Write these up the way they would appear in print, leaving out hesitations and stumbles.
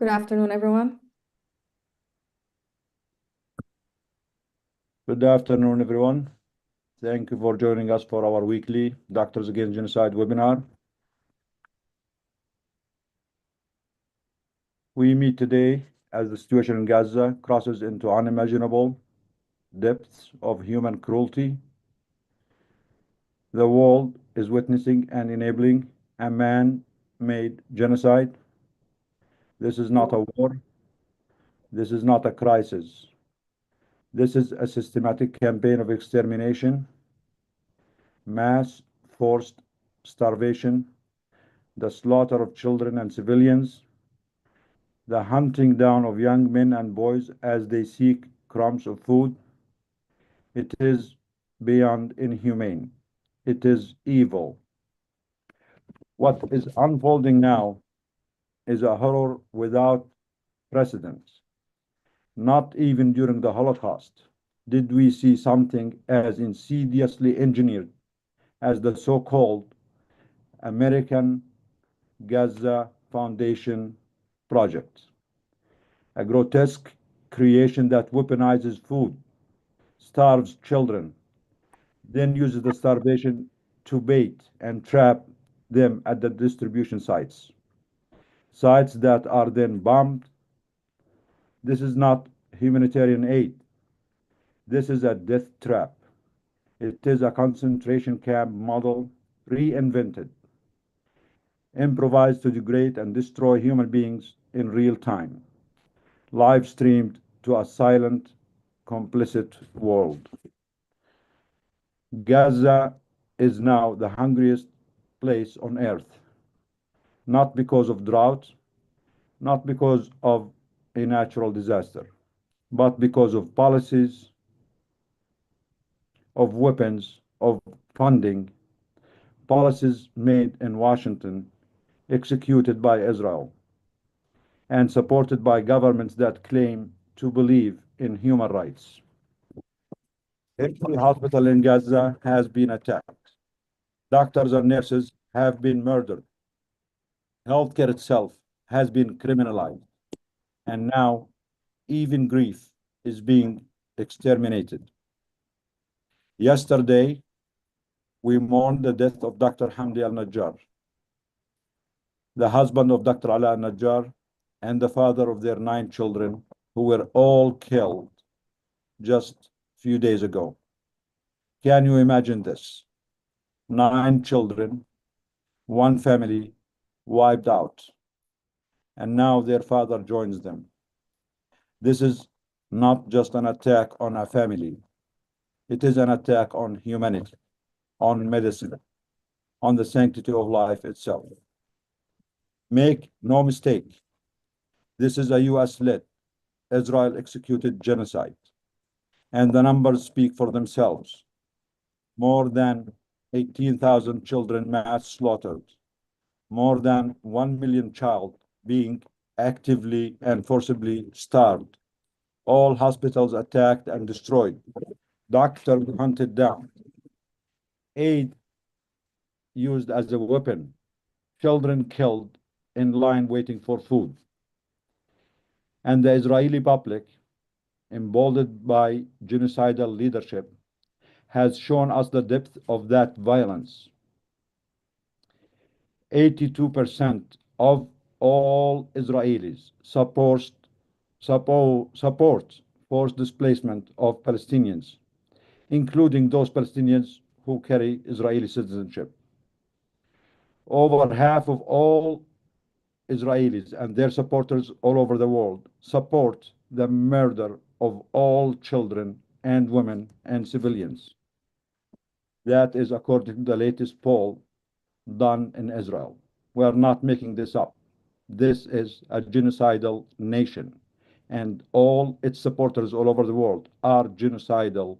Good afternoon, everyone. Good afternoon, everyone. Thank you for joining us for our weekly Doctors Against Genocide webinar. We meet today as the situation in Gaza crosses into unimaginable depths of human cruelty. The world is witnessing and enabling a man-made genocide. This is not a war. This is not a crisis. This is a systematic campaign of extermination, mass forced starvation, the slaughter of children and civilians, the hunting down of young men and boys as they seek crumbs of food. It is beyond inhumane. It is evil. What is unfolding now is a horror without precedent. Not even during the Holocaust did we see something as insidiously engineered as the so-called American Gaza Foundation project, a grotesque creation that weaponizes food, starves children, then uses the starvation to bait and trap them at the distribution sites that are then bombed. This is not humanitarian aid. This is a death trap. It is a concentration camp model reinvented, improvised to degrade and destroy human beings in real time, live streamed to a silent, complicit world. Gaza is now the hungriest place on earth, not because of drought, not because of a natural disaster, but because of policies, of weapons, of funding, policies made in Washington, executed by Israel, and supported by governments that claim to believe in human rights. Every hospital in Gaza has been attacked. Doctors and nurses have been murdered. Healthcare itself has been criminalized. And now even grief is being exterminated. Yesterday, we mourned the death of Dr. Hamdi al-Najjar, the husband of Dr. Ala al-Najjar, and the father of their 9 children, who were all killed just a few days ago. Can you imagine this? 9 children, 1 family wiped out, and now their father joins them. This is not just an attack on a family. It is an attack on humanity, on medicine, on the sanctity of life itself. Make no mistake, this is a US-led, Israel-executed genocide, and the numbers speak for themselves. More than 18,000 children mass slaughtered, more than 1 million child being actively and forcibly starved, all hospitals attacked and destroyed, doctors hunted down, aid used as a weapon, children killed in line waiting for food. And the Israeli public, emboldened by genocidal leadership, has shown us the depth of that violence. 82% of all Israelis support forced displacement of Palestinians, including those Palestinians who carry Israeli citizenship. Over half of all Israelis and their supporters all over the world support the murder of all children and women and civilians. That is according to the latest poll done in Israel. We are not making this up. This is a genocidal nation, and all its supporters all over the world are genocidal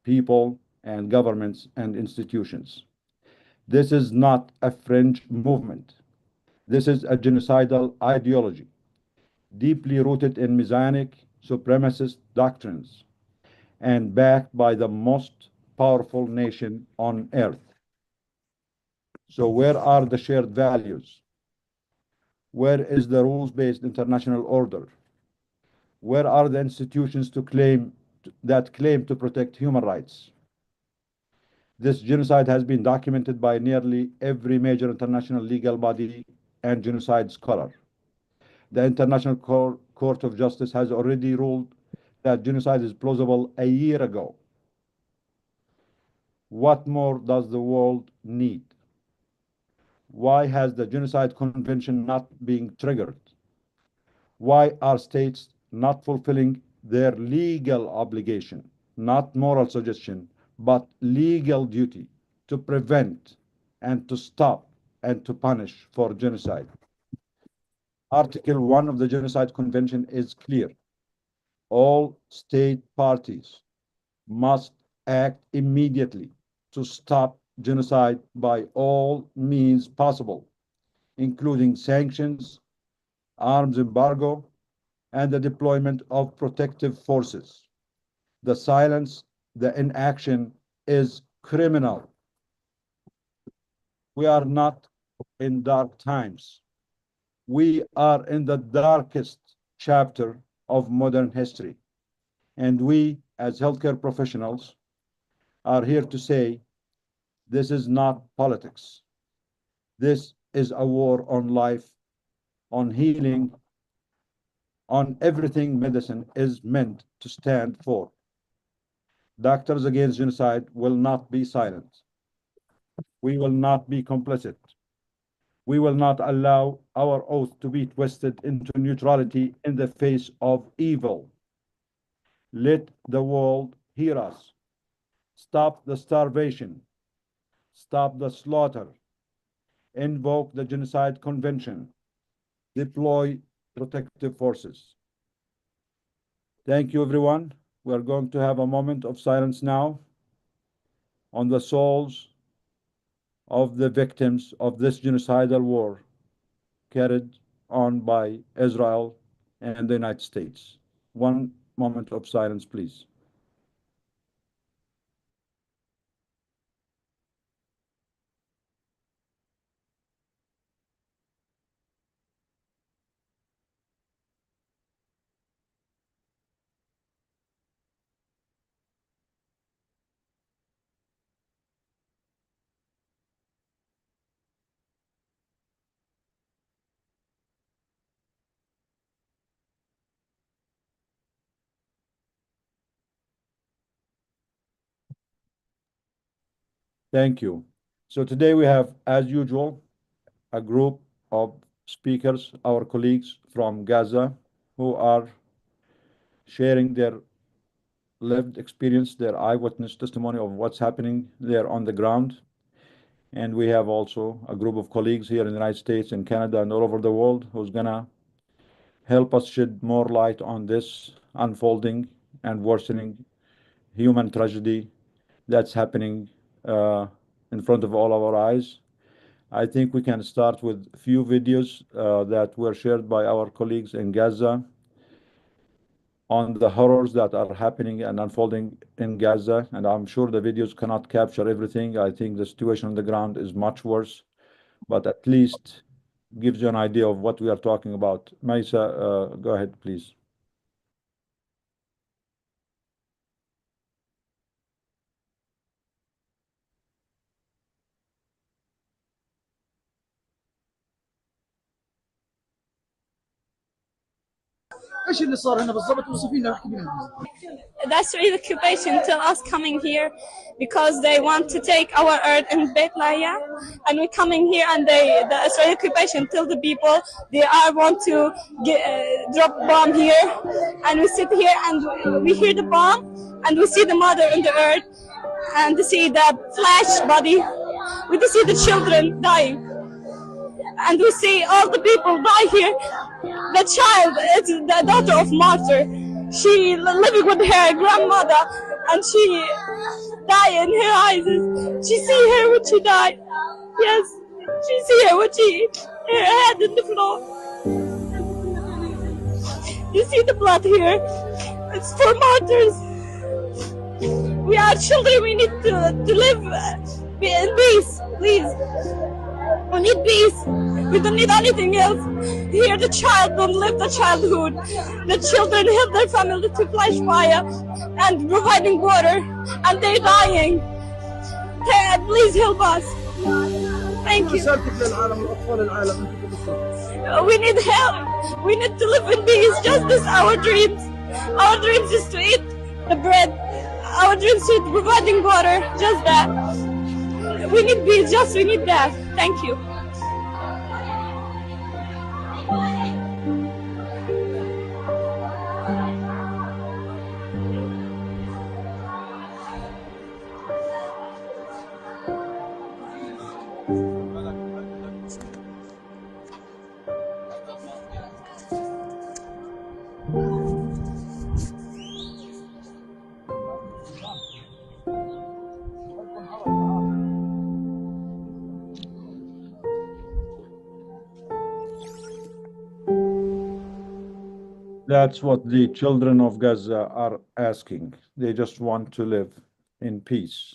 people and governments and institutions. This is not a fringe movement. This is a genocidal ideology, deeply rooted in Messianic supremacist doctrines and backed by the most powerful nation on earth. So where are the shared values? Where is the rules-based international order? Where are the institutions that claim to protect human rights? This genocide has been documented by nearly every major international legal body and genocide scholar. The International Court of Justice has already ruled that genocide is plausible a year ago. What more does the world need? Why has the Genocide Convention not being triggered? Why are states not fulfilling their legal obligation, not moral suggestion, but legal duty to prevent and to stop and to punish for genocide? Article 1 of the Genocide Convention is clear. All state parties must act immediately to stop genocide by all means possible, including sanctions, arms embargo, and the deployment of protective forces. The silence, the inaction is criminal. We are not in dark times. We are in the darkest chapter of modern history. And we, as healthcare professionals, are here to say this is not politics. This is a war on life, on healing, on everything medicine is meant to stand for. Doctors Against Genocide will not be silent. We will not be complicit. We will not allow our oath to be twisted into neutrality in the face of evil. Let the world hear us. Stop the starvation. Stop the slaughter. Invoke the Genocide Convention. Deploy protective forces. Thank you, everyone. We are going to have a moment of silence now on the souls of the victims of this genocidal war carried on by Israel and the United States. One moment of silence, please. Thank you. So today we have, as usual, a group of speakers, our colleagues from Gaza, who are sharing their lived experience, their eyewitness testimony of what's happening there on the ground. And we have also a group of colleagues here in the United States and Canada and all over the world who's gonna help us shed more light on this unfolding and worsening human tragedy that's happening in front of all our eyes. I think we can start with a few videos that were shared by our colleagues in Gaza on the horrors that are happening and unfolding in Gaza. And I'm sure the videos cannot capture everything. I think the situation on the ground is much worse, but at least gives you an idea of what we are talking about. Maisa, go ahead, please. ايش اللي صار هنا بالضبط وصفي لنا احكي لنا. The Israeli occupation tell us coming here because they want to take our earth in Beit Lahiya, and we coming here and the Israeli occupation tell the people they are want to drop bomb here, and we sit here and we hear the bomb and we see the mother in the earth and we see the flesh body, we see the children dying. And we see all the people die here. The child is the daughter of martyr. She living with her grandmother, and she died in her eyes. She see her when she died. Yes, she see her when she her head in the floor. You see the blood here. It's for martyrs. We are children. We need to live in peace, please. We need peace. We don't need anything else. Here the child don't live the childhood. The children help their family to flash fire and providing water, and they're dying. Please help us. Thank you. We need help. We need to live in peace. Just this, our dreams. Our dreams is to eat the bread. Our dreams is providing water. Just that. We need peace. Just we need that. Thank you. That's what the children of Gaza are asking. They just want to live in peace.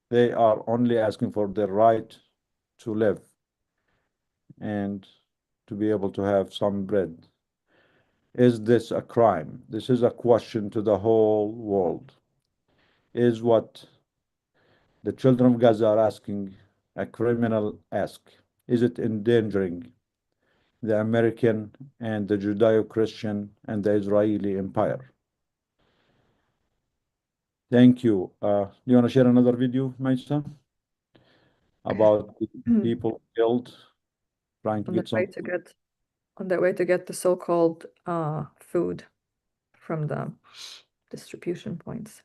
They are only asking for their right to live and to be able to have some bread. Is this a crime? This is a question to the whole world. Is what the children of Gaza are asking a criminal act? Is it endangering the American and the Judeo-Christian and the Israeli empire? Thank you. Do you want to share another video, Maisa? About people killed trying to get some on their way to get the so-called food from the distribution points.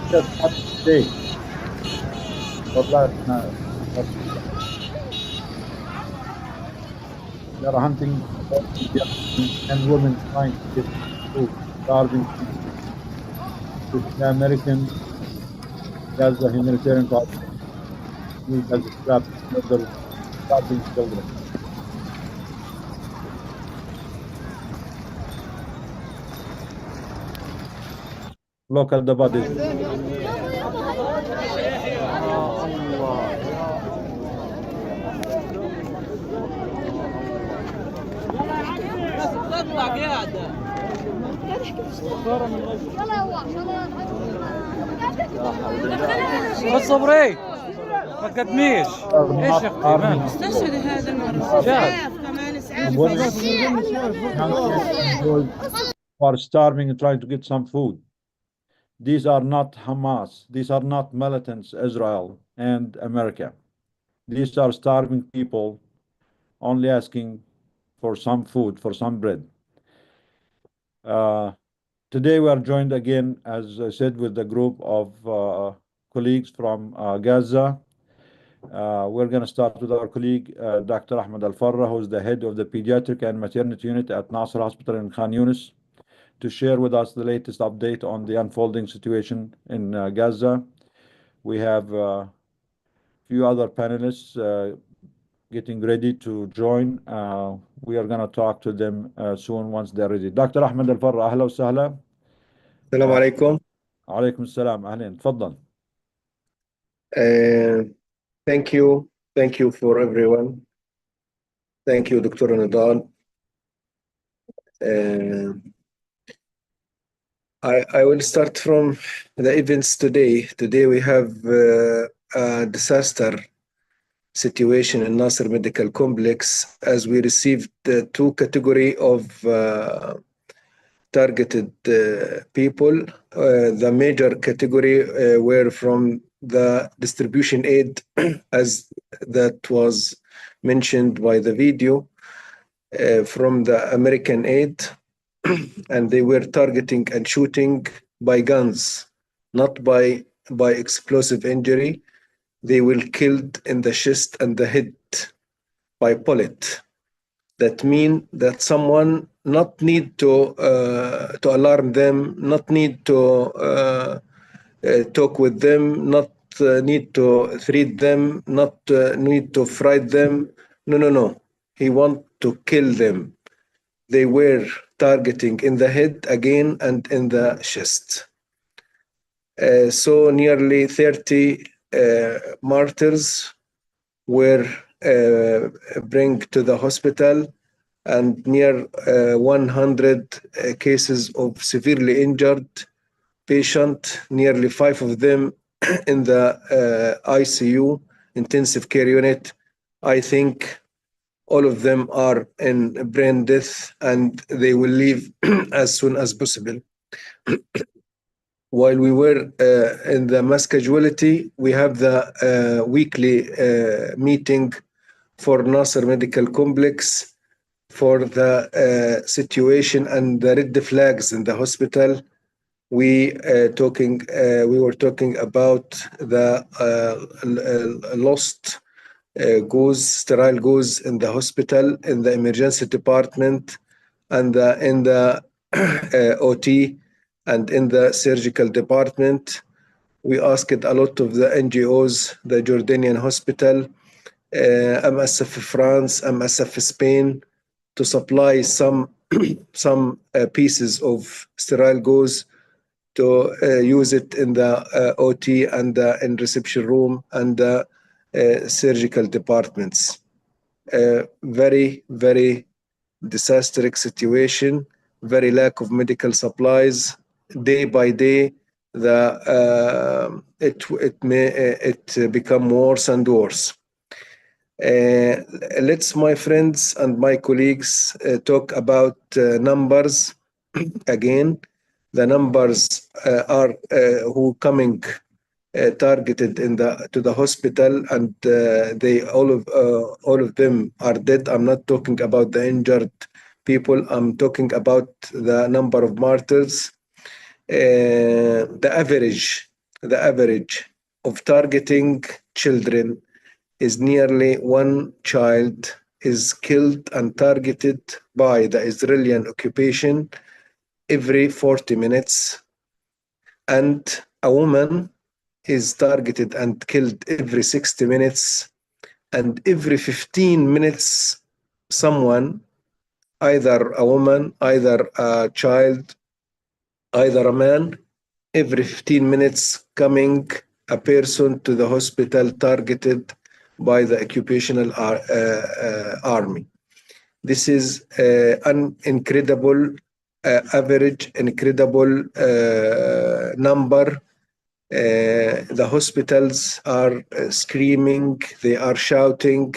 Just up today. But last night, they are hunting and women trying to get food, starving people. The American Gaza Humanitarian Foundation has trapped murder, starving children. Look at the bodies. صبري ما تقدميش ايش يا اختي استشهد هذا المرة are starving and trying to get some food. These are not Hamas. These are not militants, Israel and America. These are starving people only asking for some food, for some bread. Today we are joined again, as I said, with a group of colleagues from Gaza. We're going to start with our colleague, Dr. Ahmed Al-Farra, who's the head of the Pediatric and Maternity Unit at Nasser Hospital in Khan Yunis, to share with us the latest update on the unfolding situation in Gaza. We have a few other panelists getting ready to join. We are going to talk to them soon once they're ready. Dr. Ahmed Al-Farra, أهلا وسهلا. السلام عليكم. عليكم السلام. أهلا. تفضل. Thank you for everyone. Thank you, Dr. Nadal. I will start from the events today. Today we have a disaster situation in Nasser Medical Complex, as we received two category of targeted people. The major category were from the distribution aid, as that was mentioned by the video, from the American aid, and they were targeting and shooting by guns, not by explosive injury. They were killed in the chest and the head by bullet. That means that someone not need to alarm them, not need to talk with them, not need to threat them, not need to frighten them, No. He want to kill them. They were targeting in the head again and in the chest. So nearly 30 martyrs were bring to the hospital, and near 100 cases of severely injured patient, nearly 5 of them in the ICU, intensive care unit. I think all of them are in brain death, and they will leave as soon as possible. While we were in the mass casualty, we have the weekly meeting for Nasser Medical Complex for the situation and the red flags in the hospital. We were talking about the lost sterile gauze in the hospital, in the emergency department, and in the OT, and in the surgical department. We asked a lot of the NGOs, the Jordanian hospital, MSF France, MSF Spain, to supply some pieces of sterile gauze to use it in the OT and in reception room and the surgical departments. Very, very disastrous situation, very lack of medical supplies. Day by day, it become worse and worse. Let's, my friends and my colleagues, talk about numbers again. The numbers are who coming targeted to the hospital, and all of them are dead. I'm not talking about the injured people. I'm talking about the number of martyrs. The average of targeting children is nearly one child is killed and targeted by the Israeli occupation every 40 minutes, and a woman is targeted and killed every 60 minutes, and every 15 minutes someone, either a woman, either a child, either a man, every 15 minutes coming a person to the hospital targeted by the occupational army. This is an incredible average, incredible number. The hospitals are screaming, they are shouting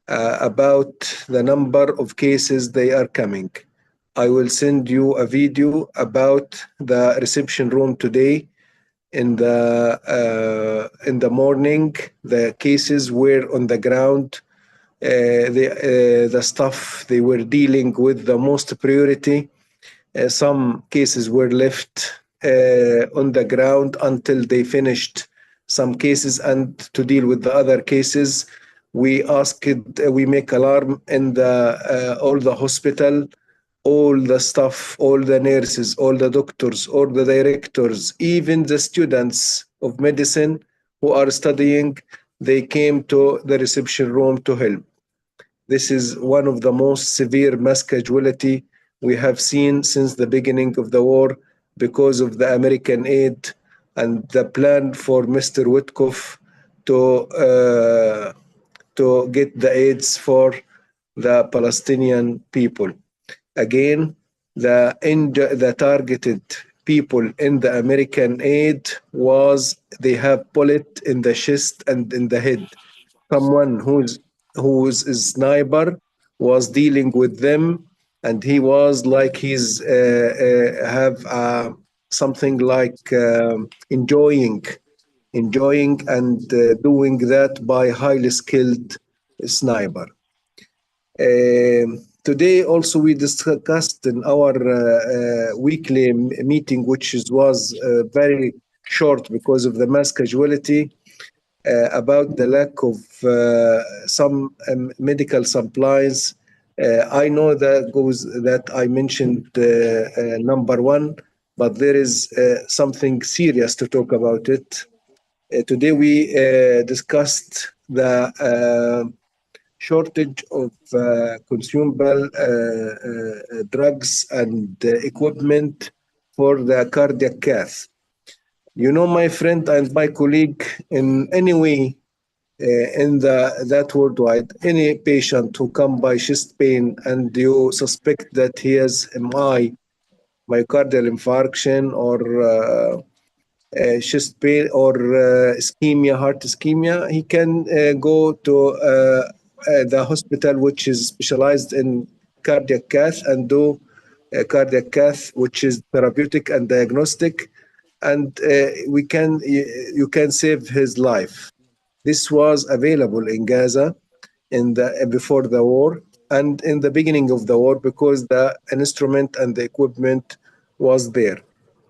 about the number of cases they are coming. I will send you a video about the reception room today. In the morning, the cases were on the ground. The staff, they were dealing with the most priority. Some cases were left on the ground until they finished some cases, and to deal with the other cases, we make alarm in all the hospital, all the staff, all the nurses, all the doctors, all the directors, even the students of medicine who are studying, they came to the reception room to help. This is one of the most severe mass casualty we have seen since the beginning of the war, because of the American aid and the plan for Mr. Witkoff to get the aids for the Palestinian people. Again, the targeted people in the American aid was they have bullet in the chest and in the head. Someone who's a sniper was dealing with them, and he was like he's have something like enjoying and doing that by highly skilled sniper. Today also we discussed in our weekly meeting, which was very short because of the mass casualty, about the lack of some medical supplies. I know that I mentioned number one, but there is something serious to talk about it. Today we discussed the shortage of consumable drugs and equipment for the cardiac cath. You know, my friend and my colleague, in any way, in that worldwide, any patient who come by chest pain and you suspect that he has MI, myocardial infarction, or chest pain, or ischemia, heart ischemia, he can go to the hospital which is specialized in cardiac cath and do cardiac cath, which is therapeutic and diagnostic, and you can save his life. This was available in Gaza before the war and in the beginning of the war because the instrument and the equipment was there.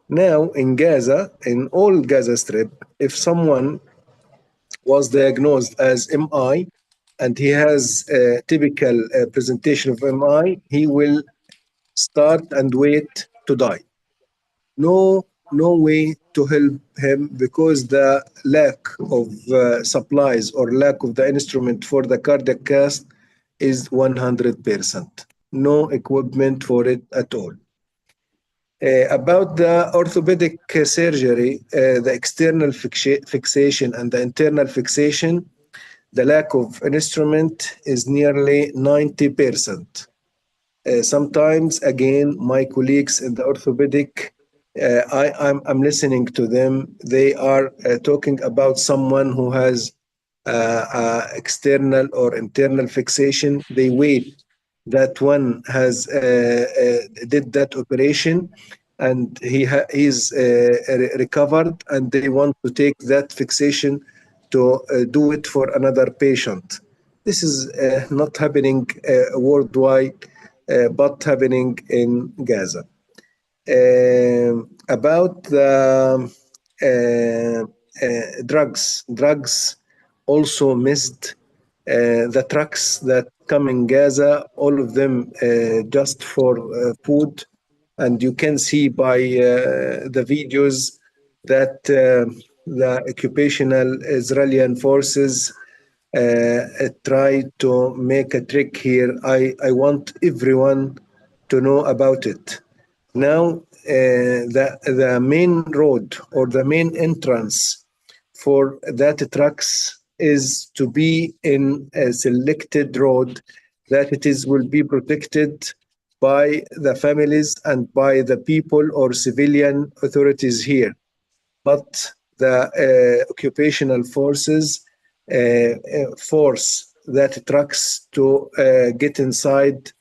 Now in Gaza, in all Gaza Strip, if someone was diagnosed as MI and he has a typical presentation of MI, he will start and wait to die. No way to help him because the lack of supplies or lack of the instrument for the cardiac cath is 100%. No equipment for it at all. About the orthopedic surgery, the external fixation and the internal fixation, the lack of instrument is nearly 90%. Sometimes, again, my colleagues in the orthopedic, I'm listening to them. They are talking about someone who has external or internal fixation. They wait that one has did that operation and he's recovered, and they want to take that fixation to do it for another patient. This is not happening worldwide, but happening in Gaza. About the drugs also missed. The trucks that come in Gaza, all of them just for food. And you can see by the videos that the occupational Israeli forces try to make a trick here. I want everyone to know about it. Now, the main road or the main entrance for that trucks is to be in a selected road that will be protected by the families and by the people or civilian authorities here. But the occupational forces force that trucks to get inside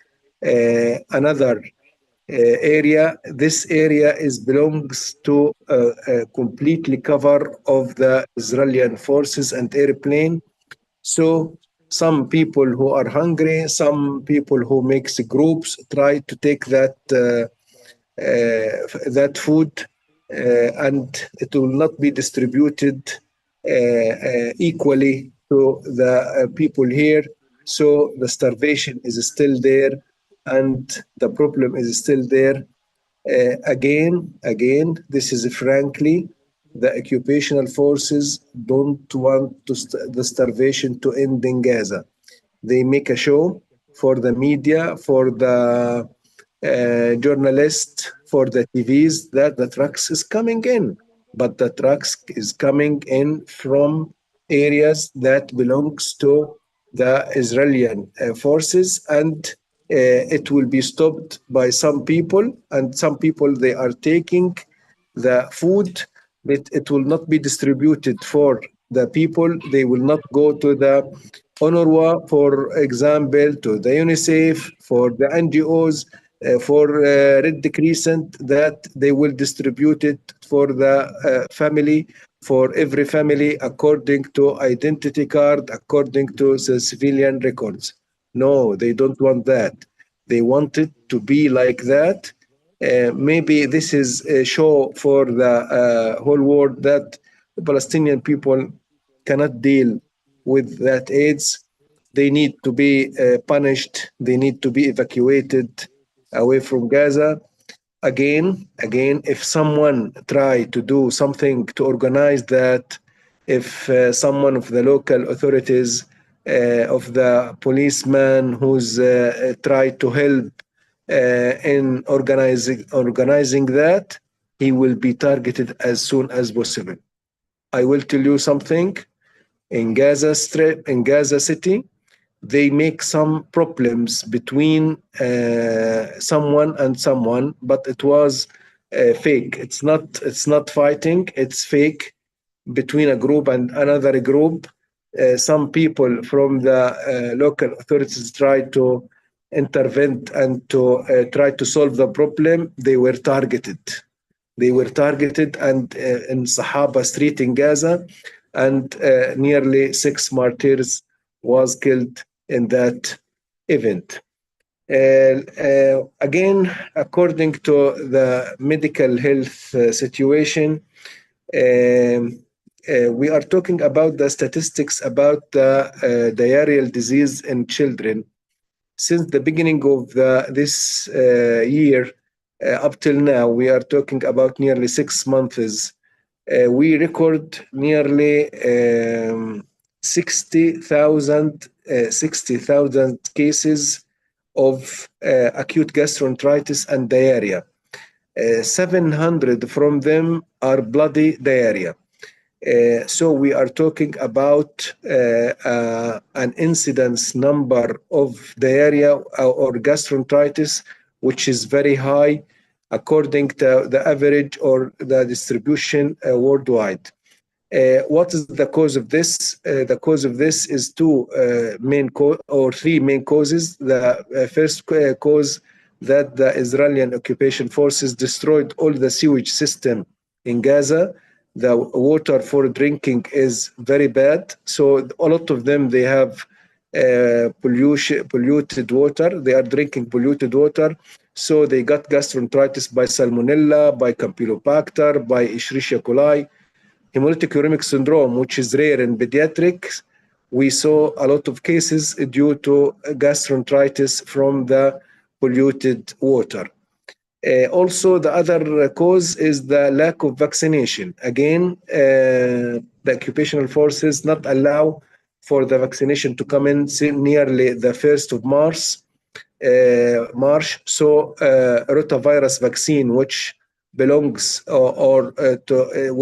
another area. This area belongs to a completely cover of the Israeli forces and airplane. So some people who are hungry, some people who makes groups try to take that food, and it will not be distributed equally to the people here. So the starvation is still there, and the problem is still there. Again, this is frankly, the occupational forces don't want the starvation to end in Gaza. They make a show for the media, for the journalists, for the TVs that the trucks is coming in, but the trucks is coming in from areas that belongs to the Israeli forces, and it will be stopped by some people, and some people, they are taking the food, but it will not be distributed for the people. They will not go to the UNRWA, for example, to the UNICEF, for the NGOs, for Red Crescent, that they will distribute it for the family, for every family, according to identity card, according to the civilian records. No, they don't want that. They want it to be like that. Maybe this is a show for the whole world that the Palestinian people cannot deal with that AIDS. They need to be punished. They need to be evacuated away from Gaza. Again, if someone try to do something to organize that, if someone of the local authorities of the policeman who's tried to help in organizing that, he will be targeted as soon as possible. I will tell you something. In Gaza Strip, in Gaza City, they make some problems between someone and someone, but it was fake. It's not fighting. It's fake between a group and another group. Some people from the local authorities tried to intervene and to try to solve the problem. They were targeted. They were targeted and in Sahaba Street in Gaza, and nearly 6 martyrs was killed in that event. Again, according to the medical health situation, we are talking about the statistics about the diarrheal disease in children. Since the beginning of this year up till now, we are talking about nearly 6 months. We record nearly 60,000 cases of acute gastroenteritis and diarrhea. 700 from them are bloody diarrhea. So we are talking about an incidence number of diarrhea or gastroenteritis, which is very high according to the average or the distribution worldwide. What is the cause of this? The cause of this is three main causes. The first cause, that the Israeli occupation forces destroyed all the sewage system in Gaza. The water for drinking is very bad. So a lot of them, they have polluted water. They are drinking polluted water. So they got gastroenteritis by salmonella, by campylobacter, by Escherichia coli. Hemolytic uremic syndrome, which is rare in pediatrics, we saw a lot of cases due to gastroenteritis from the polluted water. Also, the other cause is the lack of vaccination. Again, the occupational forces not allow for the vaccination to come in nearly the 1st of March. So rotavirus vaccine, which belongs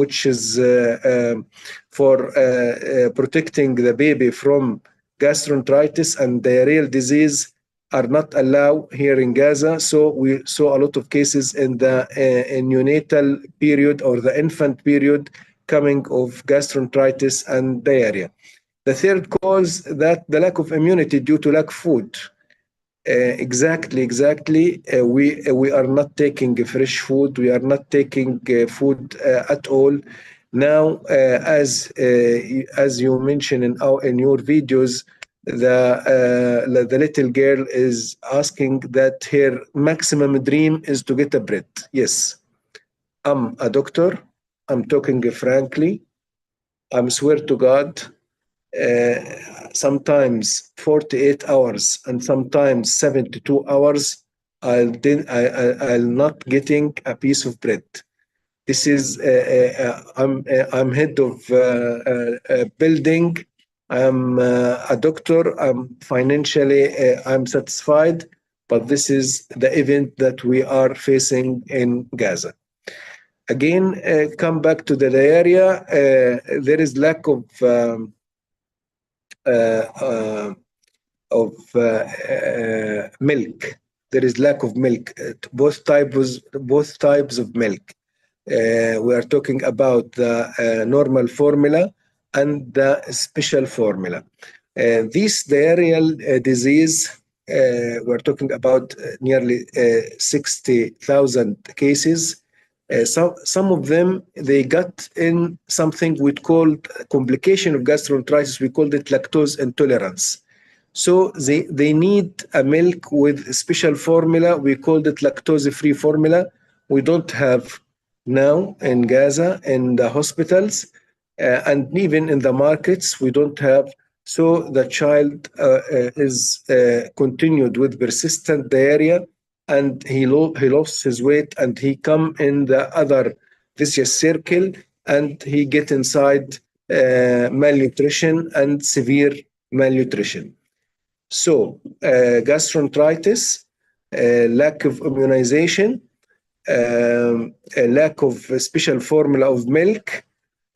which is for protecting the baby from gastroenteritis and diarrheal disease, are not allowed here in Gaza. So we saw a lot of cases in the neonatal period or the infant period coming of gastroenteritis and diarrhea. The third cause, that the lack of immunity due to lack of food. Exactly. We are not taking fresh food. We are not taking food at all. Now, as you mentioned in your videos, the little girl is asking that her maximum dream is to get a bread. Yes, I'm a doctor. I'm talking frankly. I swear to God, sometimes 48 hours and sometimes 72 hours, I'll not getting a piece of bread. This is I'm head of a building. I'm a doctor. I'm financially I'm satisfied, but this is the event that we are facing in Gaza. Again, come back to the diarrhea. There is lack of milk. There is lack of milk. Both types of milk. We are talking about the normal formula and the special formula. This diarrheal disease, we're talking about nearly 60,000 cases. Some of them, they got in something we called complication of gastroenteritis. We called it lactose intolerance. So they need a milk with a special formula. We called it lactose-free formula. We don't have now in Gaza, in the hospitals, and even in the markets, we don't have. So the child is continued with persistent diarrhea, and he lost his weight, and he come in the other vicious circle, and he get inside malnutrition and severe malnutrition. So gastroenteritis, lack of immunization, a lack of a special formula of milk,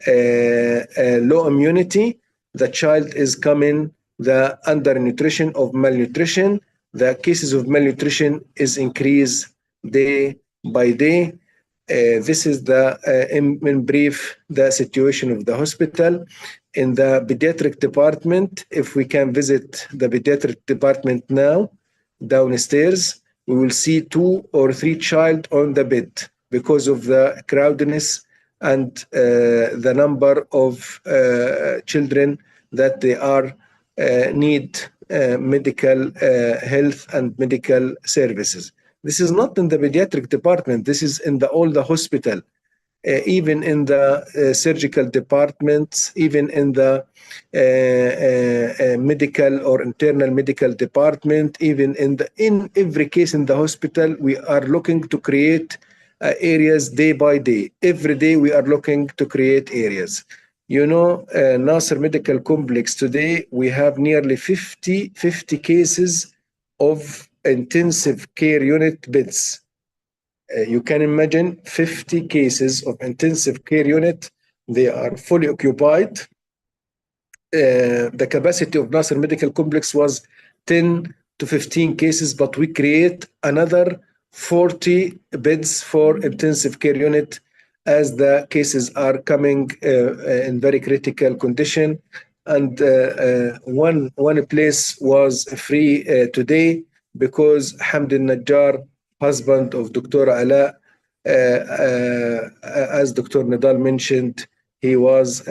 low immunity, the child is coming, the undernutrition of malnutrition, the cases of malnutrition is increased day by day. This is the, in brief, the situation of the hospital. In the pediatric department, if we can visit the pediatric department now, downstairs, we will see 2 or 3 child on the bed because of the crowdedness and the number of children that they are need medical health and medical services. This is not in the pediatric department. This is in all the hospital, even in the surgical departments, even in the medical or internal medical department, even in every case in the hospital, we are looking to create areas day by day. Every day we are looking to create areas. You know, Nasser Medical Complex today, we have nearly 50 cases of intensive care unit beds. You can imagine 50 cases of intensive care unit. They are fully occupied. The capacity of Nasser Medical Complex was 10 to 15 cases, but we create another 40 beds for intensive care unit as the cases are coming in very critical condition. And one place was free today because Hamd al-Najjar, husband of Dr. Ala, as Dr. Nidal mentioned, he was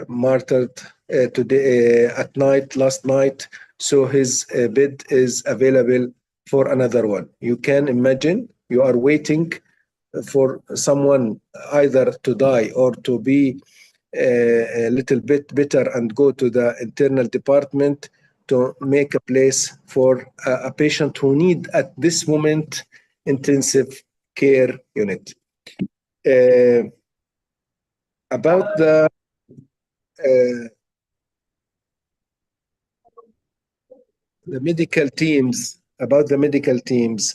martyred today at night, last night. So his bed is available for another one. You can imagine you are waiting for someone either to die or to be a little bit better and go to the internal department to make a place for a patient who need at this moment intensive care unit. About the medical teams,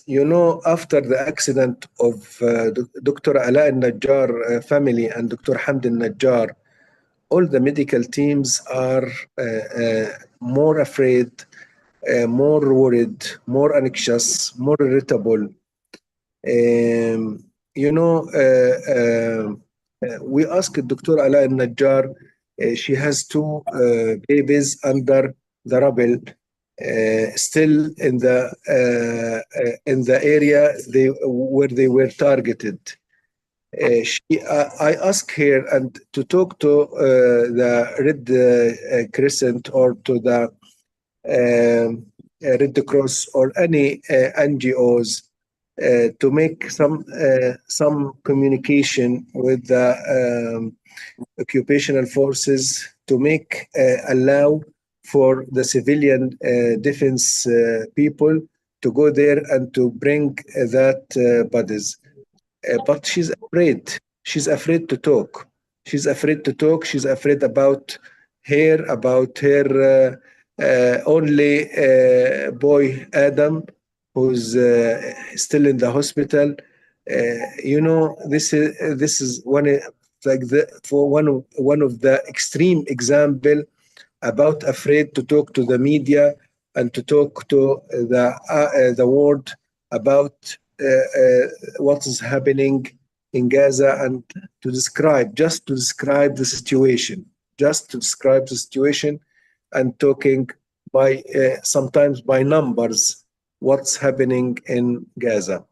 you know, after the accident of Dr. Ala al-Najjar family and Dr. Hamd al-Najjar, all the medical teams are more afraid, more worried, more anxious, more irritable. You know, we asked Dr. Ala al-Najjar, she has 2 babies under the rubble, still in the area where they were targeted. I asked her and to talk to the Red Crescent or to the Red Cross or any NGOs to make some communication with the occupational forces to make allow for the civilian defense people to go there and to bring that bodies. But she's afraid. She's afraid to talk. She's afraid to talk. She's afraid about her only boy Adam, who's still in the hospital. You know, this is one of the extreme example about afraid to talk to the media and to talk to the world about what is happening in Gaza and to describe the situation, and talking by sometimes by numbers what's happening in Gaza.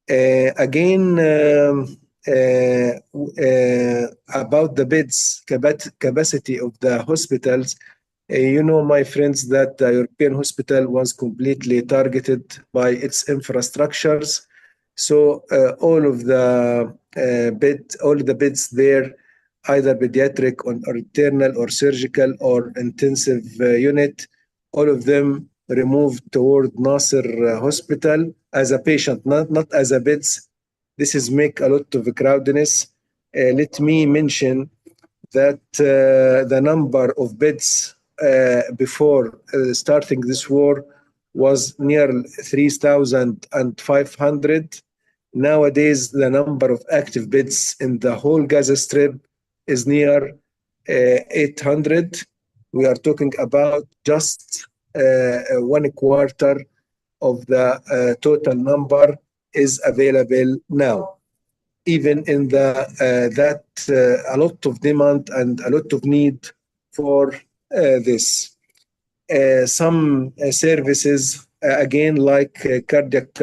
Again, about the beds capacity of the hospitals, you know, my friends, that the European hospital was completely targeted by its infrastructures. So all of the beds there, either pediatric or internal or surgical or intensive unit, all of them removed toward Nasser Hospital as a patient, not as a beds. This is make a lot of crowdedness. Let me mention that the number of beds before starting this war was near 3,500. Nowadays, the number of active beds in the whole Gaza Strip is near 800. We are talking about just 1/4 of the total number is available now. Even in the a lot of demand and a lot of need for this. Some services, again, like cardiac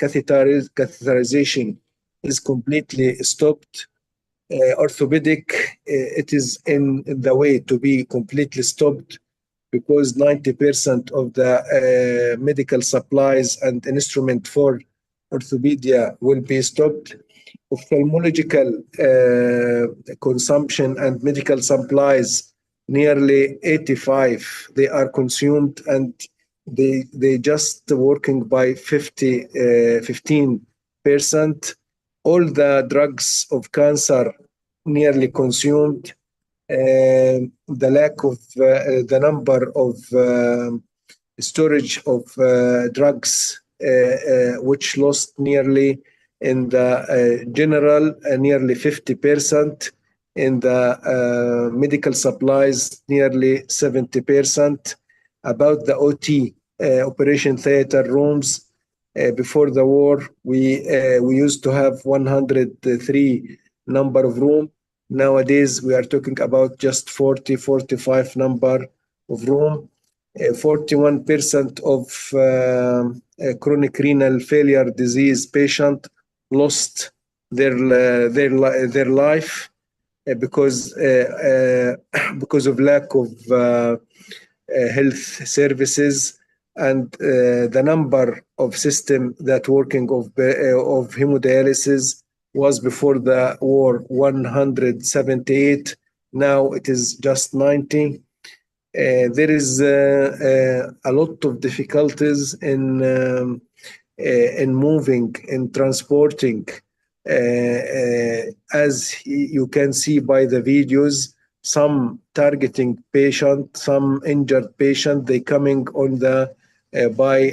catheterization is completely stopped. Orthopedic, it is in the way to be completely stopped because 90% of the medical supplies and instrument for orthopedia will be stopped. Ophthalmological consumption and medical supplies, nearly 85, they are consumed and they just working by 15%. All the drugs of cancer nearly consumed. The lack of the number of storage of drugs, which lost nearly in the general, nearly 50%. In the medical supplies, nearly 70%. About the OT, operation theater rooms, before the war, we used to have 103 number of room. Nowadays, we are talking about just 40, 45 number of room. 41% of chronic renal failure disease patient lost their life because of lack of health services, and the number of system that working of hemodialysis was before the war 178. Now it is just 90. There is a lot of difficulties in moving, in transporting. As you can see by the videos, some targeting patient, some injured patient, they coming on the by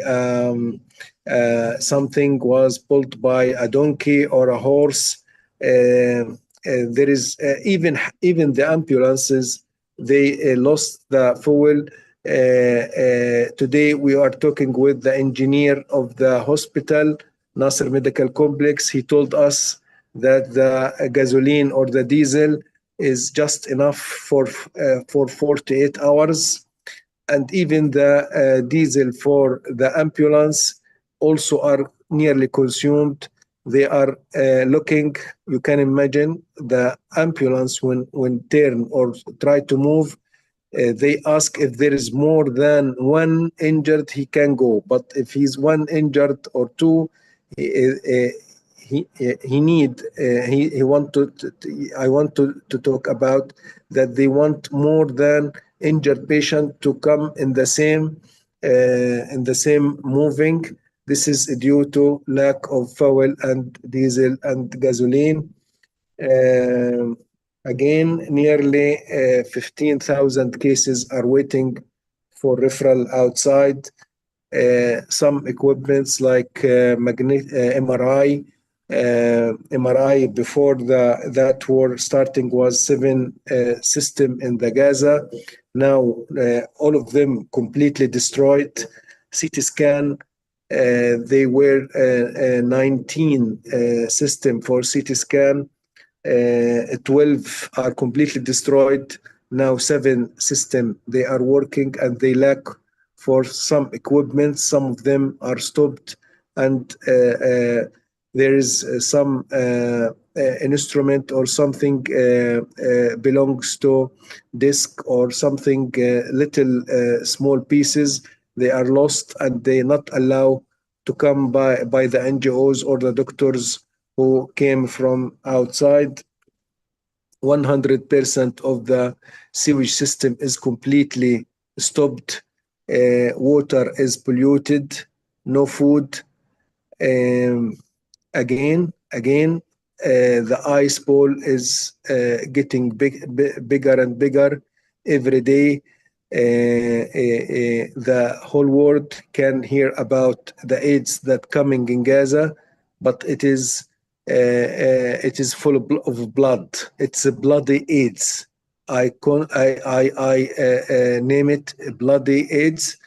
something was pulled by a donkey or a horse. There is even the ambulances, they lost the fuel. Today we are talking with the engineer of the hospital, Nasser Medical Complex. He told us that the gasoline or the diesel is just enough for 48 hours. And even the diesel for the ambulance also are nearly consumed. They are looking, you can imagine, the ambulance when turn or try to move, they ask if there is more than one injured, he can go. But if he's one injured or two, he want to I want to talk about that they want more than injured patient to come in the same moving. This is due to lack of fuel and diesel and gasoline. Again, nearly 15,000 cases are waiting for referral outside. Some equipments like MRI. MRI before that war starting was 7 system in the Gaza. Now all of them completely destroyed. CT scan, they were 19 system for CT scan. 12 are completely destroyed. Now 7 system, they are working and they lack for some equipment. Some of them are stopped, and there is some instrument or something belongs to disk or something, little small pieces. They are lost and they not allow to come by the NGOs or the doctors who came from outside. 100% of the sewage system is completely stopped. Water is polluted, no food. Again, the ice ball is getting bigger and bigger every day. the whole world can hear about the AIDS that coming in Gaza, but it is full of blood. It's a bloody AIDS. I name it bloody AIDS.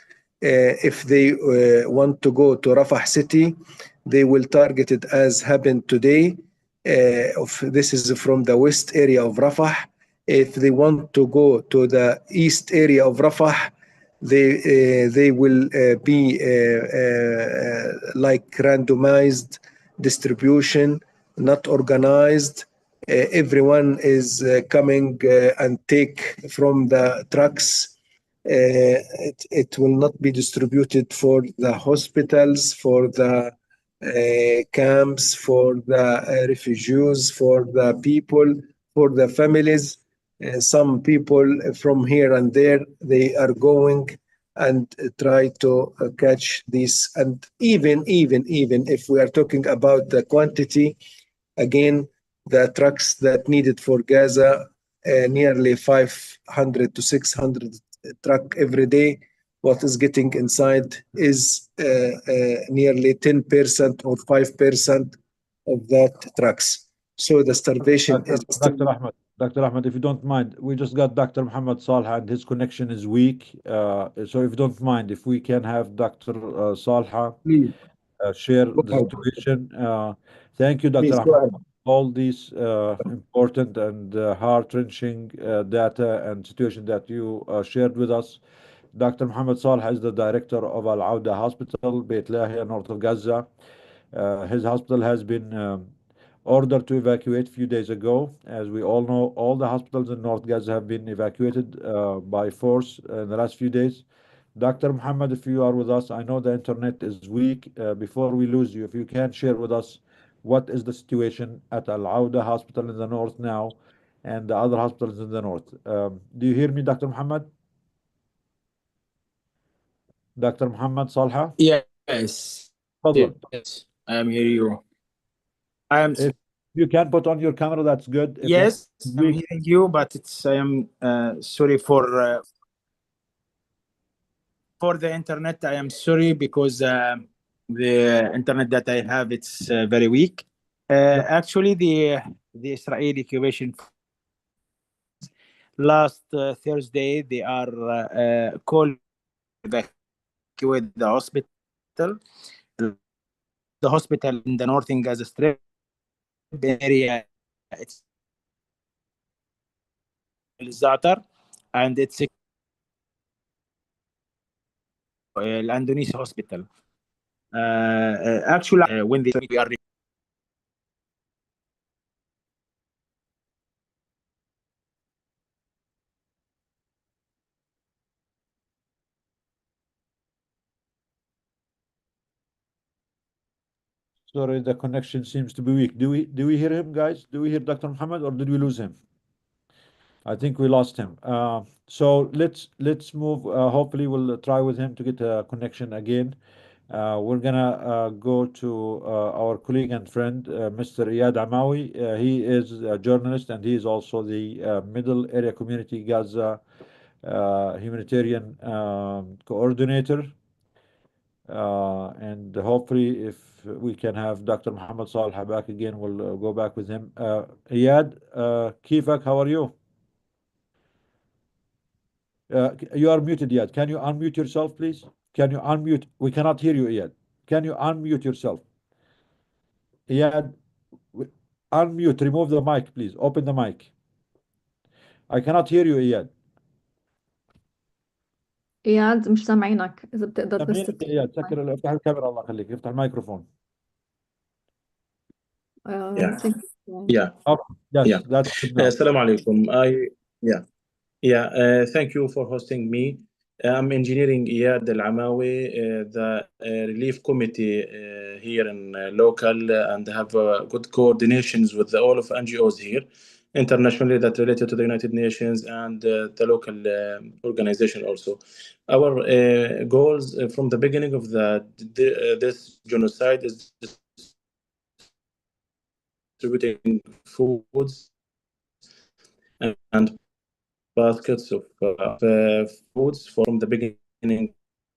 If they want to go to Rafah city, they will target it as happened today. This is from the west area of Rafah. If they want to go to the east area of Rafah, they will be like randomized distribution, not organized. Everyone is coming and take from the trucks. It will not be distributed for the hospitals, for the camps, for the refugees, for the people, for the families. Some people from here and there, they are going and try to catch this. And even if we are talking about the quantity, again, the trucks that needed for Gaza, nearly 500 to 600 truck every day. What is getting inside is nearly 10% or 5% of that trucks. So the starvation is Dr. Ahmed, if you don't mind, we just got Dr. Muhammad Salha and his connection is weak. So if you don't mind, if we can have Dr. Salha share the situation. Thank you, Dr. Ahmed. All these important and heart-wrenching data and situation that you shared with us. Dr. Muhammad Salha is the director of Al-Auda Hospital, Beit Lahia, north of Gaza. His hospital has been ordered to evacuate a few days ago. As we all know, all the hospitals in North Gaza have been evacuated by force in the last few days. Dr. Muhammad, if you are with us, I know the internet is weak. Before we lose you, if you can share with us what is the situation at Al-Auda Hospital in the north now and the other hospitals in the north. Do you hear me, Dr. Muhammad? Dr. Muhammad Salha? Yes. Fadlan. Yes, I am hearing you. I am. If you can put on your camera, that's good. If Yes, I'm weak, hearing you, but I am sorry for the internet. I am sorry because the internet that I have, it's very weak. Actually, the Israeli occupation last Thursday, they are called evacuate the hospital. The hospital in the northern Gaza Strip area, it's Zatar, and it's Al-Andonesi hospital. Actually, when we are sorry, the connection seems to be weak. Do we hear him, guys? Do we hear Dr. Muhammad, or did we lose him? I think we lost him. So let's move. Hopefully, we'll try with him to get a connection again. We're gonna go to our colleague and friend, Mr. Iyad Amawi. He is a journalist and he is also the Middle Area Community Gaza Humanitarian Coordinator. And hopefully, if we can have Dr. Muhammad Salha back again, we'll go back with him. Iyad, Kifak, how are you? You are muted, Iyad. Can you unmute yourself, please? Can you unmute? We cannot hear you, Iyad. Can you unmute yourself? Iyad, unmute. Remove the mic, please. Open the mic. I cannot hear you, Iyad. إياد مش سامعينك إذا بتقدر بس سامعينك يا إياد. سكر افتح الكاميرا، الله يخليك. افتح الميكروفون. Yeah. think- Yeah. Oh, yes, Yeah. that's good now. Assalamu alaikum. Thank you for hosting me. I'm engineering Iyad Al-Amawi, the relief committee here in local, and have good coordinations with all of NGOs here, internationally, that related to the United Nations and the local organization also. Our goals from the beginning of this genocide is distributing foods and baskets of foods from the beginning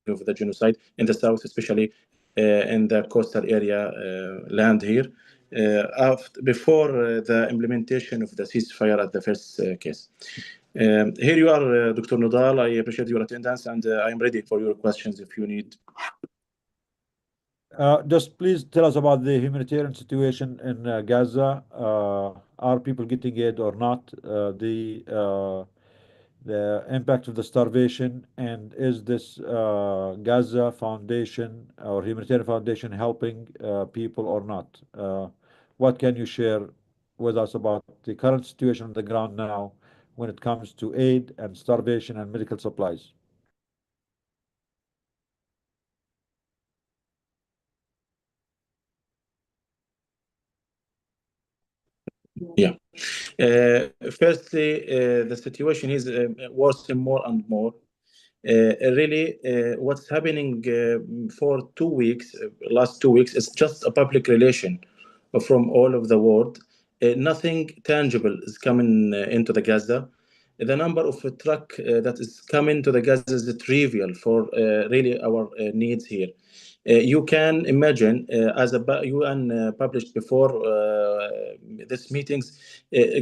of the genocide in the south, especially in the coastal area land here, before the implementation of the ceasefire at the first case. Here you are, Dr. Nodal. I appreciate your attendance, and I am ready for your questions if you need. Just please tell us about the humanitarian situation in Gaza. Are people getting aid or not? The impact of the starvation, and is this Gaza Foundation or Humanitarian Foundation helping people or not? What can you share with us about the current situation on the ground now when it comes to aid and starvation and medical supplies? Yeah. Firstly, the situation is worsening more and more. Really, what's happening for 2 weeks, last 2 weeks, is just a public relation from all of the world. Nothing tangible is coming into the Gaza. The number of truck that is coming to the Gaza is trivial for really our needs here. You can imagine, as a UN published before these meetings,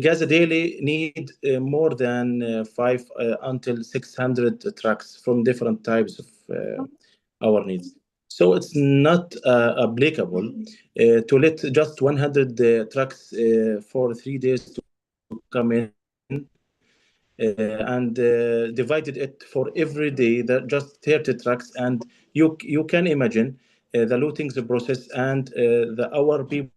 Gaza daily need more than 500 until 600 trucks from different types of our needs. So it's not applicable to let just 100 trucks for 3 days to come in and divided it for every day, just 30 trucks. And you can imagine the looting the process and our people.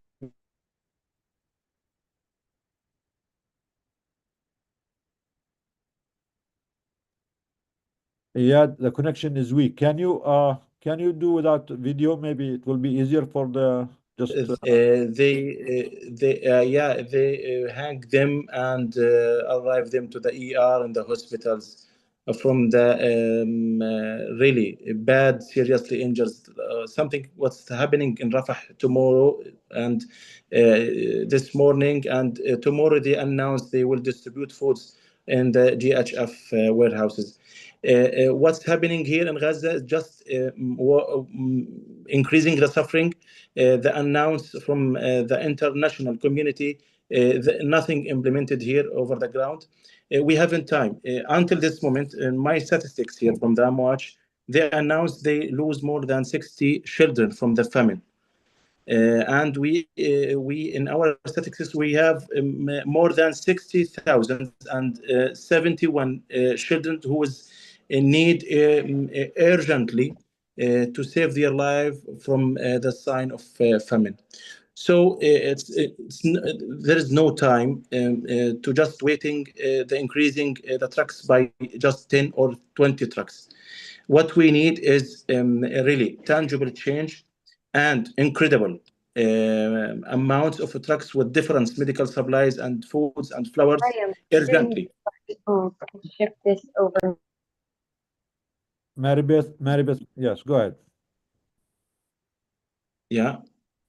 Yeah, the connection is weak. Can you do without video? Maybe it will be easier for the just. They hang them and arrive them to the ER and the hospitals from the really bad, seriously injured. Something what's happening in Rafah tomorrow and this morning, and tomorrow they announced they will distribute foods in the GHF warehouses. What's happening here in Gaza is just increasing the suffering. The announce from the international community, nothing implemented here over the ground. We haven't time. Until this moment, in my statistics here from the Watch, they announced they lose more than 60 children from the famine. And we in our statistics we have more than 60,000 and 71 children who is in need urgently to save their life from the sign of famine. So there is no time to just waiting the increasing the trucks by just 10 or 20 trucks. What we need is a really tangible change and incredible amounts of trucks with different medical supplies and foods and flowers urgently. Shift this over. Maribeth, yes, go ahead. Yeah.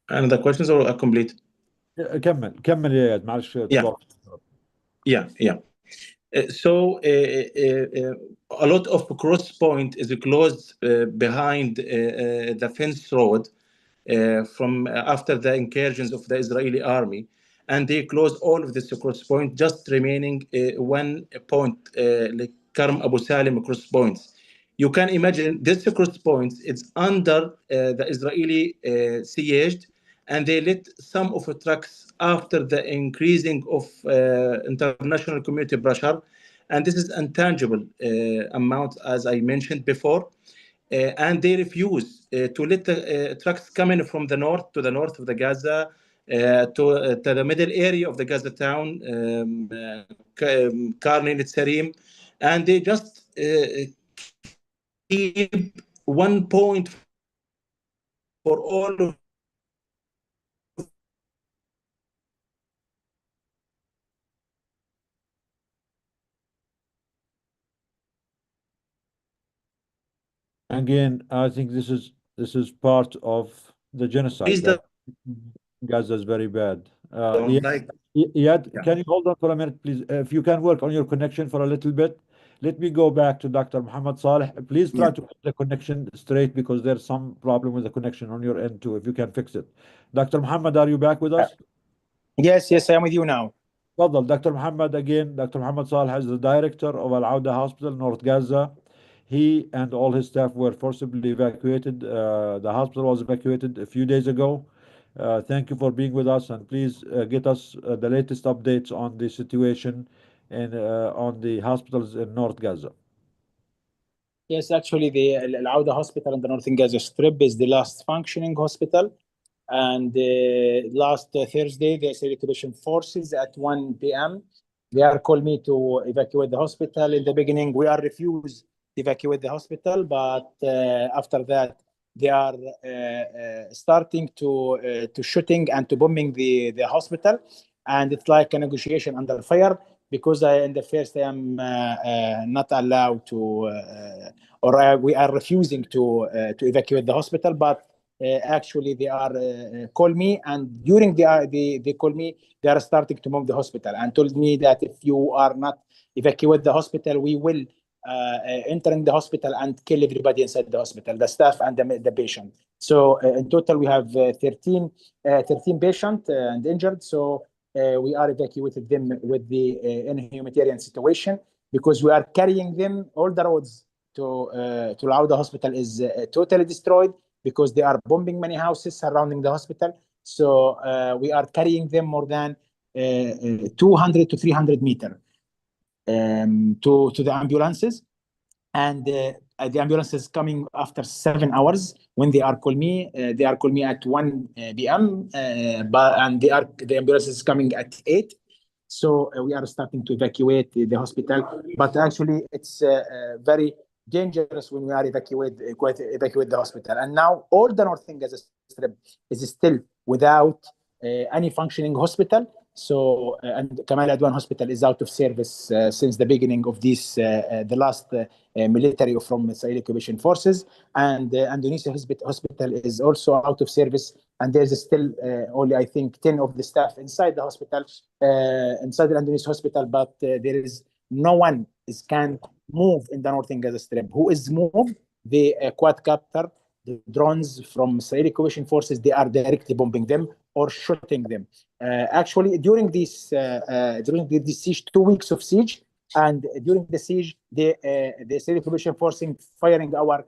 And the questions are complete. كمل يا اياد معلش. Yeah. So a lot of cross point is closed behind the fence road from after the incursions of the Israeli army, and they close all of this cross point, just remaining one point, like Karm Abu Salim cross points. You can imagine this cross points, it's under the Israeli sieged, and they let some of the trucks after the increasing of international community pressure, and this is intangible amount, as I mentioned before. And they refuse to let the trucks come in from the north to the north of the Gaza, to the middle area of the Gaza town, Karni Netzarim, and they just keep 1 point for all of Again, I think this is part of the genocide. Gaza is very bad. Don't like. Yet, Yeah. can you hold on for a minute, please? If you can work on your connection for a little bit. Let me go back to Dr. Muhammad Saleh. Please try to keep the connection straight because there's some problem with the connection on your end too, if you can fix it. Dr. Muhammad, are you back with us? Yes, I am with you now. Well, Dr. Muhammad again. Dr. Muhammad Saleh is the director of Al-Auda Hospital, North Gaza. He and all his staff were forcibly evacuated. The hospital was evacuated a few days ago. Thank you for being with us, and please get us the latest updates on the situation and on the hospitals in North Gaza. Yes, actually, the Al-Auda Hospital in the Northern Gaza Strip is the last functioning hospital. And last Thursday, the Israeli occupation forces at 1 p.m. they are called me to evacuate the hospital. In the beginning, we are refused to evacuate the hospital, but after that, they are starting to shooting and to bombing the hospital, and it's like a negotiation under fire because in the first I am not allowed to or we are refusing to evacuate the hospital, but actually they are call me, and during they call me, they are starting to move the hospital and told me that if you are not evacuate the hospital, we will entering the hospital and kill everybody inside the hospital, the staff and the patient. So in total, we have 13 patients and injured. So we are evacuated them with the in a humanitarian situation because we are carrying them. All the roads to Al-Auda Hospital is totally destroyed because they are bombing many houses surrounding the hospital. So we are carrying them more than 200 to 300 meters to the ambulances, and the ambulance is coming after 7 hours. When they are call me at 1 p.m. And the ambulance is coming at 8. So we are starting to evacuate the hospital, but actually it's very dangerous when we are evacuate the hospital. And now all the Northern Gaza Strip is still without any functioning hospital. So and Kamal Adwan Hospital is out of service since the beginning of this, the last military from Israeli occupation forces, and Indonesia Hospital is also out of service, and there's still only I think 10 of the staff inside the hospital, inside the Indonesia Hospital, but there is no one can move in the Northern Gaza Strip. Who is moved? The quadcopter, the drones from Israeli occupation forces, they are directly bombing them or shooting them. Actually, during this siege, 2 weeks of siege, and during the siege, the Israeli occupation forces firing our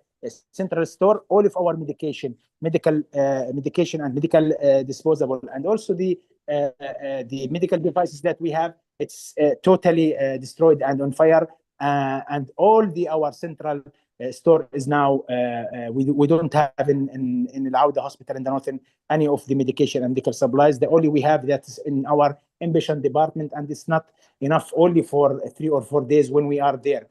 central store, all of our medication and medical disposable, and also the medical devices that we have, it's totally destroyed and on fire. And all our central store is now we don't have in Al-Auda Hospital in the northern any of the medication and medical supplies. The only we have that is in our inpatient department, and it's not enough only for 3 or 4 days when we are there.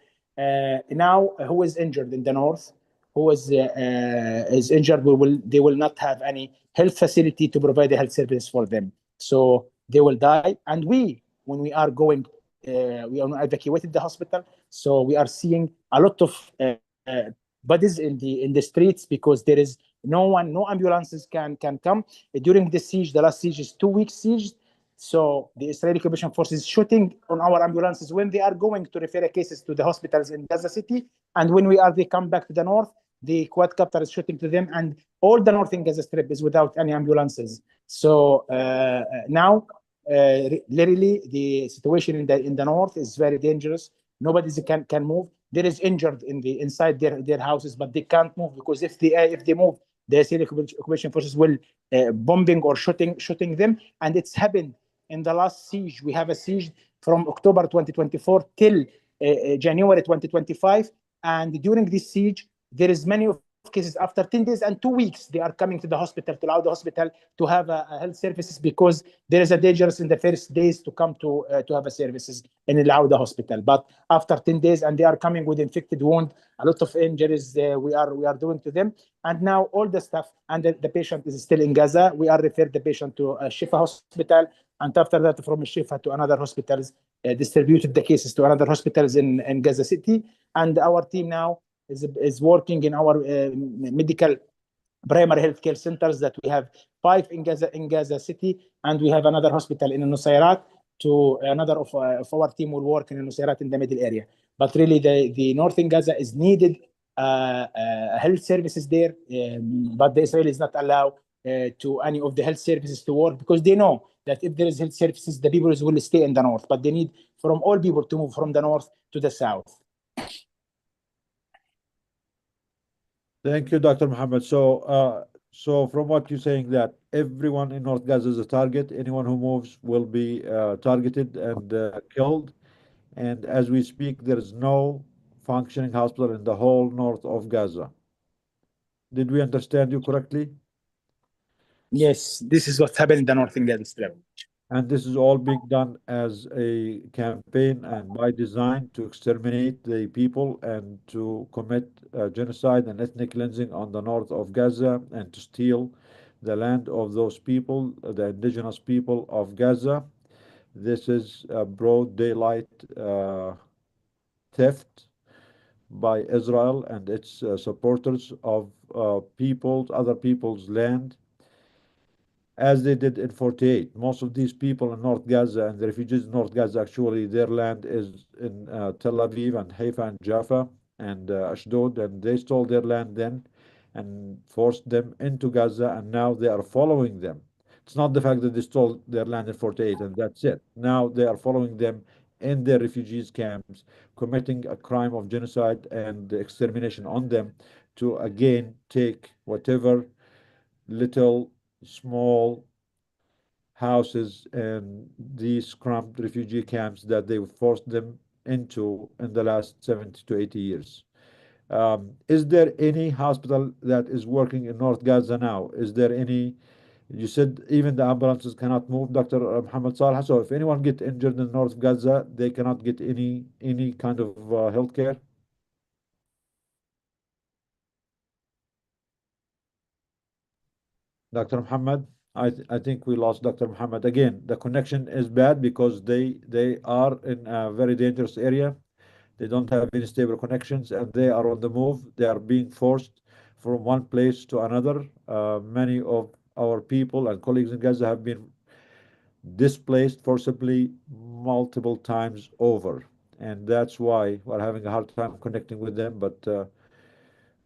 Now, who is injured in the north? Who is injured? They will not have any health facility to provide the health service for them, so they will die. And when we are going, we are evacuated the hospital, so we are seeing a lot of bodies in the streets because there is no ambulances can come. During the siege, the last siege is 2 weeks siege, so the Israeli occupation forces is shooting on our ambulances when they are going to refer cases to the hospitals in Gaza City, and when they come back to the north, the quadcopter is shooting to them, and all the northern Gaza Strip is without any ambulances. So now, literally, the situation in the north is very dangerous. Nobody can move. There is injured inside their houses, but they can't move because if they move, the Israeli occupation forces will bombing or shooting them. And it's happened in the last siege. We have a siege from October 2024 till January 2025, and during this siege, there is many of cases after 10 days and 2 weeks they are coming to the hospital, to Al-Auda Hospital, to have health services because there is a dangerous in the first days to come to have a services in Al-Auda Hospital. But after 10 days, and they are coming with infected wound, a lot of injuries we are doing to them. And now all the staff and the patient is still in Gaza. We are referred the patient to Shifa Hospital, and after that from Shifa to another hospitals, distributed the cases to another hospitals in Gaza City. And our team now is working in our medical primary healthcare centers that we have 5 in Gaza City, and we have another hospital in Nusayrat. To another of our team will work in Nusayrat in the middle area. But really, the northern Gaza is needed health services there, but the Israelis not allow to any of the health services to work, because they know that if there is health services, the people will stay in the north. But they need from all people to move from the north to the south. Thank you, Dr. Muhammad. So from what you're saying, that everyone in North Gaza is a target. Anyone who moves will be targeted and killed. And as we speak, there is no functioning hospital in the whole north of Gaza. Did we understand you correctly? Yes, this is what happened in the northern Gaza Strip. And this is all being done as a campaign and by design to exterminate the people and to commit genocide and ethnic cleansing on the north of Gaza and to steal the land of those people, the indigenous people of Gaza. This is a broad daylight theft by Israel and its supporters of other people's land, as they did in 48. Most of these people in North Gaza and the refugees in North Gaza, actually, their land is in Tel Aviv and Haifa and Jaffa and Ashdod, and they stole their land then and forced them into Gaza, and now they are following them. It's not the fact that they stole their land in 48 and that's it. Now they are following them in their refugees camps, committing a crime of genocide and extermination on them to again take whatever little small houses and these cramped refugee camps that they forced them into in the last 70 to 80 years. Is there any hospital that is working in North Gaza now? Is there any? You said even the ambulances cannot move, Dr. Muhammad Saleh. So if anyone get injured in North Gaza, they cannot get any kind of health care? Dr. Muhammad, I think we lost Dr. Muhammad again. The connection is bad because they are in a very dangerous area. They don't have any stable connections and they are on the move. They are being forced from one place to another. Many of our people and colleagues in Gaza have been displaced forcibly multiple times over. And that's why we're having a hard time connecting with them. But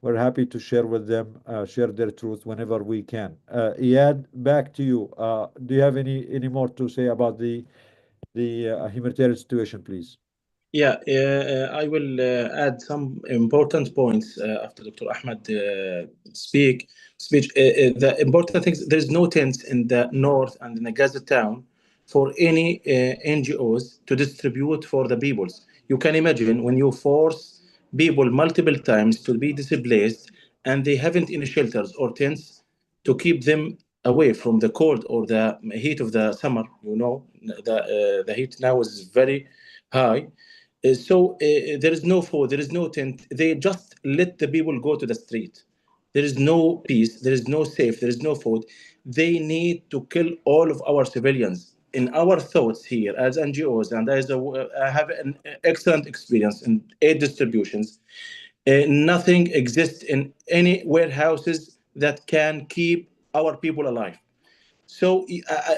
we're happy to share with them, share their truth whenever we can. Iyad, back to you. Do you have any more to say about the humanitarian situation, please? Yeah, I will add some important points after Dr. Ahmed speech. The important things: there is no tents in the north and in the Gaza town for any NGOs to distribute for the peoples. You can imagine when you force people multiple times to be displaced and they haven't any shelters or tents to keep them away from the cold or the heat of the summer. You know, the heat now is very high. There is no food, there is no tent. They just let the people go to the street. There is no peace, there is no safe, there is no food. They need to kill all of our civilians. In our thoughts here as NGOs, and I have an excellent experience in aid distributions, nothing exists in any warehouses that can keep our people alive. So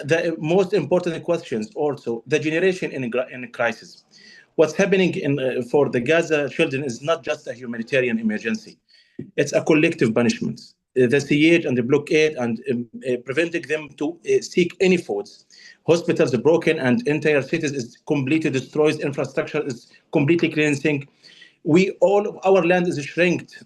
the most important questions also, the generation in crisis. What's happening for the Gaza children is not just a humanitarian emergency. It's a collective punishment. The siege and the blockade and preventing them to seek any foods. Hospitals are broken and entire cities is completely destroyed. Infrastructure is completely cleansing. All of our land is shrinked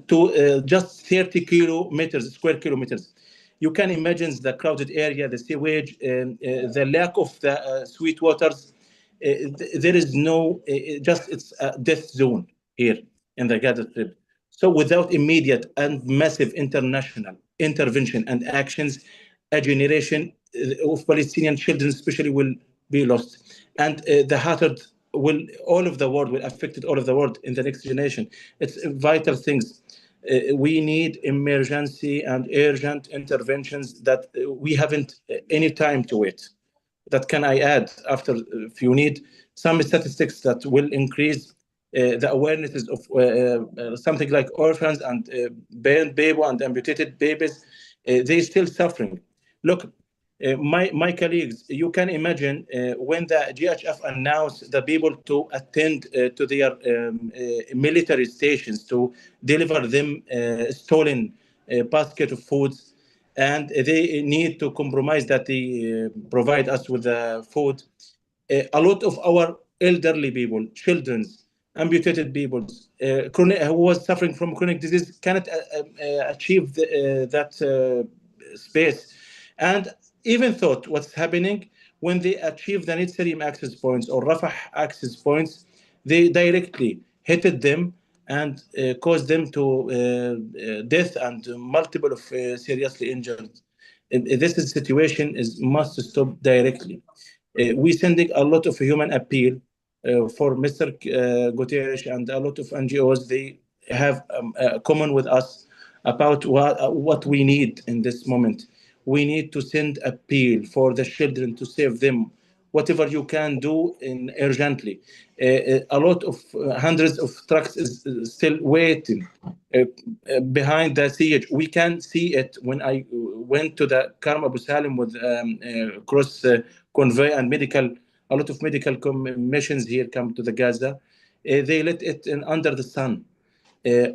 to just 30 square kilometers. You can imagine the crowded area, the sewage, the lack of the sweet waters. There is no, it's a death zone here in the Gaza Strip. So without immediate and massive international intervention and actions, a generation of Palestinian children especially will be lost. And the hatred all of the world will affect all of the world in the next generation. It's vital things. We need emergency and urgent interventions that we haven't any time to wait. That can I add after, if you need some statistics that will increase the awarenesses of something like orphans and burnt baby and amputated babies, they're still suffering. Look, my colleagues, you can imagine when the GHF announced the people to attend to their military stations to deliver them stolen basket of foods, and they need to compromise that they provide us with the food. A lot of our elderly people, children, amputated people, who was suffering from chronic disease cannot achieve that space. And even thought what's happening when they achieve the Netzarim access points or Rafah access points, they directly hit them and caused them to death and multiple of seriously injured. This situation must stop directly. We sending a lot of human appeal for Mr. Guterres and a lot of NGOs. They have common with us about what we need in this moment. We need to send appeal for the children to save them. Whatever you can do urgently. A lot of hundreds of trucks is still waiting behind the siege. We can see it when I went to the Karm Abu Salim with cross convoy and a lot of medical missions here come to the Gaza. They let it in under the sun.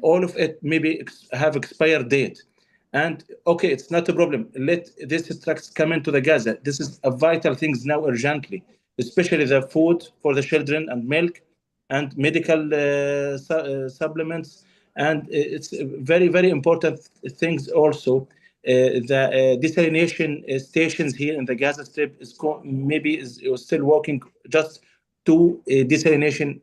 All of it maybe have expired date. And okay, it's not a problem. Let these trucks come into the Gaza. This is a vital thing now urgently, especially the food for the children and milk and medical supplements. And it's very, very important things also. The desalination stations here in the Gaza Strip is maybe is still working just to desalination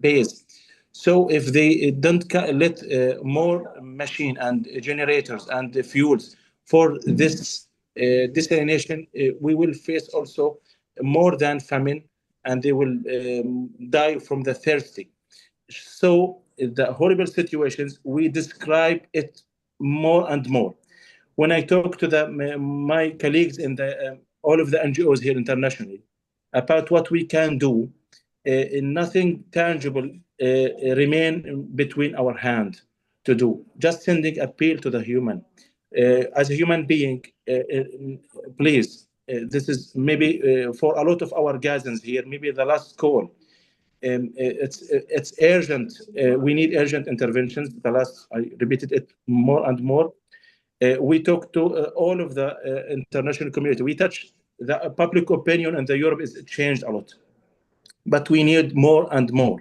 base. So if they don't let more machine and generators and the fuels for this desalination, we will face also more than famine, and they will die from the thirsty. So the horrible situations, we describe it more and more. When I talk to my colleagues in all of the NGOs here internationally about what we can do, nothing tangible remain between our hand to do. Just sending appeal to the human. As a human being, please, this is maybe for a lot of our Gazans here, maybe the last call. It's urgent. We need urgent interventions. I repeated it more and more. We talk to all of the international community. We touch the public opinion, and the Europe is changed a lot. But we need more and more.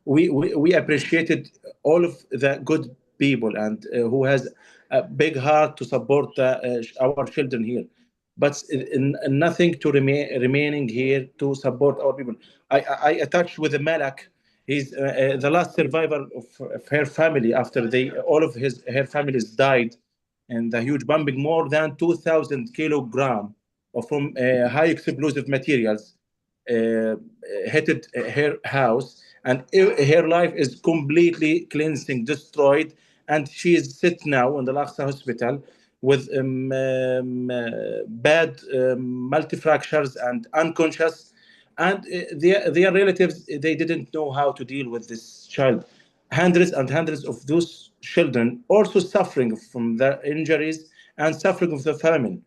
We appreciated all of the good people and who has a big heart to support our children here, but nothing to remaining here to support our people. I attached with the Malak. He's the last survivor of her family after all of her families died in the huge bombing. More than 2,000 kilograms from high explosive materials hit her house, and her life is completely cleansing, destroyed, and she is sit now in the Al-Aqsa hospital with bad multifractures and unconscious, and their relatives, they didn't know how to deal with this child. Hundreds and hundreds of those children also suffering from the injuries and suffering of the famine.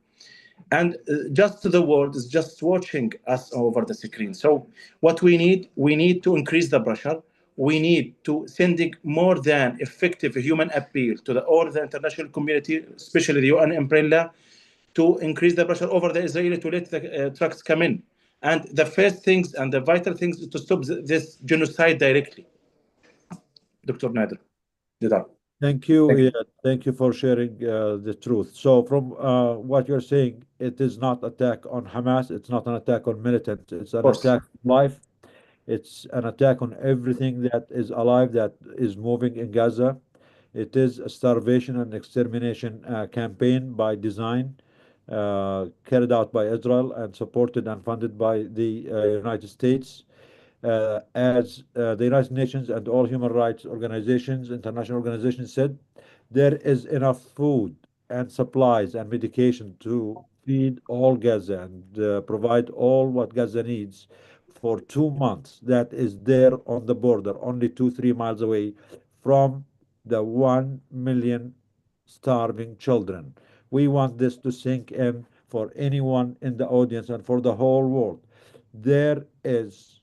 And just the world is just watching us over the screen. So what we need to increase the pressure. We need to sending more than effective human appeal to all the international community, especially the UN umbrella, to increase the pressure over the Israeli to let the trucks come in. And the first things and the vital things is to stop this genocide directly. Dr. Nader. Thank you. Yeah, thank you for sharing the truth. So from what you're saying, it is not attack on Hamas. It's not an attack on militants. It's an attack on life. It's an attack on everything that is alive, that is moving in Gaza. It is a starvation and extermination campaign by design, carried out by Israel and supported and funded by the United States. As the United Nations and all human rights organizations, international organizations said, there is enough food and supplies and medication to feed all Gaza and provide all what Gaza needs for 2 months that is there on the border, only 2-3 miles away from the 1 million starving children. We want this to sink in for anyone in the audience and for the whole world. There is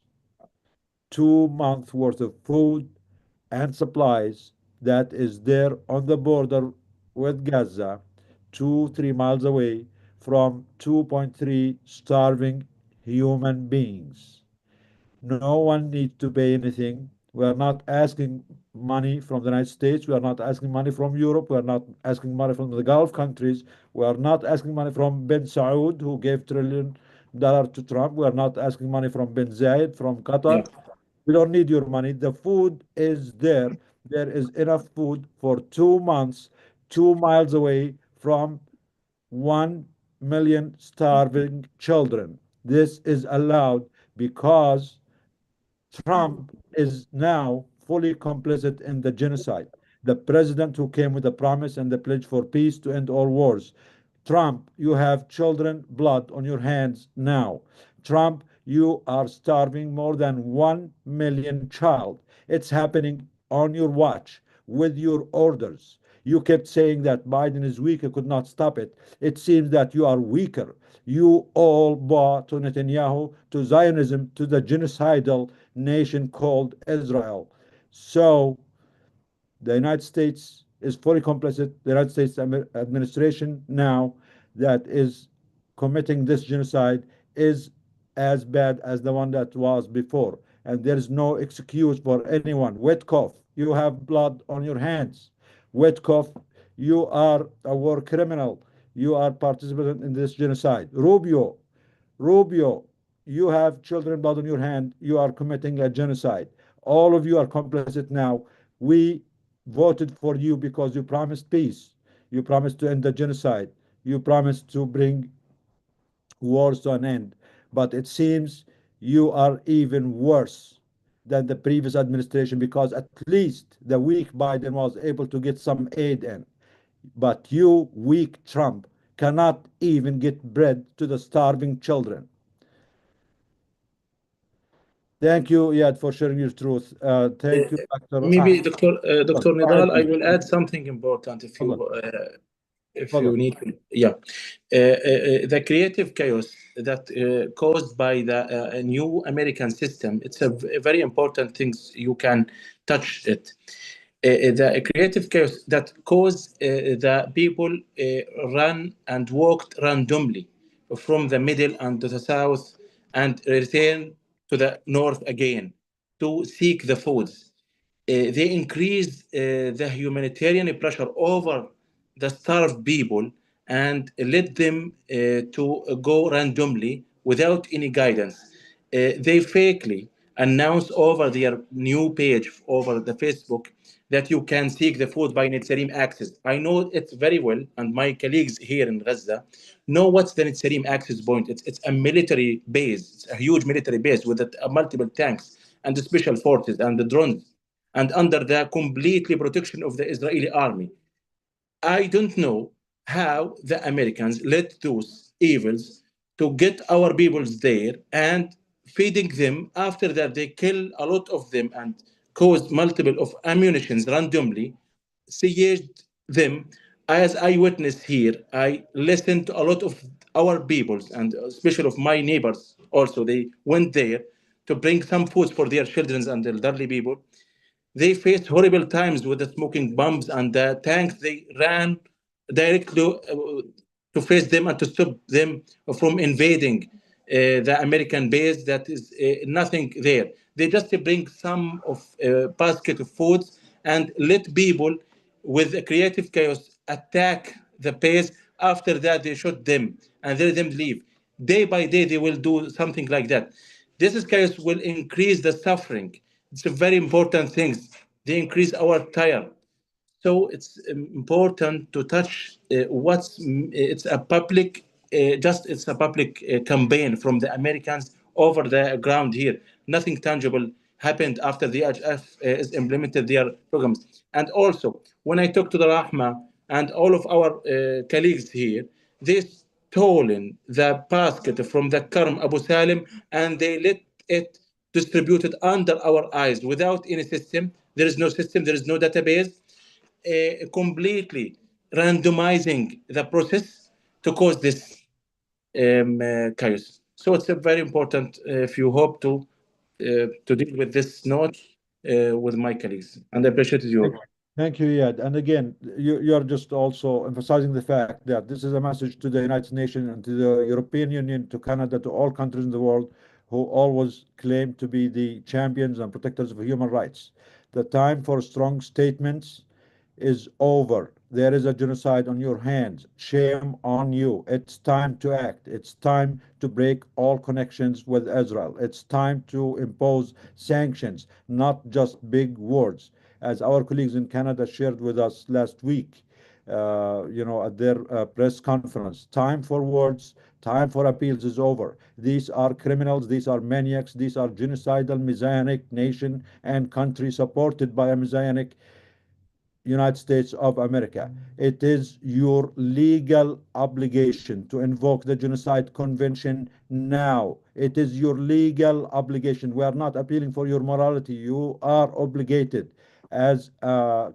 2 months worth of food and supplies that is there on the border with Gaza, 2-3 miles away from 2.3 starving human beings. No one needs to pay anything. We are not asking money from the United States. We are not asking money from Europe. We are not asking money from the Gulf countries. We are not asking money from bin Saud, who gave $1 trillion to Trump. We are not asking money from bin Zayed, from Qatar. We don't need your money. The food is there. There is enough food for 2 months, 2 miles away from 1 million starving children. This is allowed because Trump is now fully complicit in the genocide. The president who came with a promise and the pledge for peace to end all wars. Trump, you have children blood on your hands now. Trump, you are starving more than 1 million child. It's happening on your watch with your orders. You kept saying that Biden is weak, he could not stop it. It seems that you are weaker. You all bought to Netanyahu, to Zionism, to the genocidal nation called Israel. So the United States is fully complicit. The United States administration now that is committing this genocide is as bad as the one that was before. And there is no excuse for anyone. Witkoff, you have blood on your hands. Witkoff, you are a war criminal. You are participating in this genocide. Rubio, you have children blood on your hand. You are committing a genocide. All of you are complicit now. We voted for you because you promised peace. You promised to end the genocide. You promised to bring wars to an end. But it seems you are even worse than the previous administration because at least the weak Biden was able to get some aid in. But you, weak Trump, cannot even get bread to the starving children. Thank you, Iyad, for sharing your truth. Thank you, Dr. Maybe Dr. Nidal, I please. will add something important if you need. The creative chaos that caused by the new American system, it's a very important thing. You can touch it. The creative chaos that caused the people run and walked randomly from the middle and to the south and return to the north again to seek the foods. They increased the humanitarian pressure over the starved people and led them to go randomly without any guidance. They fakely announced over their new page over the Facebook that you can seek the food by Netzarim access. I know it very well, and my colleagues here in Gaza know what's the Netzarim access point. It's a military base, it's a huge military base with multiple tanks and the special forces and the drones, and under the completely protection of the Israeli army. I don't know how the Americans let those evils to get our peoples there and feeding them. After that, they kill a lot of them and cause multiple of ammunitions randomly, sieged them. As eyewitness here, I listened to a lot of our peoples and especially of my neighbors also. They went there to bring some food for their children and elderly people. They faced horrible times with the smoking bombs and the tanks. They ran directly to face them and to stop them from invading the American base. That is nothing there. They just bring some of basket of foods and let people with a creative chaos attack the base. After that, they shoot them and let them leave. Day by day, they will do something like that. This is chaos will increase the suffering. It's a very important thing. They increase our tire. So it's important to touch it's a public it's a public campaign from the Americans over the ground here. Nothing tangible happened after the IHF is implemented their programs. And also, when I talk to the Rahma and all of our colleagues here, they stolen the basket from the Karm Abu Salim and they let it distributed under our eyes without any system. There is no system, there is no database, completely randomizing the process to cause this chaos. So it's a very important if you hope to deal with this note with my colleagues. And I appreciate your. Thank you, Iyad. And again, you're just also emphasizing the fact that this is a message to the United Nations and to the European Union, to Canada, to all countries in the world who always claim to be the champions and protectors of human rights. The time for strong statements is over. There is a genocide on your hands. Shame on you. It's time to act. It's time to break all connections with Israel. It's time to impose sanctions, not just big words. As our colleagues in Canada shared with us last week, at their press conference, time for words, time for appeals is over. These are criminals, these are maniacs, these are genocidal, messianic nation and country supported by a messianic United States of America. It is your legal obligation to invoke the Genocide Convention now. It is your legal obligation. We are not appealing for your morality. You are obligated as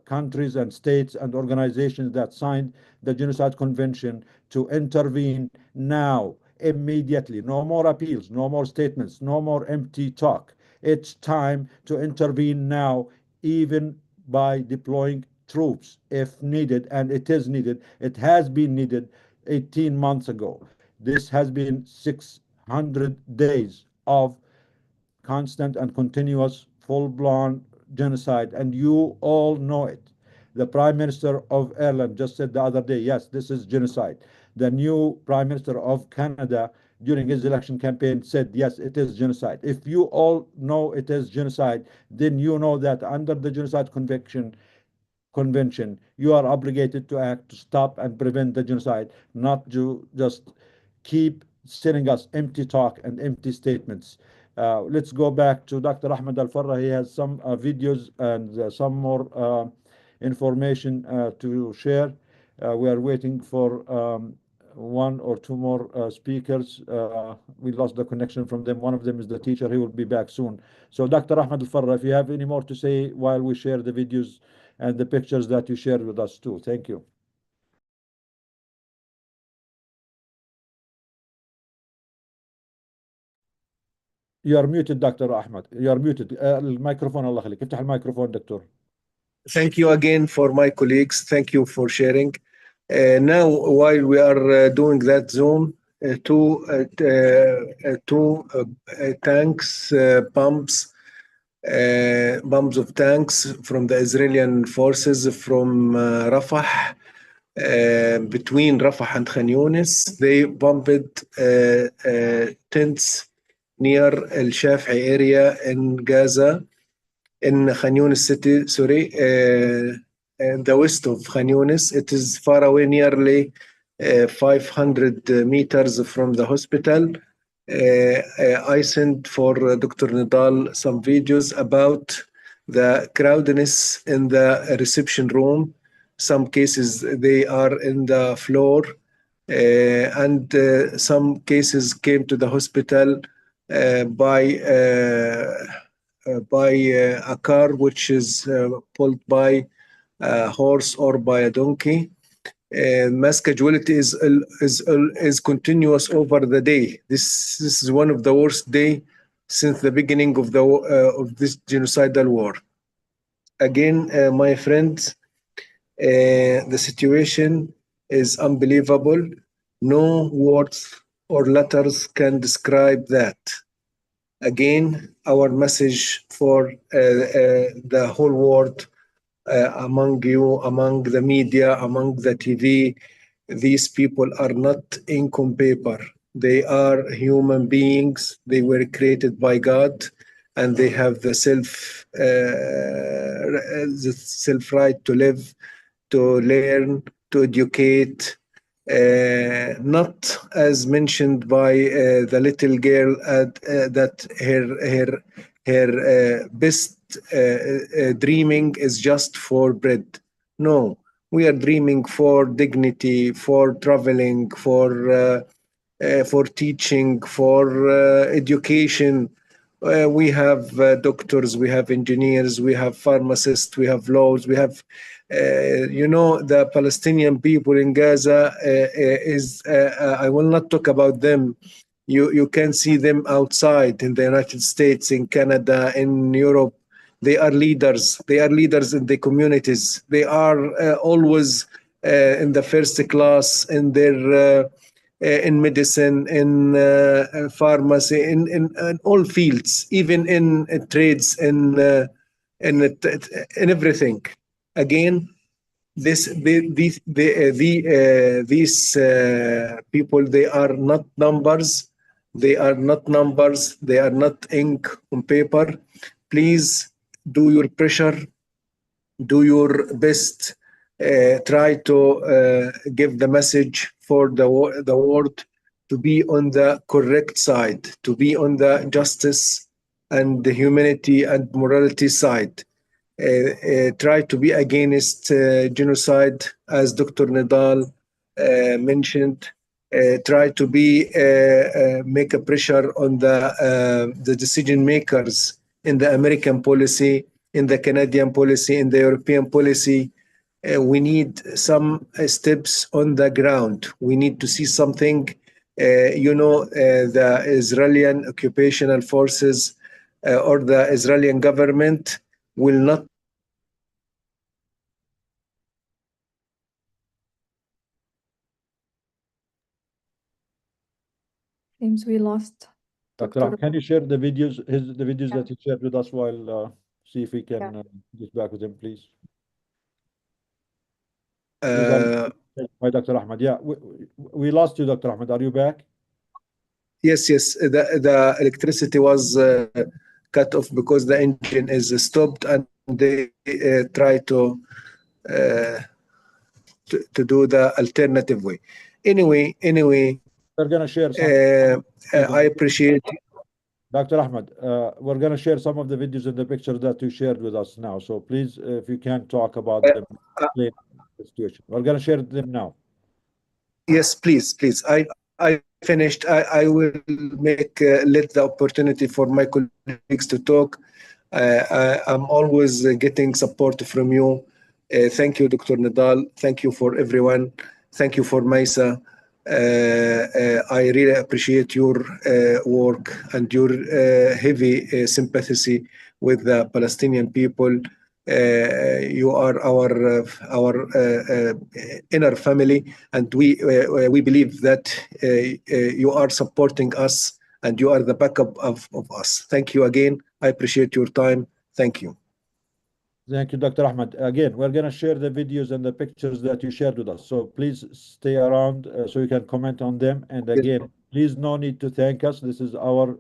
countries and states and organizations that signed the Genocide Convention to intervene now, immediately. No more appeals, no more statements, no more empty talk. It's time to intervene now, even by deploying troops if needed, and it is needed. It has been needed 18 months ago. This has been 600 days of constant and continuous full-blown genocide, and you all know it. The Prime Minister of Ireland just said the other day, yes, this is genocide. The new Prime Minister of Canada during his election campaign said, yes, it is genocide. If you all know it is genocide, then you know that under the Genocide Convention, you are obligated to act to stop and prevent the genocide, not to just keep sending us empty talk and empty statements. Let's go back to Dr. Ahmed Al-Farra. He has some videos and some more information to share. We are waiting for one or two more speakers. We lost the connection from them. One of them is the teacher. He will be back soon. So Dr. Ahmed Al-Farra, if you have any more to say while we share the videos and the pictures that you shared with us too. Thank you. You are muted, Dr. Ahmed. You are muted. الميكروفون الله يخليك. افتح الميكروفون دكتور. Thank you again for my colleagues. Thank you for sharing. Now, while we are doing that Zoom, two tanks, bombs of tanks from the Israeli forces from Rafah, between Rafah and Khan Yunis. They bombed tents near El Shafi'i area in Gaza, in Khan Yunis city, sorry, in the west of Khan Yunis. It is far away, nearly 500 meters from the hospital. I sent for Dr. Nidal some videos about the crowdedness in the reception room. Some cases they are in the floor, and some cases came to the hospital by a car which is pulled by a horse or by a donkey. Mass casualty is continuous over the day. This is one of the worst days since the beginning of this genocidal war. Again, my friends, the situation is unbelievable. No words or letters can describe that. Again, our message for the whole world, among you, among the media, among the TV, these people are not ink on paper. They are human beings. They were created by God, and they have the self right to live, to learn, to educate. Not as mentioned by the little girl that her best dreaming is just for bread. No, we are dreaming for dignity, for traveling, for teaching, for education. We have doctors, we have engineers, we have pharmacists, we have lawyers, we have, the Palestinian people in Gaza I will not talk about them. You can see them outside in the United States, in Canada, in Europe. They are leaders. They are leaders in the communities. They are always in the first class in their in medicine, in pharmacy, in all fields, even in trades, in everything. Again, these people, they are not numbers. They are not numbers. They are not ink on paper. Please do your pressure, do your best, try to give the message for the world to be on the correct side, to be on the justice and the humanity and morality side. Try to be against genocide, as Dr. Nidal mentioned. Try to be make a pressure on the decision makers in the American policy, in the Canadian policy, in the European policy. We need some steps on the ground. We need to see something. The Israeli occupational forces or the Israeli government will not. Seems we lost Dr. Dr. Can you share the videos, the videos that he shared with us while see if we can get back with him, please? These are by Dr. Ahmed. Yeah, we lost you, Dr. Ahmed. Are you back? Yes. The electricity was cut off because the engine is stopped, and they try to do the alternative way. Anyway, we're gonna share some. I appreciate. Dr. Ahmed, we're going to share some of the videos and the pictures that you shared with us now. So please, if you can talk about them, explain the situation. We're going to share them now. Yes, please. I finished. I will make let the opportunity for my colleagues to talk. I'm always getting support from you. Thank you, Dr. Nidal. Thank you for everyone. Thank you for Maisa. I really appreciate your work and your heavy sympathy with the Palestinian people. You are our inner family, and we believe that you are supporting us, and you are the backup of us. Thank you again. I appreciate your time. Thank you. Thank you, Dr. Ahmed. Again, we're going to share the videos and the pictures that you shared with us. So please stay around so you can comment on them. And again, please no need to thank us. This is our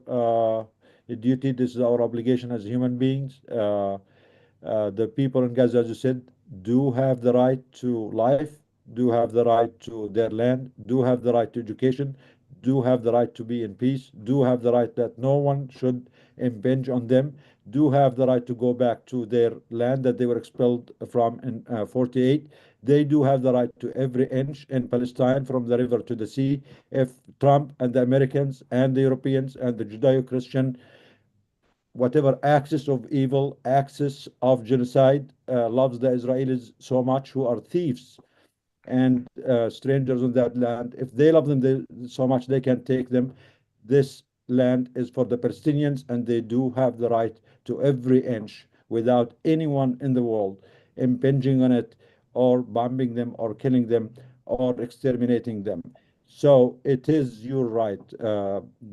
duty. This is our obligation as human beings. The people in Gaza, as you said, do have the right to life, do have the right to their land, do have the right to education, do have the right to be in peace, do have the right that no one should impinge on them, do have the right to go back to their land that they were expelled from in 48. They do have the right to every inch in Palestine, from the river to the sea. If Trump and the Americans and the Europeans and the Judeo-Christian, whatever axis of evil, axis of genocide, loves the Israelis so much, who are thieves and strangers on that land, if they love them so much they can take them, this land is for the Palestinians, and they do have the right to every inch without anyone in the world impinging on it or bombing them or killing them or exterminating them. So it is your right,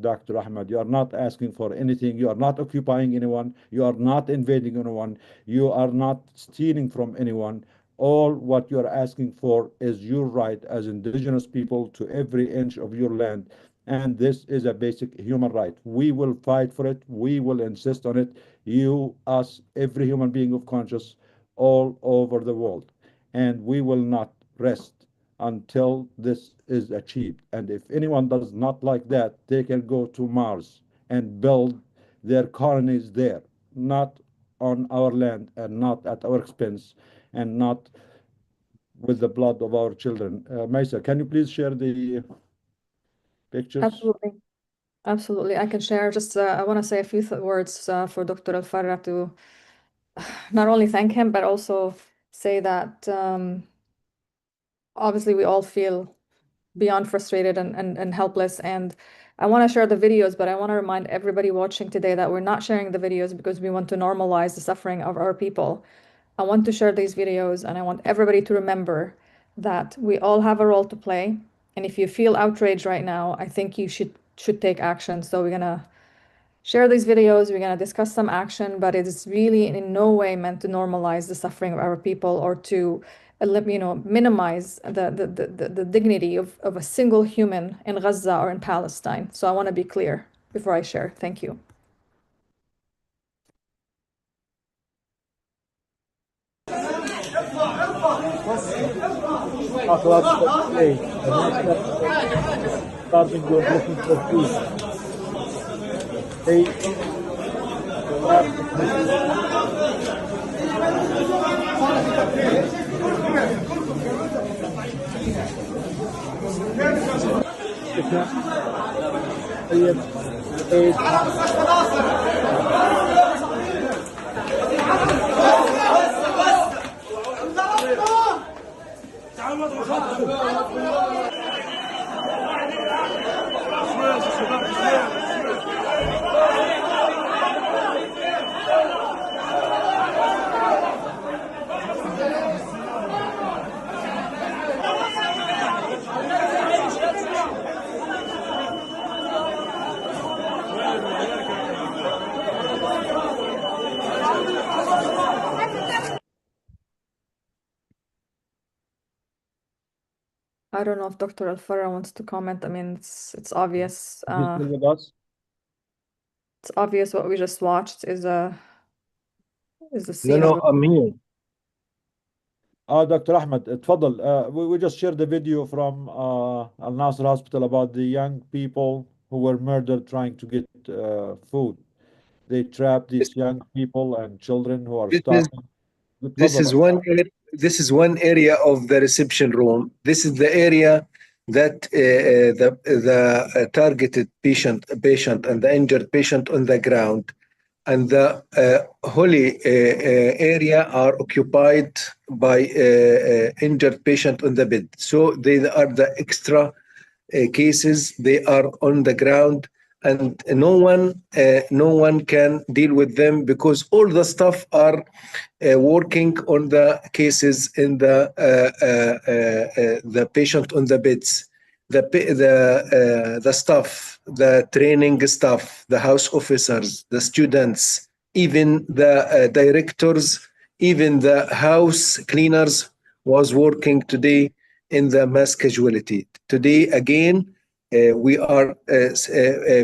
Dr. Ahmed. You are not asking for anything. You are not occupying anyone. You are not invading anyone. You are not stealing from anyone. All what you are asking for is your right as indigenous people to every inch of your land. And this is a basic human right. We will fight for it. We will insist on it. You, us, every human being of conscience all over the world. And we will not rest until this is achieved. And if anyone does not like that, they can go to Mars and build their colonies there, not on our land and not at our expense and not with the blood of our children. Maisa, can you please share the pictures? Absolutely. Absolutely, I can share. Just I want to say a few words for Dr. Al-Farra to not only thank him, but also say that obviously we all feel beyond frustrated and helpless. And I want to share the videos, but I want to remind everybody watching today that we're not sharing the videos because we want to normalize the suffering of our people. I want to share these videos, and I want everybody to remember that we all have a role to play. And if you feel outraged right now, I think you should take action. So we're gonna share these videos, we're gonna discuss some action, but it is really in no way meant to normalize the suffering of our people or to minimize the dignity of a single human in Gaza or in Palestine. So I want to be clear before I share. Thank you. I don't know if Dr. Al-Farra wants to comment. I mean, it's obvious. With us? It's obvious what we just watched is a No, scene no, of I'm here. Dr. Ahmed, تفضل. We just shared the video from Al Nasser Hospital about the young people who were murdered trying to get food. They trapped these young people and children who are This is starving. this is one area of the reception room. This is the area that the targeted patient and the injured patient on the ground, and the holy area are occupied by injured patient on the bed. So they are the extra cases. They are on the ground, and no one can deal with them because all the staff are working on the cases in the patient on the beds. The staff, the training staff, the house officers, the students, even the directors, even the house cleaners was working today in the mass casualty. Today, again, we are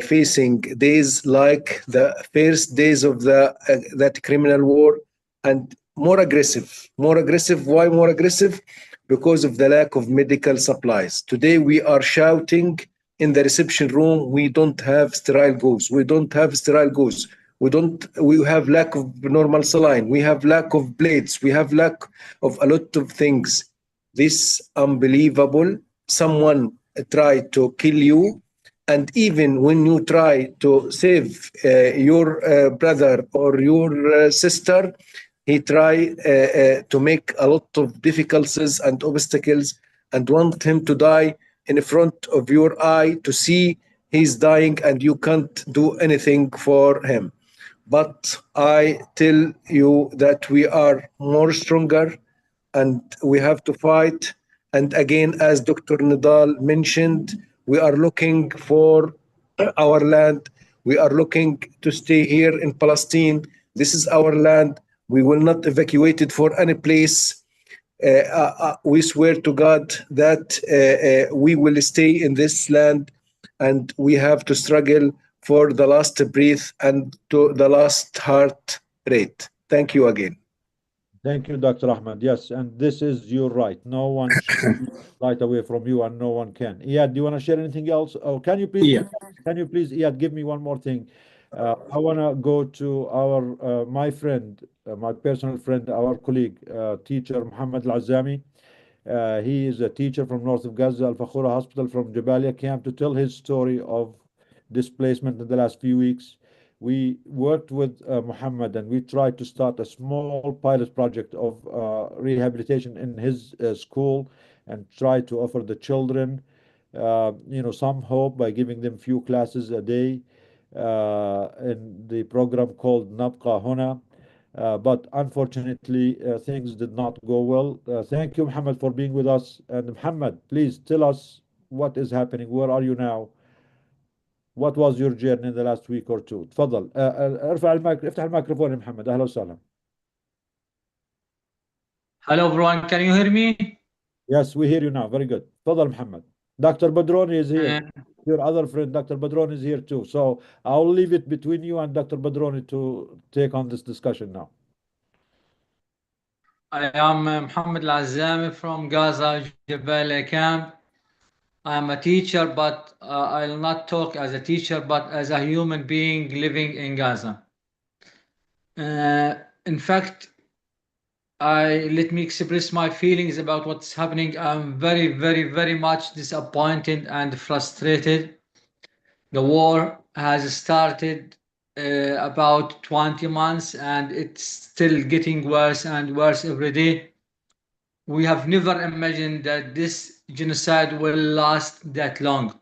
facing days like the first days of that criminal war, and more aggressive. More aggressive. Why more aggressive? Because of the lack of medical supplies. Today we are shouting in the reception room, we don't have sterile gauze. We don't have sterile gauze. We have lack of normal saline. We have lack of blades. We have lack of a lot of things. This unbelievable. Someone tried to kill you, and even when you try to save your brother or your sister, he try to make a lot of difficulties and obstacles and want him to die in front of your eye to see he's dying, and you can't do anything for him. But I tell you that we are more stronger and we have to fight. And again, as Dr. Nidal mentioned, we are looking for our land. We are looking to stay here in Palestine. This is our land. We will not evacuate it for any place. We swear to God that we will stay in this land, and we have to struggle for the last breath and to the last heart rate. Thank you again. Thank you, Dr. Ahmed. Yes, and this is your right. No one should right away from you, and no one can. Iyad, do you want to share anything else? Oh, can you please, Iyad, give me one more thing? I want to go to our my friend, my personal friend, our colleague, teacher Muhammad Al-Azami. He is a teacher from north of Gaza, Al Fakhura Hospital from Jabalia camp, to tell his story of displacement in the last few weeks. We worked with Muhammad, and we tried to start a small pilot project of rehabilitation in his school, and try to offer the children some hope by giving them few classes a day in the program called Nabqa Huna. But unfortunately, things did not go well. Thank you, Muhammad, for being with us. And Muhammad, please tell us what is happening. Where are you now? What was your journey in the last week or two? تفضل. افتح الميكروفون يا محمد. أهلا وسهلا. Hello everyone, can you hear me? Yes, we hear you now. Very good. تفضل محمد. Dr. Badroni is here. Your other friend, Dr. Badroni, is here too. So I'll leave it between you and Dr. Badroni to take on this discussion now. I am Mohammed Al-Azami from Gaza Humanitarian camp. I am a teacher, but I'll not talk as a teacher, but as a human being living in Gaza. In fact, let me express my feelings about what's happening. I'm very, very, very much disappointed and frustrated. The war has started about 20 months, and it's still getting worse and worse every day. We have never imagined that this genocide will last that long.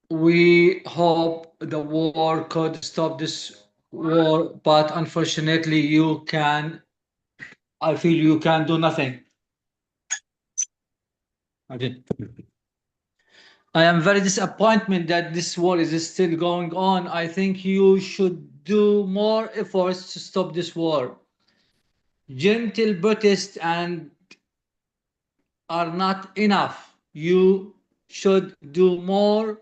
We hope the war could stop this war, but unfortunately I feel you can do nothing. Okay. I am very disappointed that this war is still going on. I think you should do more efforts to stop this war. Gentle protests and are not enough. You should do more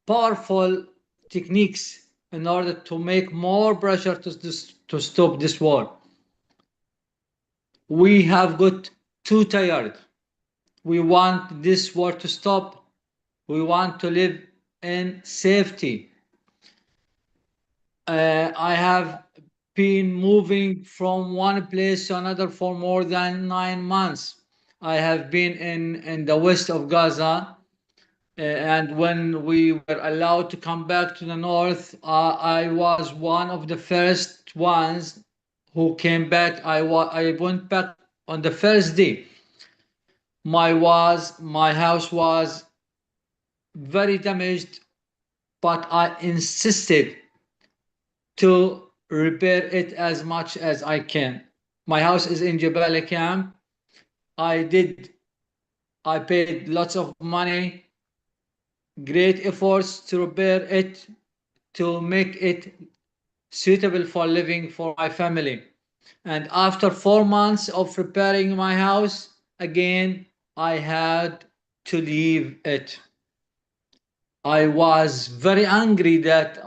powerful techniques in order to make more pressure to stop this war. We have got too tired. We want this war to stop. We want to live in safety. I have been moving from one place to another for more than 9 months. I have been in the west of Gaza, and when we were allowed to come back to the north, I was one of the first ones who came back. I went back on the first day. My house was very damaged, but I insisted to repair it as much as I can. My house is in Jebel camp. I paid lots of money, great efforts to repair it, to make it suitable for living for my family. And after 4 months of repairing my house, again, I had to leave it. I was very angry that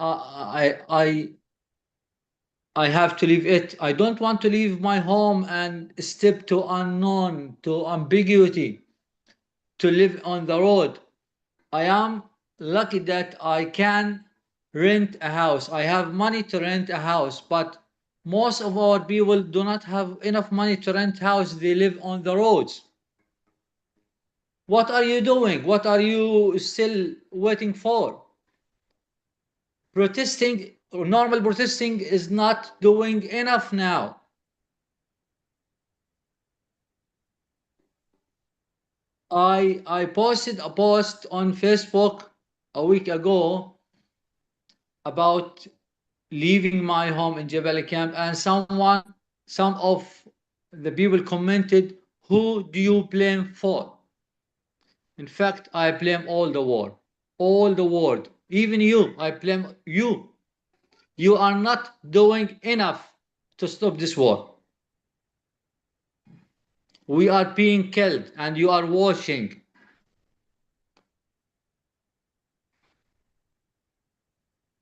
I have to leave it. I don't want to leave my home and step to unknown, to ambiguity, to live on the road. I am lucky that I can rent a house. I have money to rent a house, but most of our people do not have enough money to rent a house. They live on the roads. What are you doing? What are you still waiting for? Protesting, normal protesting is not doing enough now. I posted a post on Facebook a week ago about leaving my home in Jebel camp, and some of the people commented, "Who do you blame for?" In fact, I blame all the world, even you. I blame you. You are not doing enough to stop this war. We are being killed, and you are watching.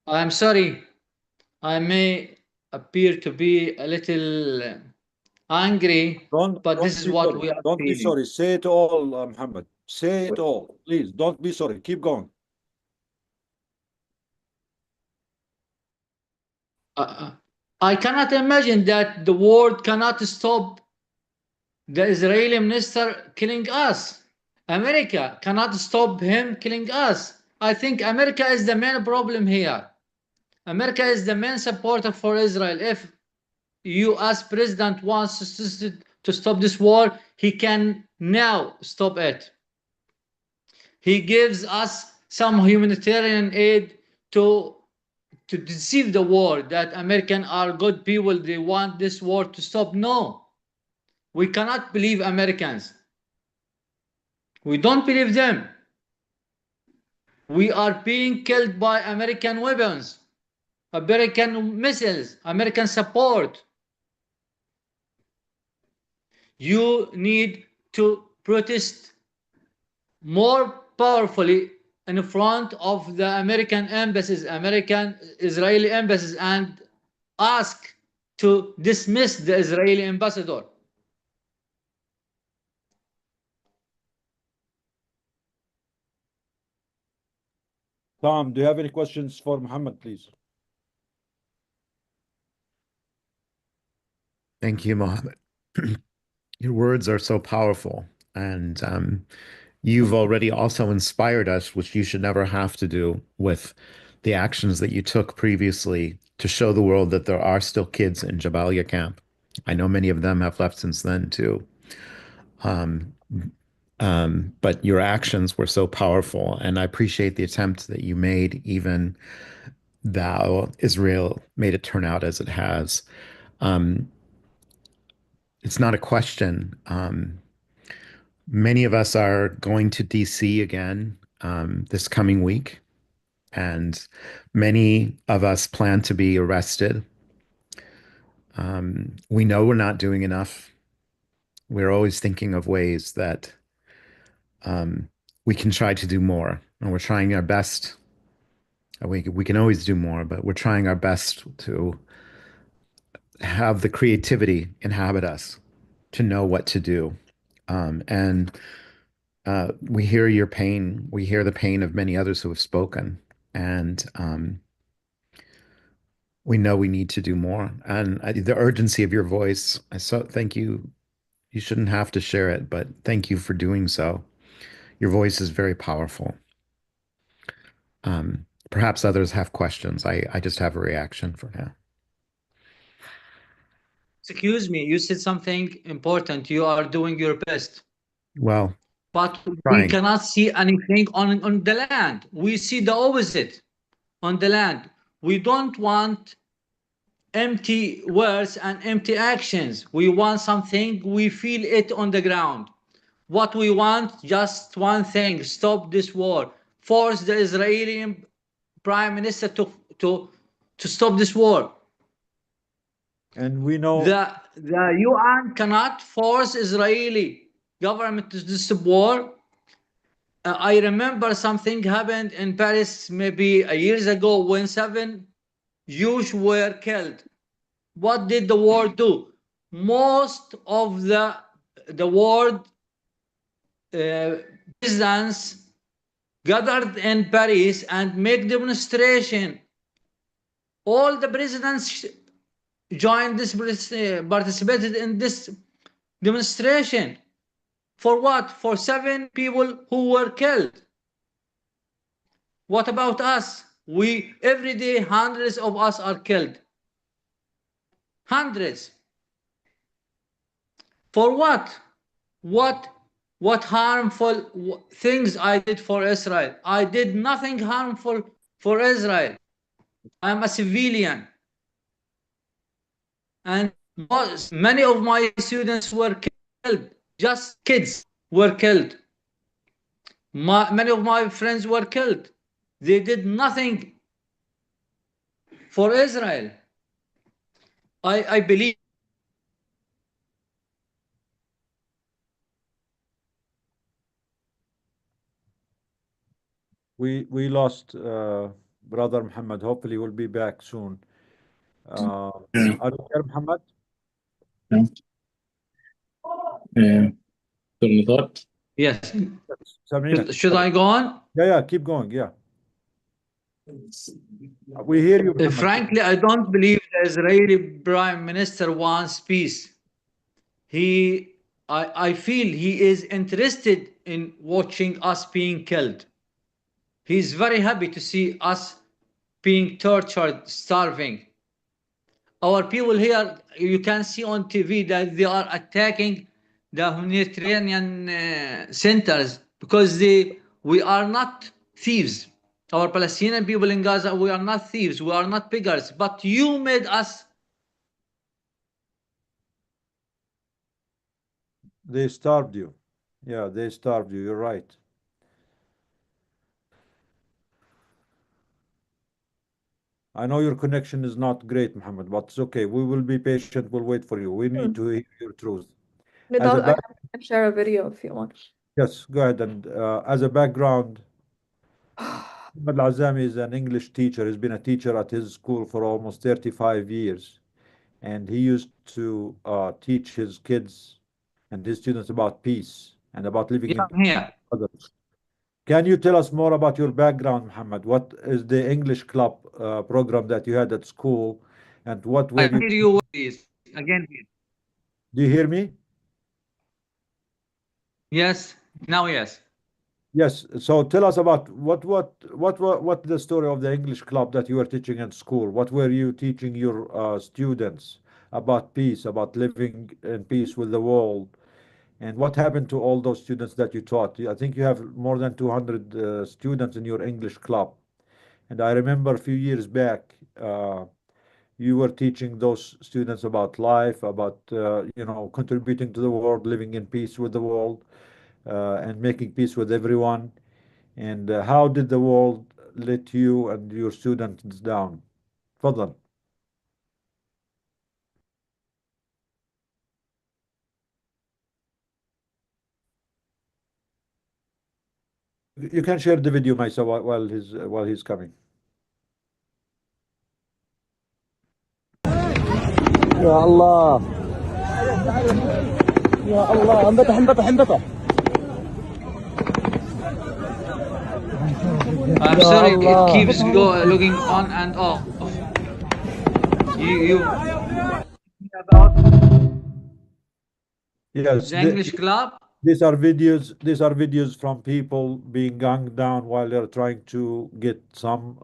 I am sorry. I may appear to be a little angry, but this is what we are Don't be feeling. sorry. Say it all, Muhammad. Say it all. Please, don't be sorry. Keep going. I cannot imagine that the world cannot stop the Israeli minister killing us. America cannot stop him killing us. I think America is the main problem here. America is the main supporter for Israel. If U.S. president wants to stop this war, he can now stop it. He gives us some humanitarian aid to deceive the world that Americans are good people, they want this war to stop. No, we cannot believe Americans. We don't believe them. We are being killed by American weapons, American missiles, American support. You need to protest more powerfully in front of the American embassies, American Israeli embassies, and ask to dismiss the Israeli ambassador. Tom, do you have any questions for Muhammad, please? Thank you, Mohammed. Your words are so powerful, and you've already also inspired us, which you should never have to do, with the actions that you took previously to show the world that there are still kids in Jabalia camp. I know many of them have left since then too. But your actions were so powerful, and I appreciate the attempt that you made, even though Israel made it turn out as it has. It's not a question. Many of us are going to DC again this coming week, and many of us plan to be arrested. We know we're not doing enough. We're always thinking of ways that we can try to do more, and we're trying our best. We can always do more, but we're trying our best to have the creativity inhabit us to know what to do. And we hear your pain. We hear the pain of many others who have spoken. And we know we need to do more. And the urgency of your voice, thank you. You shouldn't have to share it, but thank you for doing so. Your voice is very powerful. Perhaps others have questions. I just have a reaction for now. Excuse me, you said something important. You are doing your best. Well, but we cannot see anything on the land. We see the opposite on the land. We don't want empty words and empty actions. We want something, we feel it on the ground. What we want, just one thing: stop this war. Force the Israeli Prime Minister to stop this war. And we know the UN cannot force Israeli government to stop war. I remember something happened in Paris maybe a years ago when 7 Jews were killed. What did the world do? Most of the world presidents gathered in Paris and make demonstration. All the presidents joined this, participated in this demonstration. For what? For 7 people who were killed. What about us? Every day hundreds of us are killed. Hundreds. For what? What harmful things I did for Israel? I did nothing harmful for Israel. I'm a civilian. And many of my students were killed. Just kids were killed. Many of my friends were killed. They did nothing for Israel. I believe. We lost Brother Muhammad. Hopefully we'll be back soon. Are you there, Muhammad? Yes. Should I go on? Yeah, keep going. Yeah. We hear you, Muhammad. Frankly, I don't believe the Israeli Prime Minister wants peace. He I feel he is interested in watching us being killed. He's very happy to see us being tortured, starving. Our people here, you can see on TV that they are attacking the humanitarian centers because we are not thieves. Our Palestinian people in Gaza, we are not thieves, we are not beggars, but you made us. They starved you. Yeah, they starved you. You're right. I know your connection is not great, Muhammad, but it's okay. We will be patient. We'll wait for you. We need to hear your truth. As a I back can share a video if you want. Yes, go ahead. And as a background, Muhammad Al-Azami is an English teacher. He's been a teacher at his school for almost 35 years. And he used to teach his kids and his students about peace and about living Yeah, in I'm here. others. Can you tell us more about your background, Muhammad? What is the English club program that you had at school, and what were I you? hear you, please. Again, please. Do you hear me? Yes, now yes. Yes. So tell us about what the story of the English club that you were teaching at school. What were you teaching your students about peace, about living in peace with the world, and what happened to all those students that you taught? I think you have more than 200 students in your English club, and I remember a few years back. You were teaching those students about life, about contributing to the world, living in peace with the world, and making peace with everyone. And how did the world let you and your students down? Fadal. You can share the video, Maisa, while he's coming. يا الله يا الله انبطح انبطح انبطح I'm sorry, it keeps looking on and off. You about Yes, the English club? these are videos from people being gunned down while they're trying to get some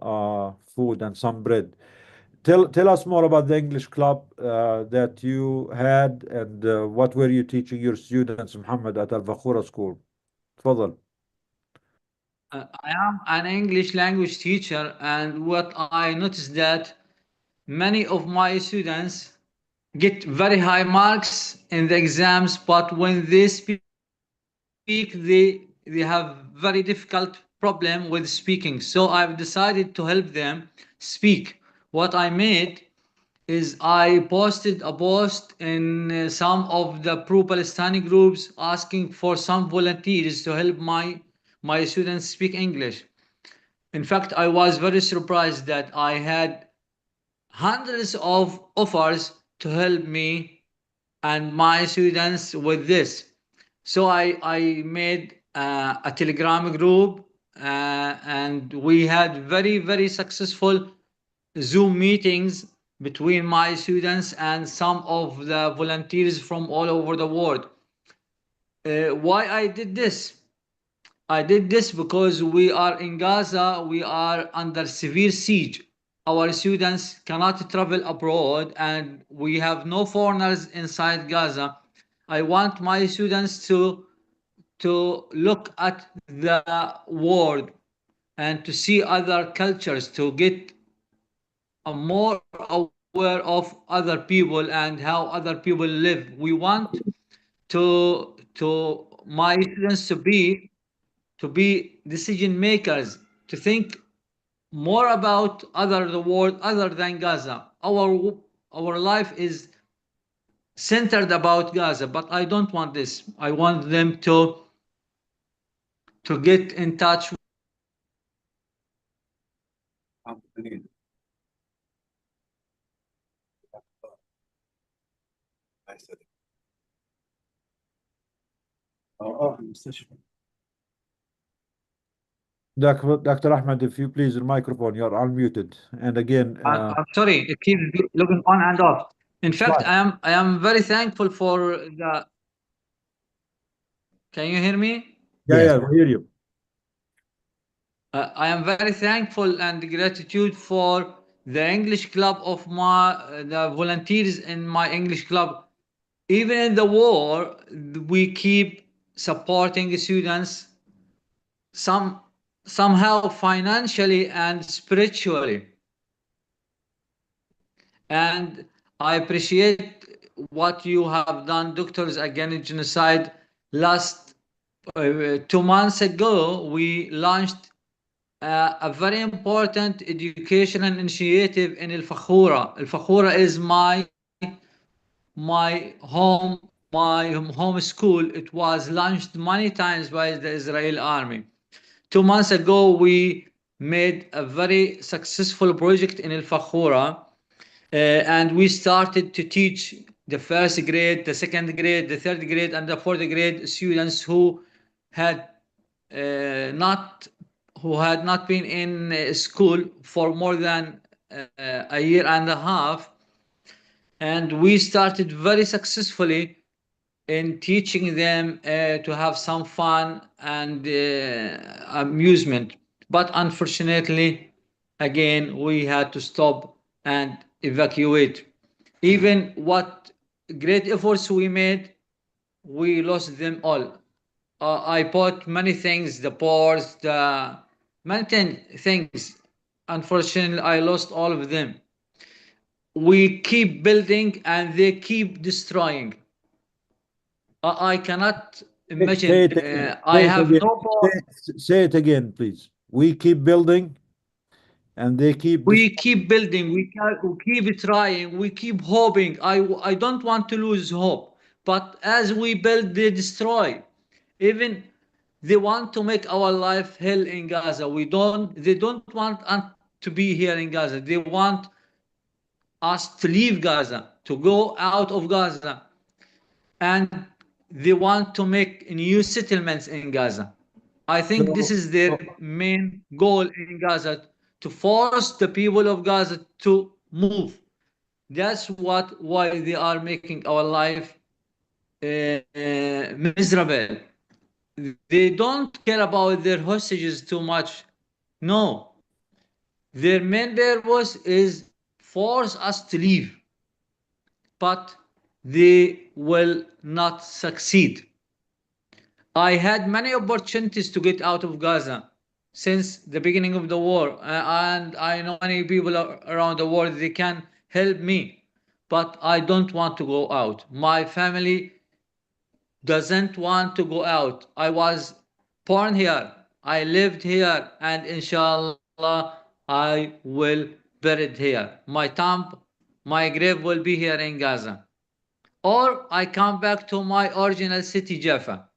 food and some bread. Tell us more about the English club that you had, and what were you teaching your students, Muhammad, at Al-Fakhura School? Tfadal. I am an English language teacher, and what I noticed that many of my students get very high marks in the exams, but when they speak, they have very difficult problem with speaking. So I've decided to help them speak. What I made is I posted a post in some of the pro-Palestinian groups asking for some volunteers to help my students speak English. In fact, I was very surprised that I had hundreds of offers to help me and my students with this. So I made a Telegram group and we had very, very successful Zoom meetings between my students and some of the volunteers from all over the world. Why I did this? I did this because we are in Gaza, we are under severe siege. Our students cannot travel abroad and we have no foreigners inside Gaza. I want my students to look at the world and to see other cultures, to get more aware of other people and how other people live. We want to my students to be decision makers, to think more about the world other than Gaza. Our life is centered about Gaza, but I don't want this. I want them to get in touch. Dr. Ahmed, if you please, your microphone, you're unmuted. And again, I'm sorry, it keeps looking on and off. In fact, I am very thankful for the Can you hear me? Yeah, we hear you. I am very thankful and gratitude for the English club of the volunteers in my English club. Even in the war, we keep supporting students somehow financially and spiritually. And I appreciate what you have done, Doctors Against Genocide. Last 2 months ago, we launched a very important educational initiative in Al Fakhura. Al Fakhura is my home school. It was launched many times by the Israeli army. 2 months ago, we made a very successful project in Al Fakhura, and we started to teach the first grade, the second grade, the third grade, and the fourth grade students who had not been in school for more than a year and a half, and we started very successfully in teaching them to have some fun and amusement. But unfortunately, again, we had to stop and evacuate. Even what great efforts we made, we lost them all. I bought many things, the boards, the many things. Unfortunately, I lost all of them. We keep building and they keep destroying. I cannot imagine. Say it again. I have no more. Say it again, please. We keep building and they keep We keep building, we keep trying, we keep hoping. I don't want to lose hope, but as we build, they destroy. Even they want to make our life hell in Gaza. They don't want us to be here in Gaza. They want us to leave Gaza, to go out of Gaza, and they want to make new settlements in Gaza. I think this is their main goal in Gaza, to force the people of Gaza to move. That's why they are making our life miserable. They don't care about their hostages too much. No, their main purpose is force us to leave, but they will not succeed. I had many opportunities to get out of Gaza since the beginning of the war, and I know many people around the world, they can help me, but I don't want to go out. My family doesn't want to go out. I was born here, I lived here, and inshallah I will buried here. My tomb, my grave will be here in Gaza, or I come back to my original city, Jaffa.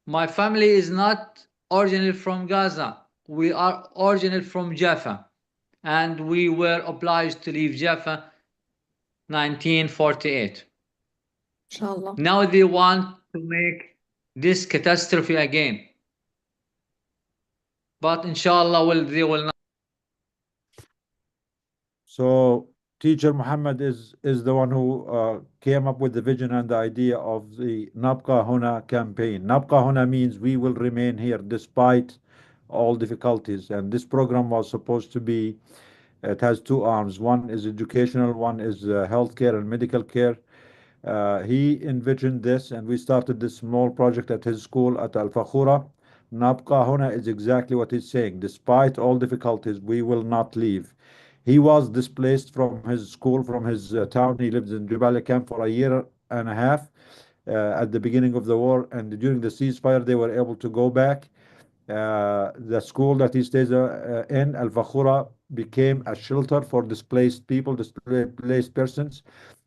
My family is not originally from Gaza. We are originally from Jaffa, and we were obliged to leave Jaffa 1948. Inshallah. Now they want to make this catastrophe again. But inshallah, they will not. So Teacher Muhammad is the one who came up with the vision and the idea of the Nabqa Huna campaign. Nabqa Huna means we will remain here despite all difficulties. And this program was supposed to be, it has two arms. One is educational, one is healthcare and medical care. He envisioned this, and we started this small project at his school at Al Fakhura. Nabqa Huna is exactly what he's saying. Despite all difficulties, we will not leave. He was displaced from his school, from his town. He lived in Jubalia camp for a year and a half at the beginning of the war, and during the ceasefire, they were able to go back. The school that he stays in, Al Fakhura, became a shelter for displaced people, displaced persons.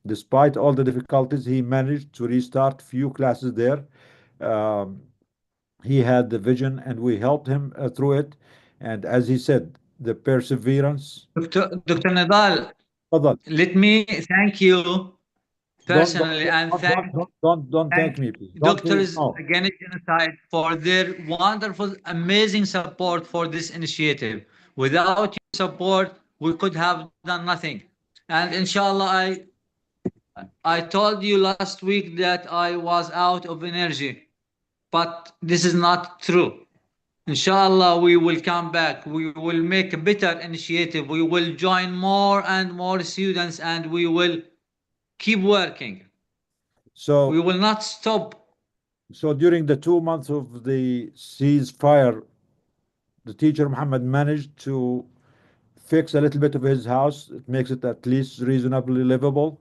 Despite all the difficulties, he managed to restart few classes there. He had the vision, and we helped him through it. And as he said, the perseverance. Dr. Nadal, let me thank you personally and thank don't thank me, please. Doctors Against Genocide for their wonderful, amazing support for this initiative. Without your support, we could have done nothing. And inshallah, I told you last week that I was out of energy, but this is not true. Inshallah, we will come back. We will make a better initiative. We will join more and more students, and we will keep working. So we will not stop. So during the 2 months of the ceasefire, the teacher Muhammad managed to fix a little bit of his house. It makes it at least reasonably livable.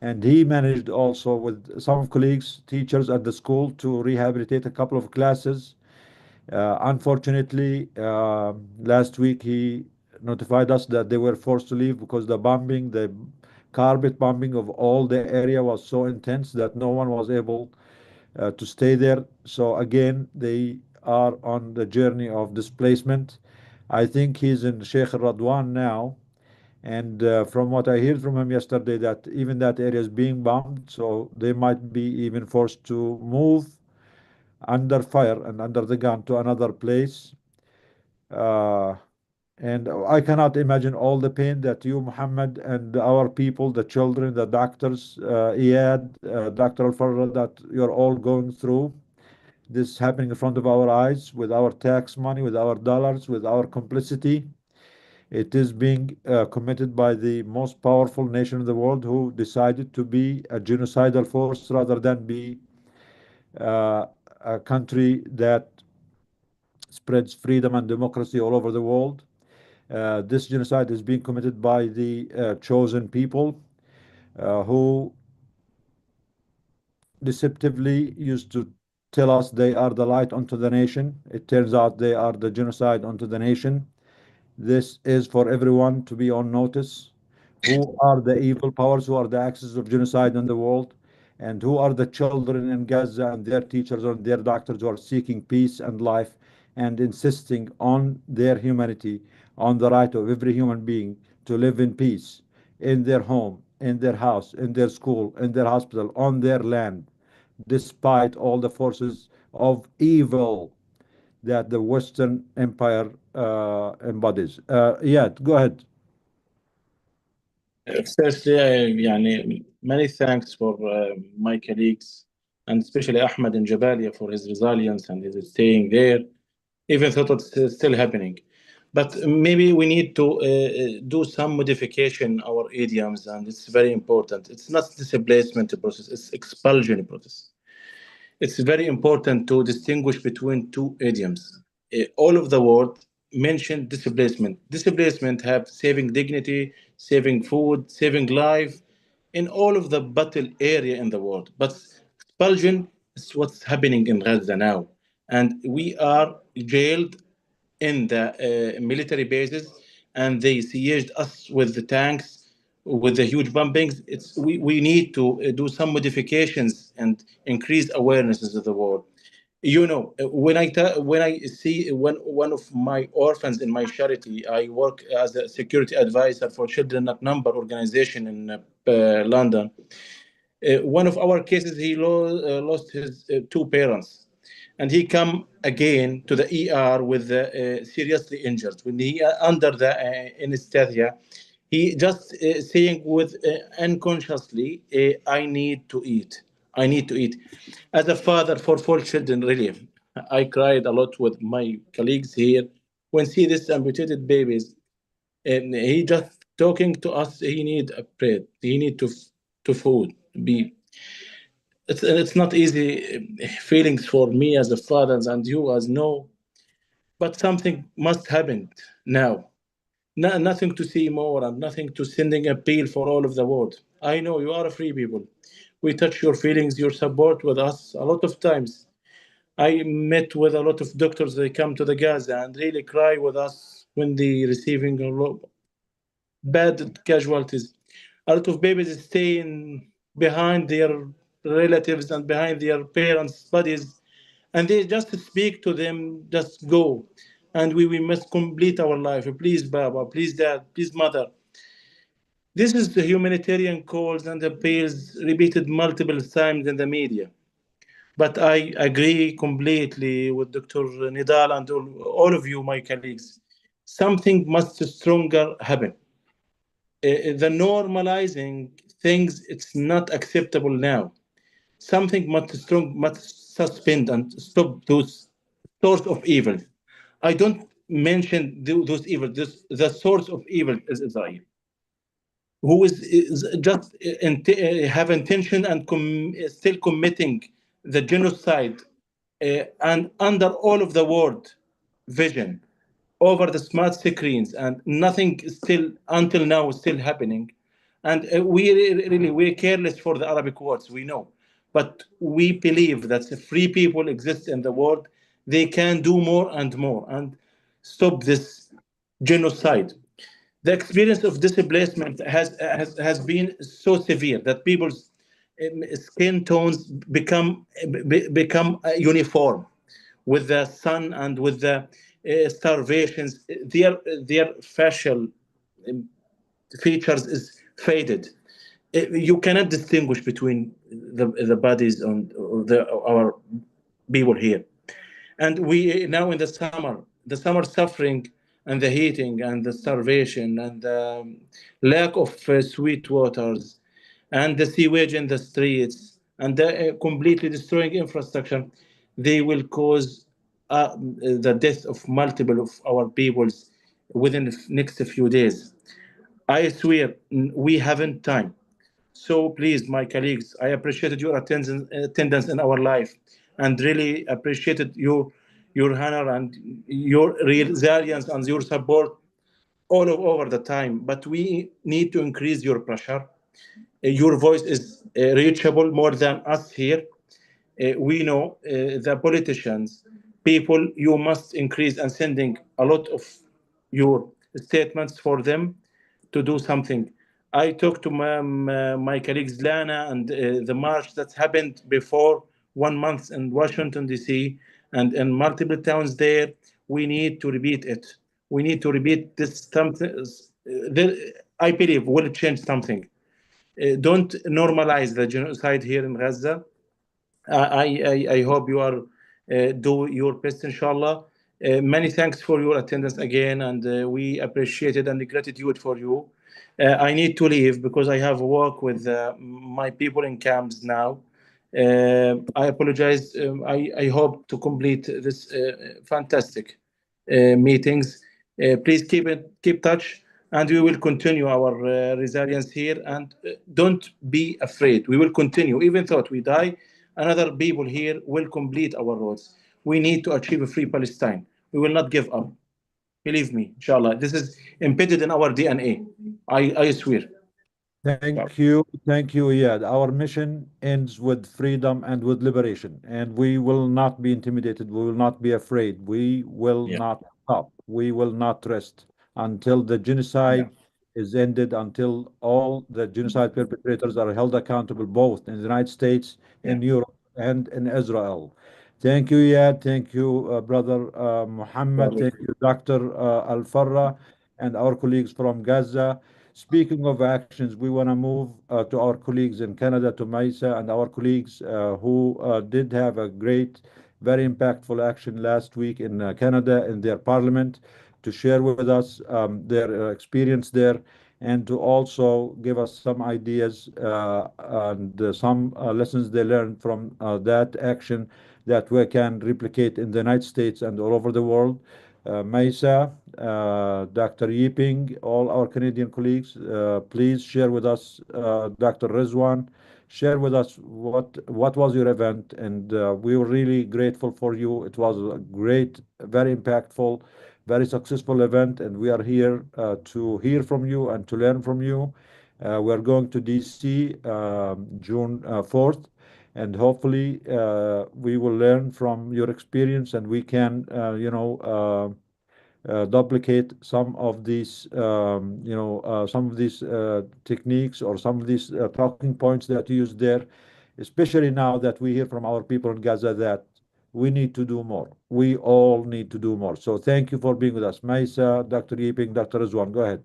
And he managed also with some colleagues, teachers at the school, to rehabilitate a couple of classes. Unfortunately, last week he notified us that they were forced to leave because the carpet bombing of all the area was so intense that no one was able to stay there. So again, they are on the journey of displacement. I think he's in Sheikh Radwan now. And from what I heard from him yesterday, that even that area is being bombed, so they might be even forced to move under fire and under the gun to another place. Uh, and I cannot imagine all the pain that you, Muhammad, and our people, the children, the doctors, Iyad, Dr. Al-Farra, that you're all going through. This happening in front of our eyes with our tax money, with our dollars, with our complicity. It is being committed by the most powerful nation in the world who decided to be a genocidal force rather than be a country that spreads freedom and democracy all over the world. This genocide is being committed by the chosen people who deceptively used to tell us they are the light unto the nation. It turns out they are the genocide unto the nation. This is for everyone to be on notice. Who are the evil powers, who are the axis of genocide in the world, and who are the children in Gaza and their teachers and their doctors who are seeking peace and life and insisting on their humanity, on the right of every human being to live in peace in their home, in their house, in their school, in their hospital, on their land, despite all the forces of evil that the Western Empire embodies. Yeah, go ahead. Firstly, many thanks for my colleagues, and especially Ahmed and Jabalia for his resilience and his staying there, even though it's still happening. But maybe we need to do some modification our idioms, and it's very important. It's not displacement process; it's expulsion process. It's very important to distinguish between two idioms. All of the word mention displacement. Displacement have saving dignity, saving food, saving life in all of the battle area in the world. But expulsion is what's happening in Gaza now. And we are jailed in the military bases, and they sieged us with the tanks, with the huge bombings. We need to do some modifications and increase awarenesses of the war. You know, when I see one of my orphans in my charity, I work as a security advisor for Children Not Number organization in London. One of our cases, he lost his two parents, and he come again to the ER with seriously injured. When he under the anesthesia, he just saying with unconsciously, "I need to eat. I need to eat." As a father for four children, really, I cried a lot with my colleagues here when see these amputated babies. And he just talking to us. He need a bread. He need to food. Be it's not easy feelings for me as a father and you as no, but something must happen now. No, nothing to see more and nothing to sending appeal for all of the world. I know you are free people. We touch your feelings, your support with us a lot of times. I met with a lot of doctors. They come to the Gaza and really cry with us when they receiving a lot bad casualties. A lot of babies staying behind their relatives and behind their parents' bodies, and they just speak to them, just go. And we must complete our life. Please, Baba, please, Dad, please, Mother. This is the humanitarian calls and appeals repeated multiple times in the media. But I agree completely with Dr. Nidal and all of you, my colleagues. Something must stronger happen. The normalizing things, it's not acceptable now. Something must suspend and stop those source of evil. I don't mention those evil. The source of evil is Israel, who is just have intention and still committing the genocide, and under all of the world vision over the smart screens, and nothing still until now is still happening. And we're careless for the Arabic words, we know, but we believe that if free people exist in the world, they can do more and more and stop this genocide. The experience of displacement has been so severe that people's skin tones become uniform with the sun and with the starvations. Their facial features is faded. You cannot distinguish between the bodies on our people here. And we now in the summer suffering and the heating and the starvation and the lack of sweet waters and the sewage in the streets and the completely destroying infrastructure, they will cause the death of multiple of our peoples within the next few days. I swear we haven't time. So please, my colleagues, I appreciated your attendance in our life, and really appreciated your honor and your resilience and your support all over the time. But we need to increase your pressure. Your voice is reachable more than us here. We know the politicians, people, you must increase and sending a lot of your statements for them to do something. I talked to my colleagues Lana and the march that happened before 1 month in Washington, D.C., and in multiple towns there. We need to repeat it. We need to repeat this something. I believe will change something. Don't normalize the genocide here in Gaza. I hope you are do your best, inshallah. Many thanks for your attendance again, and we appreciate it and gratitude for you. I need to leave because I have work with my people in camps now. I apologize. I hope to complete this fantastic meetings. Please keep touch, and we will continue our resilience here. And don't be afraid. We will continue, even though we die. Another people here will complete our roads. We need to achieve a free Palestine. We will not give up. Believe me, inshallah. This is embedded in our DNA. I swear. Thank you, Iyad. Our mission ends with freedom and with liberation, and we will not be intimidated. We will not be afraid. We will not stop. We will not rest until the genocide is ended, until all the genocide perpetrators are held accountable, both in the United States, in Europe, and in Israel. Thank you, Iyad. Thank you, Brother Muhammad. Thank you, Dr. Al-Farra, and our colleagues from Gaza. Speaking of actions, we want to move to our colleagues in Canada, to Maisa, and our colleagues who did have a great, very impactful action last week in Canada in their parliament, to share with us their experience there, and to also give us some ideas and some lessons they learned from that action that we can replicate in the United States and all over the world. Maisa, Dr. Yiping, all our Canadian colleagues, please share with us, Dr. Rizwan, share with us what was your event, and we were really grateful for you. It was a great, very impactful, very successful event, and we are here to hear from you and to learn from you. We're going to DC June 4th, and hopefully we will learn from your experience, and we can, duplicate some of these, techniques or some of these talking points that you use there, especially now that we hear from our people in Gaza that we need to do more. We all need to do more. So thank you for being with us. Maisa, Dr. Yiping, Dr. Rizwan, go ahead.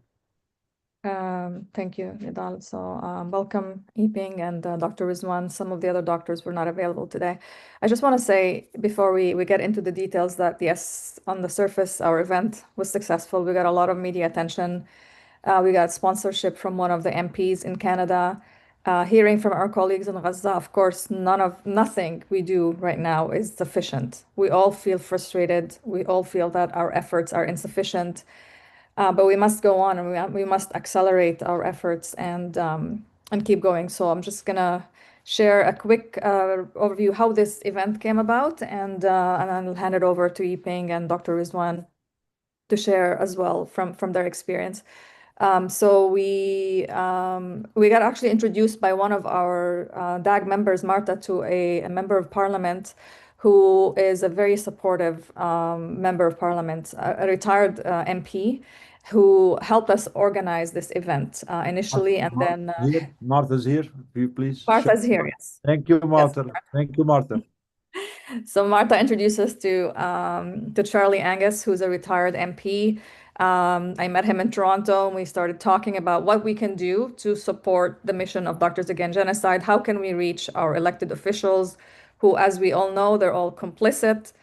Thank you, Nidal. So welcome, Yiping and Dr. Rizwan. Some of the other doctors were not available today. I just want to say, before we get into the details, that yes, on the surface, our event was successful. We got a lot of media attention. We got sponsorship from one of the MPs in Canada. hearing from our colleagues in Gaza, of course, nothing we do right now is sufficient. We all feel frustrated. We all feel that our efforts are insufficient, but we must go on and we must accelerate our efforts and keep going. So I'm just gonna share a quick overview how this event came about, and I'll hand it over to Yiping and Dr. Rizwan to share as well from their experience. So we got actually introduced by one of our DAG members, Marta, to a member of parliament who is a very supportive member of parliament, a retired MP who helped us organize this event initially, and then Martha's here, please. Martha's here, yes. Thank you, Martha. Yes. Thank you, Martha. So Martha introduced us to Charlie Angus, who's a retired MP. I met him in Toronto, and we started talking about what we can do to support the mission of Doctors Against Genocide. How can we reach our elected officials, who, as we all know, they're all complicit.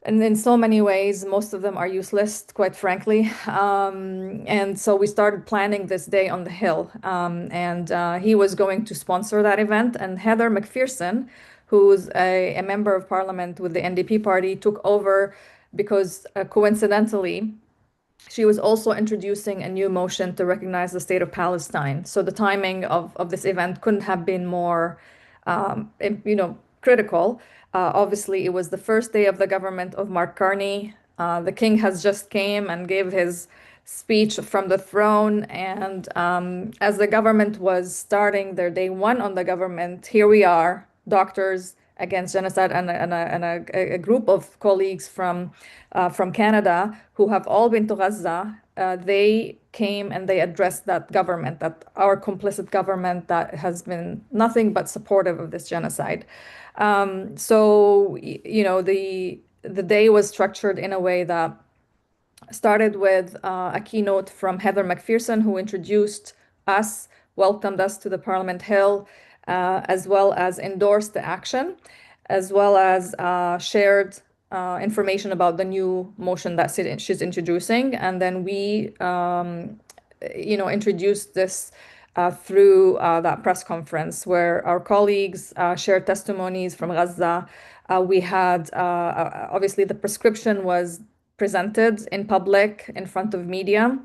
And in so many ways, most of them are useless, quite frankly. And so we started planning this day on the Hill. He was going to sponsor that event. And Heather McPherson, who's a member of parliament with the NDP party, took over because coincidentally, she was also introducing a new motion to recognize the state of Palestine. So the timing of this event couldn't have been more, critical. Obviously, it was the first day of the government of Mark Carney. The king has just came and gave his speech from the throne. And as the government was starting their day one on the government, here we are, Doctors Against Genocide and a group of colleagues from Canada who have all been to Gaza. They came and they addressed that government, that our complicit government that has been nothing but supportive of this genocide. So, the day was structured in a way that started with a keynote from Heather McPherson, who introduced us, welcomed us to the Parliament Hill, as well as endorsed the action, as well as shared information about the new motion that she's introducing. And then we, introduced this through that press conference where our colleagues shared testimonies from Gaza. We had, obviously, the prescription was presented in public in front of media.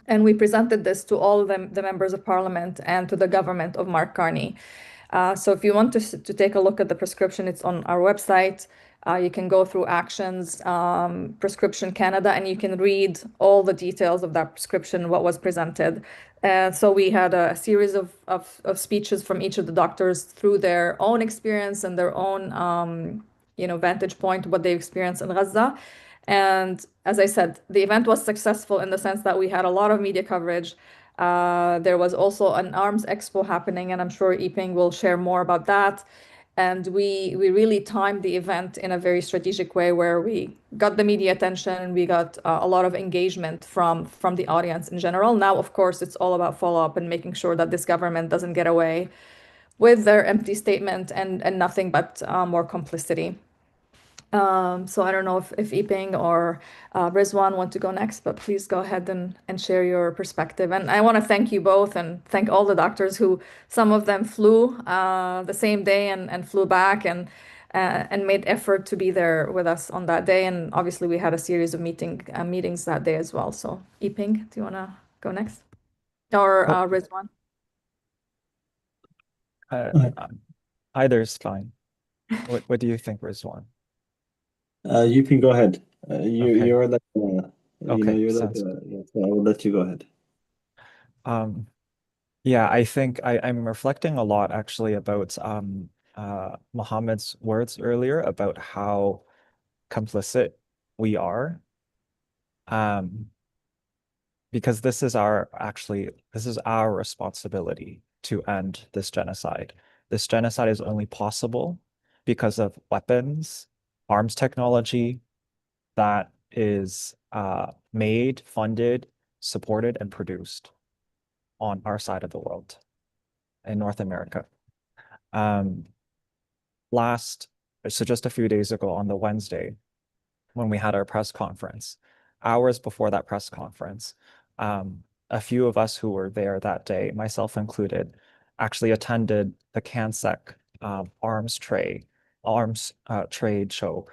And we presented this to all the members of parliament and to the government of Mark Carney. So if you want to take a look at the prescription, it's on our website. You can go through Actions, Prescription Canada, and you can read all the details of that prescription, what was presented. So we had a series of speeches from each of the doctors through their own experience and their own vantage point, what they experienced in Gaza. And as I said, the event was successful in the sense that we had a lot of media coverage. There was also an arms expo happening, and I'm sure Yiping will share more about that. And we really timed the event in a very strategic way where we got the media attention and we got a lot of engagement from the audience in general. Now, of course, it's all about follow-up and making sure that this government doesn't get away with their empty statement and nothing but more complicity. So I don't know if Yiping or Rizwan want to go next, but please go ahead and share your perspective. And I want to thank you both and thank all the doctors who, some of them flew the same day and flew back and made effort to be there with us on that day. And obviously we had a series of meetings that day as well. So Yiping, do you want to go next? Or Rizwan? Either is fine. What do you think, Rizwan? You can go ahead. Okay. You're like, Okay, so I will let you go ahead. Yeah, I think I'm reflecting a lot actually about Mohammed's words earlier about how complicit we are. Because this is our responsibility to end this genocide. This genocide is only possible because of weapons, arms technology that is made, funded, supported, and produced on our side of the world in North America. So just a few days ago on the Wednesday, when we had our press conference, hours before that press conference, a few of us who were there that day, myself included, actually attended the CANSEC arms trade show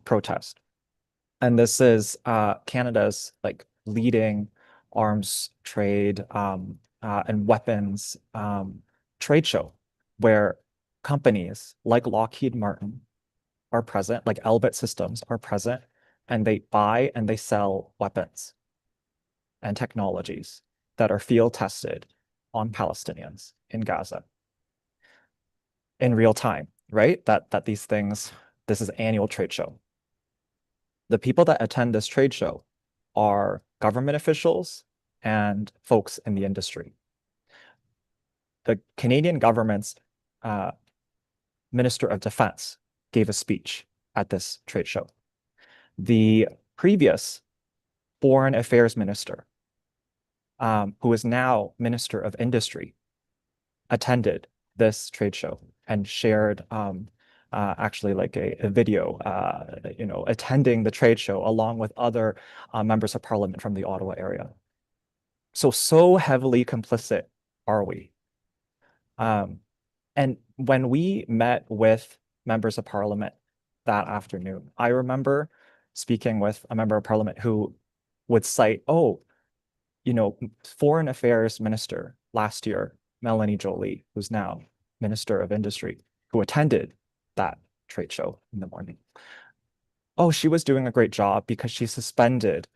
protest. And this is Canada's like leading arms trade and weapons trade show, where companies like Lockheed Martin are present, like Elbit Systems are present, and they buy and they sell weapons and technologies that are field tested on Palestinians in Gaza in real time, right? That these things, this is annual trade show. The people that attend this trade show are government officials and folks in the industry. The Canadian government's Minister of Defense gave a speech at this trade show. The previous Foreign Affairs Minister, who is now Minister of Industry, attended this trade show and shared actually like a video, attending the trade show along with other members of parliament from the Ottawa area. So heavily complicit are we? And when we met with members of parliament that afternoon, I remember speaking with a member of parliament who would cite, Foreign Affairs Minister last year, Melanie Joly, who's now Minister of Industry, who attended that trade show in the morning. Oh, she was doing a great job because she suspended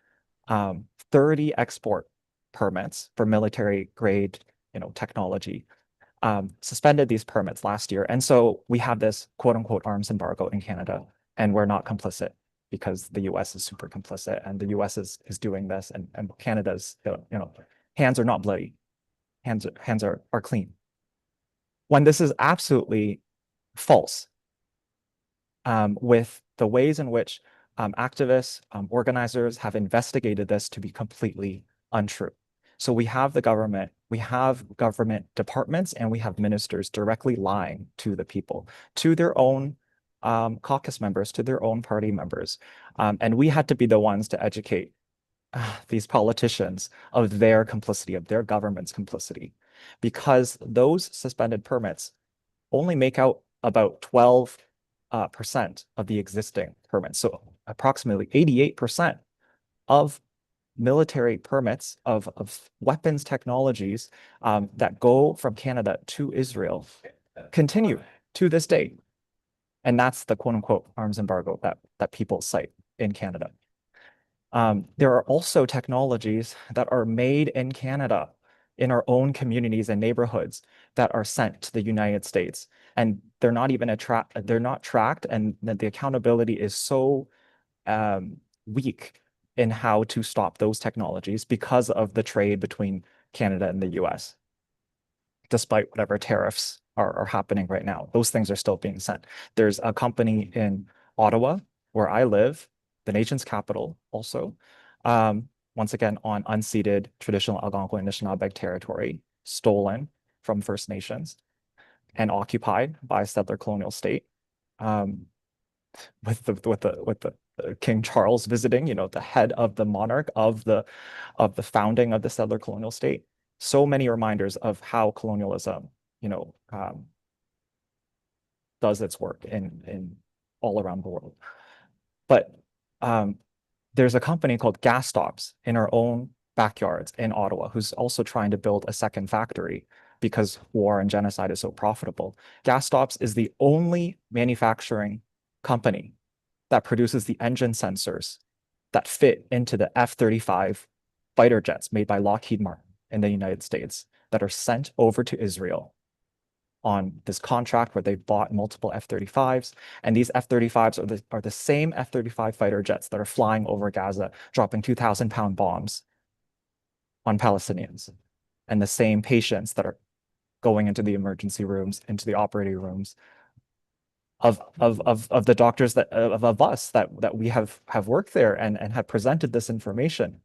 30 export permits for military grade, technology, suspended these permits last year. And so we have this quote unquote arms embargo in Canada, and we're not complicit because the US is super complicit and the US is doing this, and Canada's, hands are not bloody. Hands are clean. When this is absolutely false, with the ways in which activists, organizers have investigated this to be completely untrue. So we have the government, we have government departments, and we have ministers directly lying to the people, to their own caucus members, to their own party members. And we had to be the ones to educate these politicians of their complicity, of their government's complicity, because those suspended permits only make out about 12% of the existing permits. So approximately 88% of military permits of weapons technologies that go from Canada to Israel continue to this day. And that's the quote unquote arms embargo that people cite in Canada. There are also technologies that are made in Canada in our own communities and neighborhoods that are sent to the United States. And they're not even they're not tracked, and the accountability is so weak in how to stop those technologies because of the trade between Canada and the US. Despite whatever tariffs are happening right now, those things are still being sent. There's a company in Ottawa, where I live, the nation's capital also, once again on unceded traditional Algonquin Anishinaabe territory, stolen from First Nations and occupied by a settler colonial state, with the King Charles visiting, the head of the monarch of the founding of the settler colonial state. So many reminders of how colonialism, does its work in all around the world. But there's a company called Gas Stops in our own backyards in Ottawa who's also trying to build a second factory because war and genocide is so profitable. Gas Stops is the only manufacturing company that produces the engine sensors that fit into the F-35 fighter jets made by Lockheed Martin in the United States that are sent over to Israel on this contract where they bought multiple F-35s. And these F-35s are the same F-35 fighter jets that are flying over Gaza, dropping 2,000-pound bombs on Palestinians, and the same patients that are going into the emergency rooms, into the operating rooms of the doctors of us that we have worked there and have presented this information.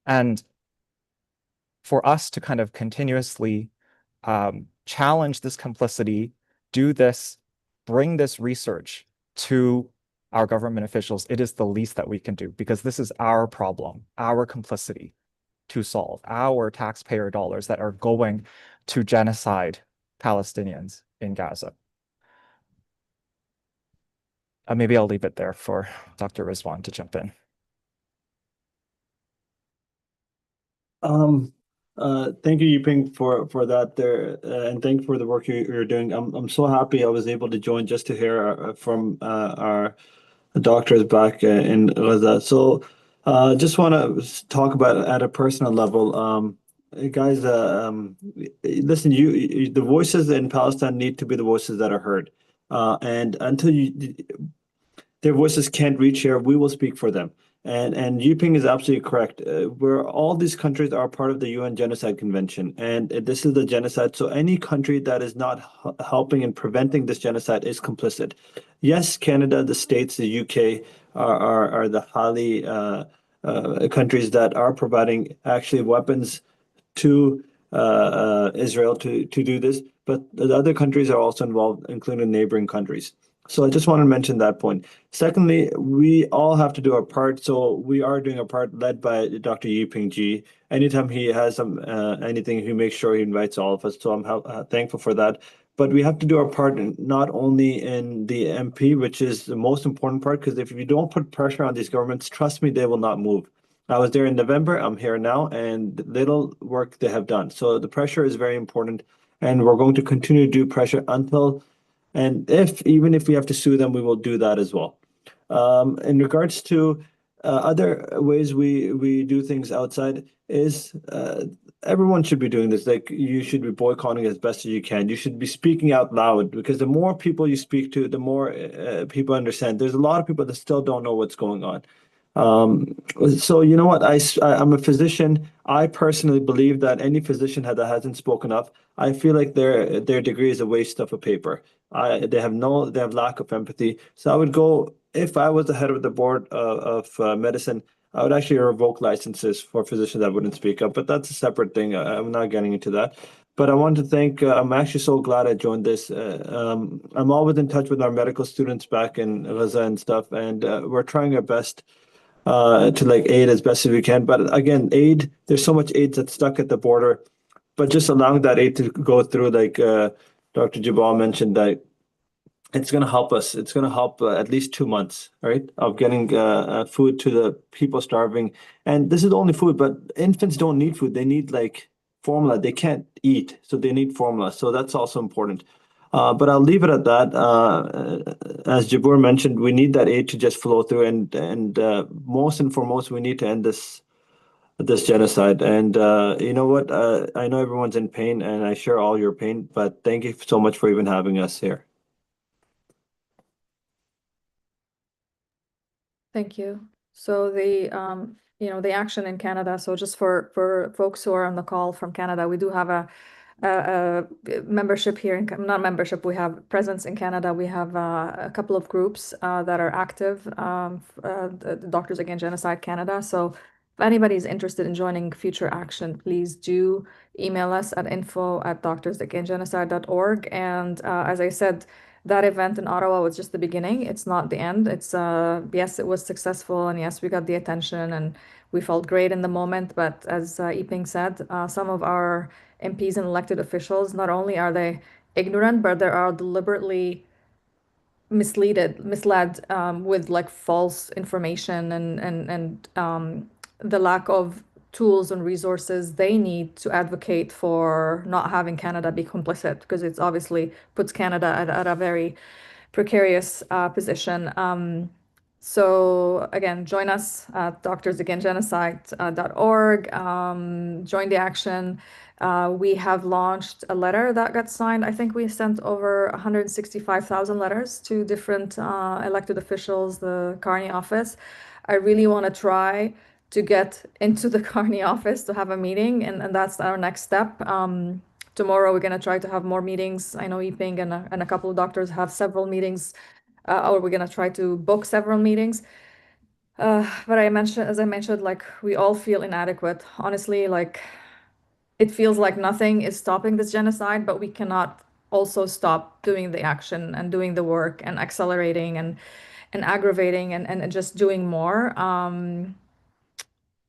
And for us to kind of continuously challenge this complicity, bring this research to our government officials, it is the least that we can do, because this is our problem, our complicity to solve, our taxpayer dollars that are going to genocide Palestinians in Gaza. Maybe I'll leave it there for Dr. Rizwan to jump in. Thank you, Yuping, for that there, and thank you for the work you're doing. I'm so happy I was able to join just to hear from our doctors back in Gaza. So, just want to talk about at a personal level. Guys, listen, the voices in Palestine need to be the voices that are heard. And until their voices can't reach here, we will speak for them. And Yuping is absolutely correct. Where all these countries are part of the UN Genocide Convention, and this is the genocide. So any country that is not helping and preventing this genocide is complicit. Yes, Canada, the States, the UK are the highly countries that are providing actually weapons to Israel to do this, but the other countries are also involved, including neighboring countries. So I just want to mention that point. Secondly, we all have to do our part. So we are doing our part, led by Dr. Yuping Ji. Anytime he has anything, he makes sure he invites all of us. So I'm thankful for that. But we have to do our part not only in the MP, which is the most important part, because if you don't put pressure on these governments, trust me, they will not move. I was there in November, I'm here now, and little work they have done. So the pressure is very important, and we're going to continue to do pressure until, and even if we have to sue them, we will do that as well. In regards to other ways we do things outside is everyone should be doing this. Like, you should be boycotting as best as you can. You should be speaking out loud, because the more people you speak to, the more people understand. There's a lot of people that still don't know what's going on. So you know what? I'm a physician. I personally believe that any physician that hasn't spoken up, I feel like their degree is a waste of a paper. They have lack of empathy. So I would go, if I was the head of the board of medicine, I would actually revoke licenses for physicians that wouldn't speak up. But that's a separate thing. I'm not getting into that. But I want to thank. I'm actually so glad I joined this. I'm always in touch with our medical students back in Gaza and stuff, and we're trying our best to like aid as best as we can. But again, there's so much aid that's stuck at the border, but just allowing that aid to go through, like Dr. Jabal mentioned, that it's going to help us. It's going to help at least 2 months, right, of getting food to the people starving. And this is only food, but infants don't need food. They need like formula. They can't eat, so they need formula. So that's also important. But I'll leave it at that. As Jabur mentioned, we need that aid to just flow through, and most and foremost, we need to end this genocide. And you know what? I know everyone's in pain, and I share all your pain. But thank you so much for even having us here. Thank you. So the action in Canada. So just for folks who are on the call from Canada, we do have a membership here, not membership, we have presence in Canada. We have a couple of groups that are active, the Doctors Against Genocide Canada. So if anybody's interested in joining future action, please do email us at info@doctorsagainstgenocide.org. And as I said, that event in Ottawa was just the beginning. It's not the end. It's yes, it was successful, and yes, we got the attention, and we felt great in the moment. But as Yuping said, some of our MPs and elected officials, not only are they ignorant, but they are deliberately misled with like false information and the lack of tools and resources they need to advocate for not having Canada be complicit, because it's obviously puts Canada at a very precarious position. So again, join us at doctorsagainstgenocide.org. Join the action. We have launched a letter that got signed. I think we sent over 165,000 letters to different elected officials, the Carney office. I really want to try to get into the Carney office to have a meeting, and that's our next step. Tomorrow we're going to try to have more meetings. I know Yuping and a couple of doctors have several meetings, or we're going to try to book several meetings. But as I mentioned, like, we all feel inadequate. Honestly, like, it feels like nothing is stopping this genocide, but we cannot also stop doing the action and doing the work and accelerating and aggravating and just doing more.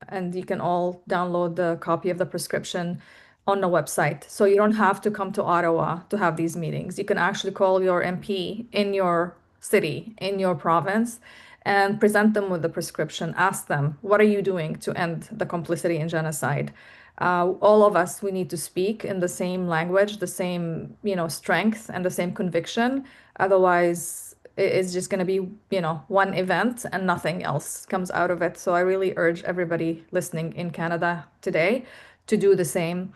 and you can all download the copy of the prescription on the website. So you don't have to come to Ottawa to have these meetings. You can actually call your MP in your city, in your province, and present them with the prescription. Ask them, what are you doing to end the complicity in genocide? All of us, we need to speak in the same language, the same, strength and the same conviction. Otherwise, it's just going to be, one event and nothing else comes out of it. So I really urge everybody listening in Canada today to do the same.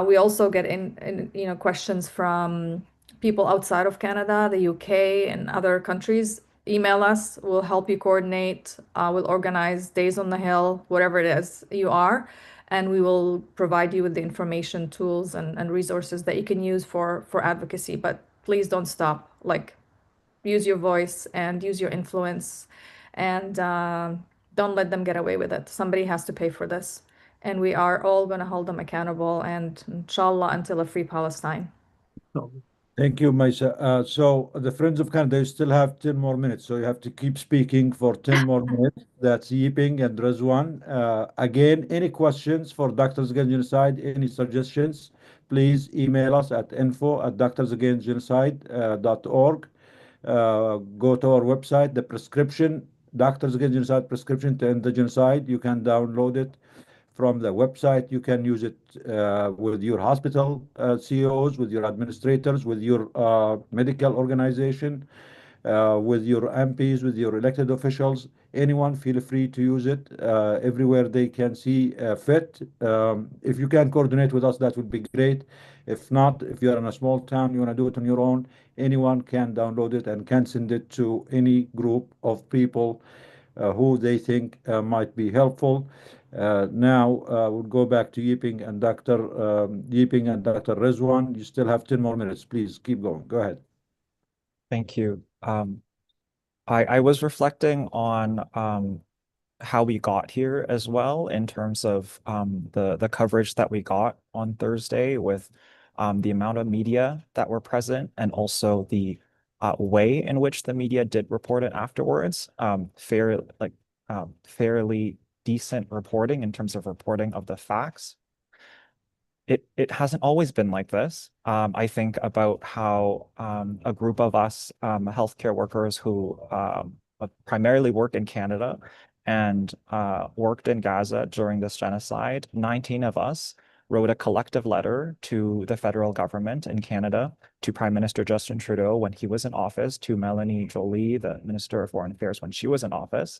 We also get in questions from people outside of Canada, the UK, and other countries. Email us. We'll help you coordinate. We'll organize days on the hill, whatever it is you are, and we will provide you with the information, tools, and resources that you can use for advocacy. But please don't stop. Use your voice and use your influence, and don't let them get away with it. Somebody has to pay for this, and we are all going to hold them accountable, and inshallah, until a free Palestine. Thank you, Maisa. So the Friends of Canada, you still have 10 more minutes, so you have to keep speaking for 10 more minutes. That's Yiping and Rezwan. Again, any questions for Doctors Against Genocide, any suggestions, please email us at info@doctorsagainstgenocide.org. Go to our website, the prescription, Doctors Against Genocide prescription to end the genocide. You can download it from the website. You can use it with your hospital CEOs, with your administrators, with your medical organization, with your MPs, with your elected officials. Anyone, feel free to use it everywhere they can see fit. If you can coordinate with us, that would be great. If not, if you're in a small town, you want to do it on your own, anyone can download it and can send it to any group of people who they think might be helpful. Now we'll go back to Yiping and Dr. Rezwan. You still have 10 more minutes. Please keep going. Go ahead. Thank you. I was reflecting on how we got here as well, in terms of the coverage that we got on Thursday, with the amount of media that were present, and also the way in which the media did report it afterwards. Fairly decent reporting in terms of reporting of the facts. It hasn't always been like this. I think about how a group of us healthcare workers who primarily work in Canada and worked in Gaza during this genocide, 19 of us wrote a collective letter to the federal government in Canada, to Prime Minister Justin Trudeau when he was in office, to Melanie Joly, the Minister of Foreign Affairs, when she was in office,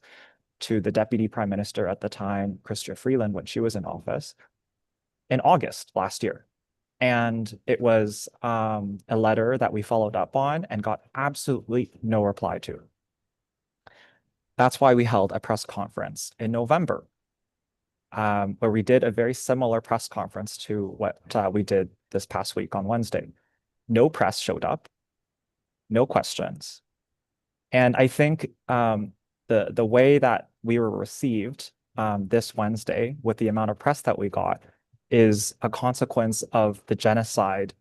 to the Deputy Prime Minister at the time, Chrystia Freeland, when she was in office, in August last year. And it was a letter that we followed up on and got absolutely no reply to. That's why we held a press conference in November, where we did a very similar press conference to what we did this past week on Wednesday. No press showed up, no questions. And I think the way that we were received this Wednesday, with the amount of press that we got, is a consequence of the genocide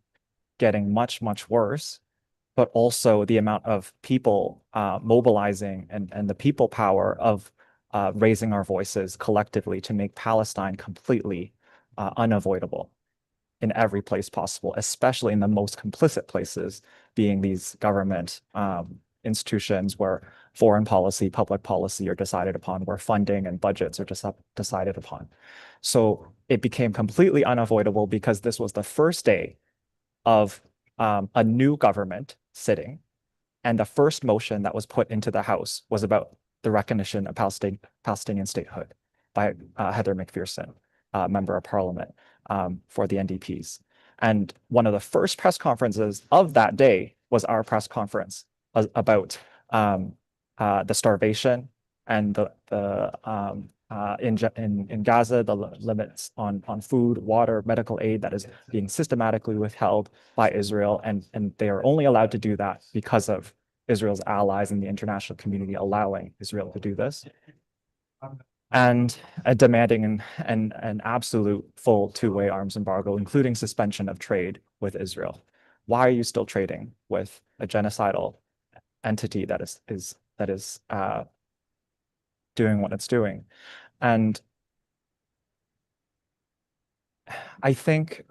getting much, much worse, but also the amount of people mobilizing and the people power of raising our voices collectively to make Palestine completely unavoidable in every place possible, especially in the most complicit places, being these government institutions where foreign policy, public policy are decided upon, where funding and budgets are decided upon. So it became completely unavoidable because this was the first day of a new government sitting, and the first motion that was put into the House was about the recognition of Palestinian statehood by Heather McPherson, member of Parliament for the NDPs. And one of the first press conferences of that day was our press conference about the starvation and in Gaza, the limits on food, water, medical aid that is being systematically withheld by Israel, and they are only allowed to do that because of Israel's allies and the international community allowing Israel to do this, and demanding an absolute full two-way arms embargo, including suspension of trade with Israel. Why are you still trading with a genocidal entity that is doing what it's doing? And I think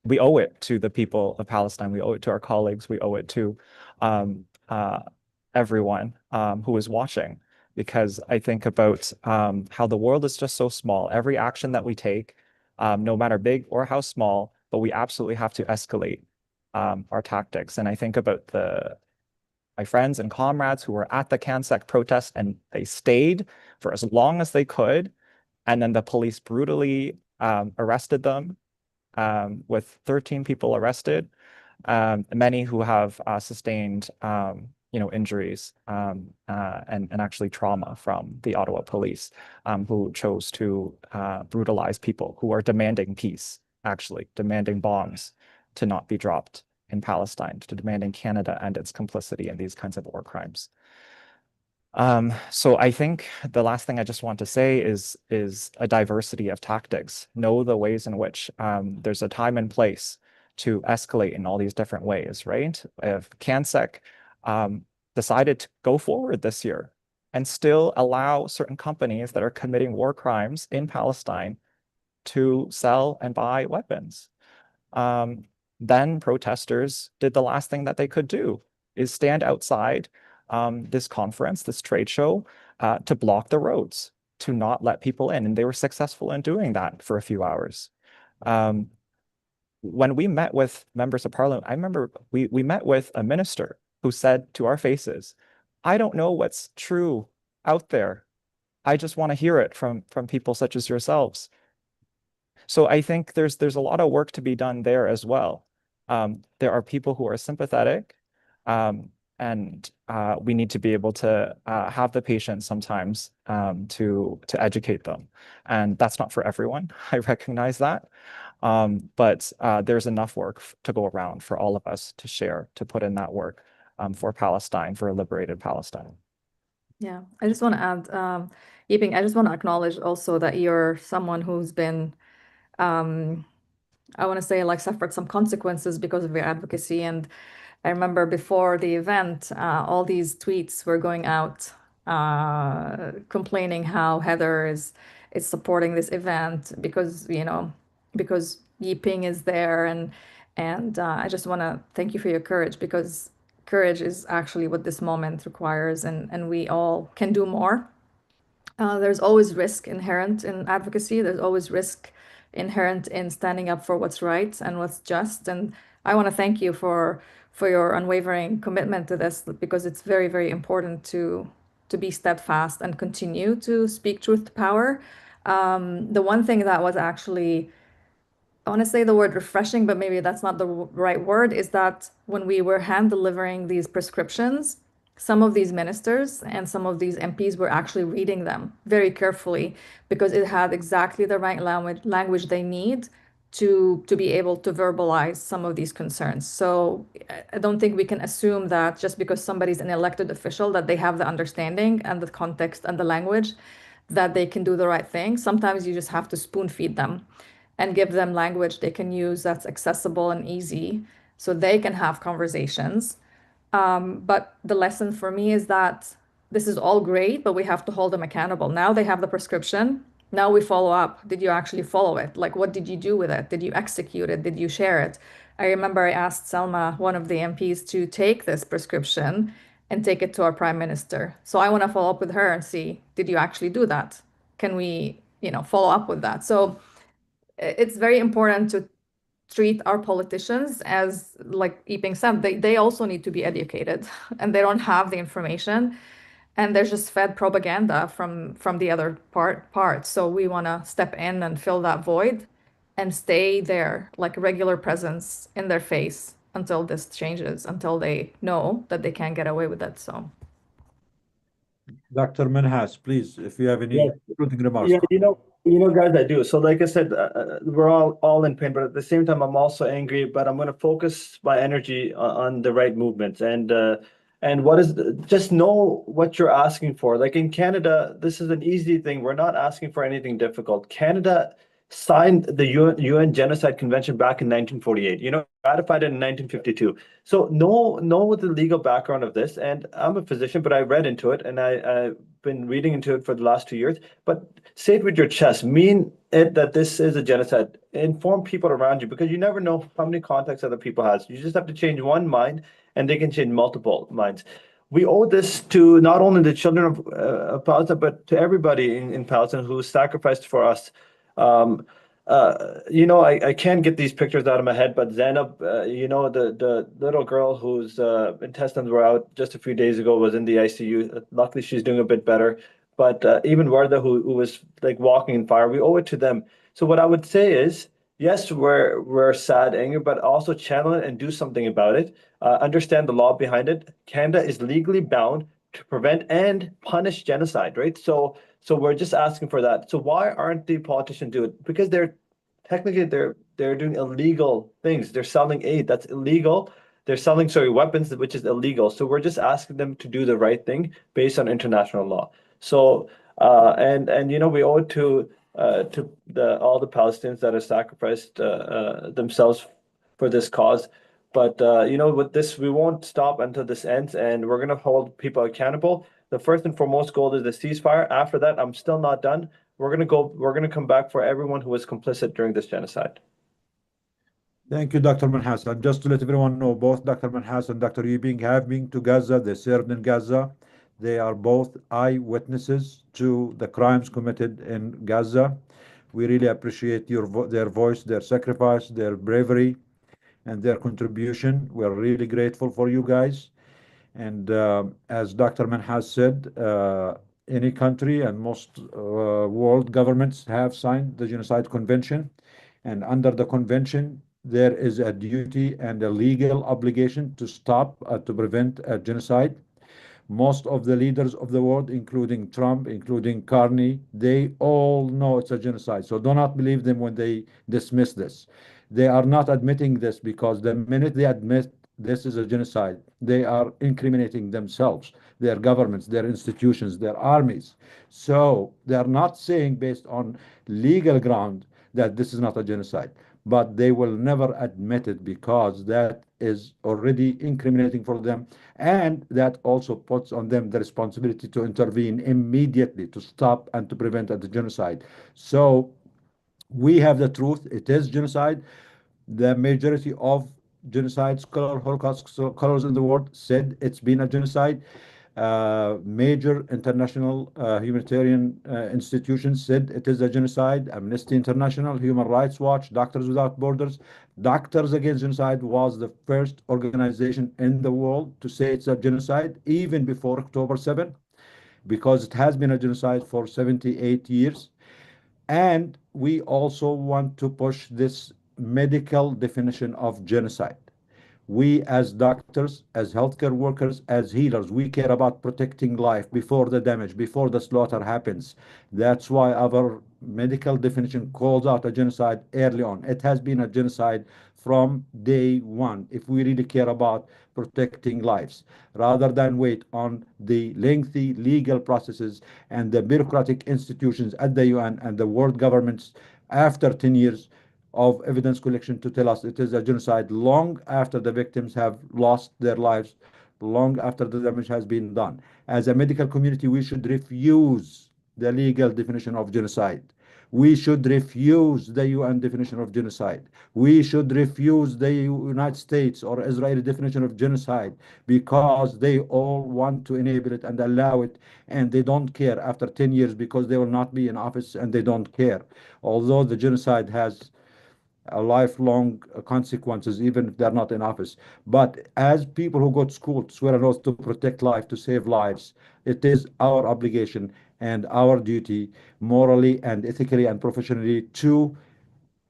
we owe it to the people of Palestine. We owe it to our colleagues. We owe it to everyone who is watching, because I think about how the world is just so small. Every action that we take, no matter big or how small, but we absolutely have to escalate our tactics. And I think about my friends and comrades who were at the CanSec protest, and they stayed for as long as they could, and then the police brutally arrested them, with 13 people arrested, many who have sustained injuries and actually trauma from the Ottawa police, who chose to brutalize people who are demanding peace, actually demanding bombs to not be dropped in Palestine, to demanding Canada and its complicity in these kinds of war crimes. So I think the last thing I just want to say is a diversity of tactics. Know the ways in which there's a time and place to escalate in all these different ways, right? If CanSec decided to go forward this year and still allow certain companies that are committing war crimes in Palestine to sell and buy weapons, then protesters did the last thing that they could do, is stand outside this conference, this trade show, to block the roads, to not let people in. And they were successful in doing that for a few hours. When we met with members of parliament, I remember we met with a minister who said to our faces, "I don't know what's true out there. I just want to hear it from people such as yourselves." So I think there's a lot of work to be done there as well. There are people who are sympathetic, and we need to be able to have the patience sometimes to educate them. And that's not for everyone. I recognize that. But there's enough work to go around for all of us to share, to put in that work for Palestine, for a liberated Palestine. Yeah, I just want to add, Yiping, I just want to acknowledge also that you're someone who's been, I want to say, like, suffered some consequences because of your advocacy. And I remember before the event, all these tweets were going out complaining how Heather is supporting this event because Yiping is there, and I just want to thank you for your courage, because courage is actually what this moment requires, and we all can do more. There's always risk inherent in advocacy. There's always risk inherent in standing up for what's right and what's just. And I want to thank you for your unwavering commitment to this, because it's very, very important to be steadfast and continue to speak truth to power. The one thing that was actually, I want to say the word refreshing, but maybe that's not the right word, is that when we were hand delivering these prescriptions, some of these ministers and some of these MPs were actually reading them very carefully, because it had exactly the right language they need to be able to verbalize some of these concerns. So I don't think we can assume that just because somebody's an elected official that they have the understanding and the context and the language that they can do the right thing. Sometimes you just have to spoon feed them and give them language they can use that's accessible and easy so they can have conversations. But the lesson for me is that this is all great, but we have to hold them accountable. Now they have the prescription. Now we follow up. Did you actually follow it? Like, what did you do with it? Did you execute it? Did you share it? I remember I asked Selma, one of the MPs, to take this prescription and take it to our prime minister. So I want to follow up with her and see, did you actually do that? Can we, follow up with that? So it's very important to treat our politicians as, like Yiping said, they also need to be educated and they don't have the information, and they're just fed propaganda from the other part. So we want to step in and fill that void and stay there, like a regular presence in their face until this changes, until they know that they can't get away with it. So Dr. Minhas, please, if you have any concluding remarks. Yeah, guys, I do. So like I said, we're all in pain, but at the same time, I'm also angry, but I'm going to focus my energy on the right movements. And what is just know what you're asking for. Like in Canada, this is an easy thing. We're not asking for anything difficult. Canada signed the UN Genocide Convention back in 1948, ratified it in 1952. So know the legal background of this. And I'm a physician, but I read into it, and I been reading into it for the last 2 years, but say it with your chest. Mean it that this is a genocide. Inform people around you, because you never know how many contacts other people has. You just have to change one mind, and they can change multiple minds. We owe this to not only the children of Palestine, but to everybody in Palestine who sacrificed for us. I can't get these pictures out of my head, but Zainab, the little girl whose intestines were out just a few days ago, was in the ICU. Luckily, she's doing a bit better. But even Warda, who was like walking in fire, we owe it to them. So what I would say is, yes, we're sad, angry, but also channel it and do something about it. Understand the law behind it. Canada is legally bound to prevent and punish genocide, right? So we're just asking for that. So why aren't the politicians doing it? Because they're doing illegal things. They're selling aid. That's illegal. They're selling, weapons, which is illegal. So we're just asking them to do the right thing based on international law. So we owe it to all the Palestinians that have sacrificed themselves for this cause. But with this, we won't stop until this ends, and we're going to hold people accountable. The first and foremost goal is the ceasefire. After that, I'm still not done. We're going to come back for everyone who was complicit during this genocide. Thank you, Dr. Manhassan. Just to let everyone know, both Dr. Manhassan and Dr. Yibing have been to Gaza. They served in Gaza. They are both eyewitnesses to the crimes committed in Gaza. We really appreciate their voice, their sacrifice, their bravery, and their contribution. We're really grateful for you guys. And as Dr. Manhas said, any country and most world governments have signed the Genocide Convention. And under the convention, there is a duty and a legal obligation to stop, to prevent a genocide. Most of the leaders of the world, including Trump, including Carney, they all know it's a genocide. So do not believe them when they dismiss this. They are not admitting this, because the minute they admit this is a genocide, they are incriminating themselves, their governments, their institutions, their armies. So they are not saying based on legal ground that this is not a genocide, but they will never admit it, because that is already incriminating for them. And that also puts on them the responsibility to intervene immediately to stop and to prevent the genocide. So we have the truth. It is genocide. The majority of genocide scholars, Holocaust scholars in the world said it's been a genocide. Major international humanitarian institutions said it is a genocide. Amnesty International, Human Rights Watch, Doctors Without Borders. Doctors Against Genocide was the first organization in the world to say it's a genocide, even before October 7, because it has been a genocide for 78 years. And we also want to push this medical definition of genocide. We as doctors, as healthcare workers, as healers, we care about protecting life before the damage, before the slaughter happens. That's why our medical definition calls out a genocide early on. It has been a genocide from day one, if we really care about protecting lives, rather than wait on the lengthy legal processes and the bureaucratic institutions at the UN and the world governments after 10 years of evidence collection to tell us it is a genocide, long after the victims have lost their lives, long after the damage has been done. As a medical community, we should refuse the legal definition of genocide. We should refuse the UN definition of genocide. We should refuse the United States or Israeli definition of genocide, because they all want to enable it and allow it, and they don't care after 10 years, because they will not be in office, and they don't care. Although the genocide has a lifelong consequences, even if they're not in office. But as people who go to school to swear an oath to protect life, to save lives, it is our obligation and our duty, morally and ethically and professionally, to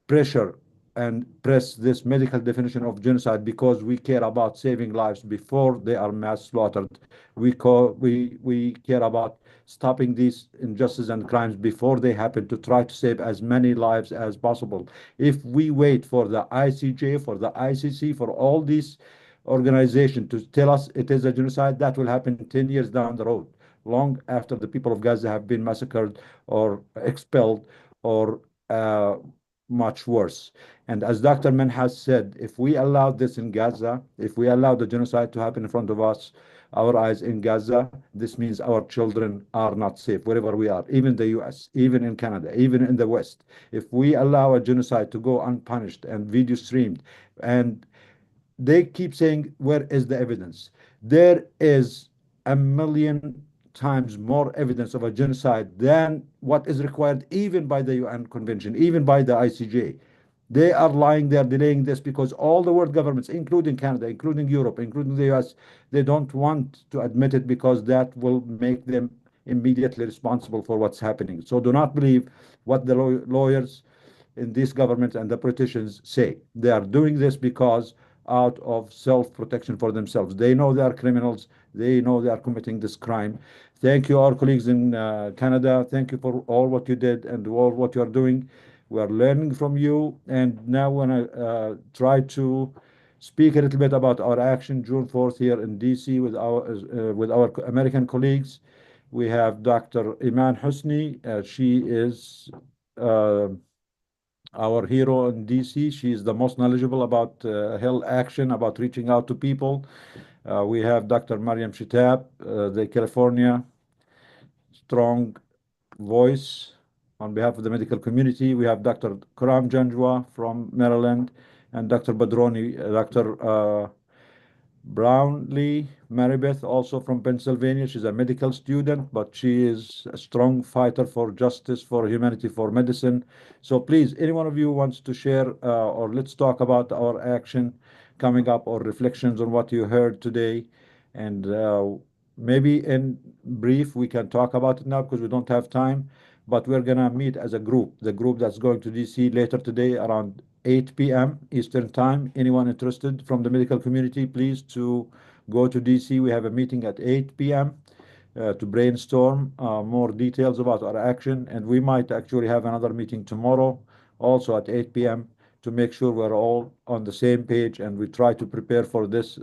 pressure and press this medical definition of genocide, because we care about saving lives before they are mass slaughtered. We care about stopping these injustices and crimes before they happen, to try to save as many lives as possible. If we wait for the ICJ, for the ICC, for all these organizations to tell us it is a genocide, that will happen 10 years down the road, long after the people of Gaza have been massacred or expelled or much worse. And as Dr. Men has said, if we allow this in Gaza, if we allow the genocide to happen in front of us, our eyes in Gaza, this means our children are not safe wherever we are, even the US, even in Canada, even in the West. If we allow a genocide to go unpunished and video streamed, and they keep saying, where is the evidence? There is a million times more evidence of a genocide than what is required even by the UN Convention, even by the ICJ. They are lying, they're delaying this because all the world governments, including Canada, including Europe, including the US, they don't want to admit it because that will make them immediately responsible for what's happening. So do not believe what the lawyers in these governments and the politicians say. They are doing this because out of self-protection for themselves. They know they are criminals. They know they are committing this crime. Thank you, our colleagues in Canada. Thank you for all what you did and all what you are doing. We are learning from you. And now we're going to try to speak a little bit about our action June 4th here in DC with our American colleagues. We have Dr. Iman Husni. She is our hero in DC. She is the most knowledgeable about health action, about reaching out to people. We have Dr. Mariam Shitab, the California strong voice on behalf of the medical community. We have Dr. Karam Janjwa from Maryland, and Dr. Badroni, Dr. Brownlee Maribeth, also from Pennsylvania. She's a medical student, but she is a strong fighter for justice, for humanity, for medicine. So please, any one of you wants to share or let's talk about our action coming up or reflections on what you heard today. And maybe in brief, we can talk about it now because we don't have time, but we're going to meet as a group, the group that's going to DC later today around 8 p.m. Eastern Time. Anyone interested from the medical community, please to go to DC. We have a meeting at 8 p.m. To brainstorm more details about our action. And we might actually have another meeting tomorrow, also at 8 p.m., to make sure we're all on the same page and we try to prepare for this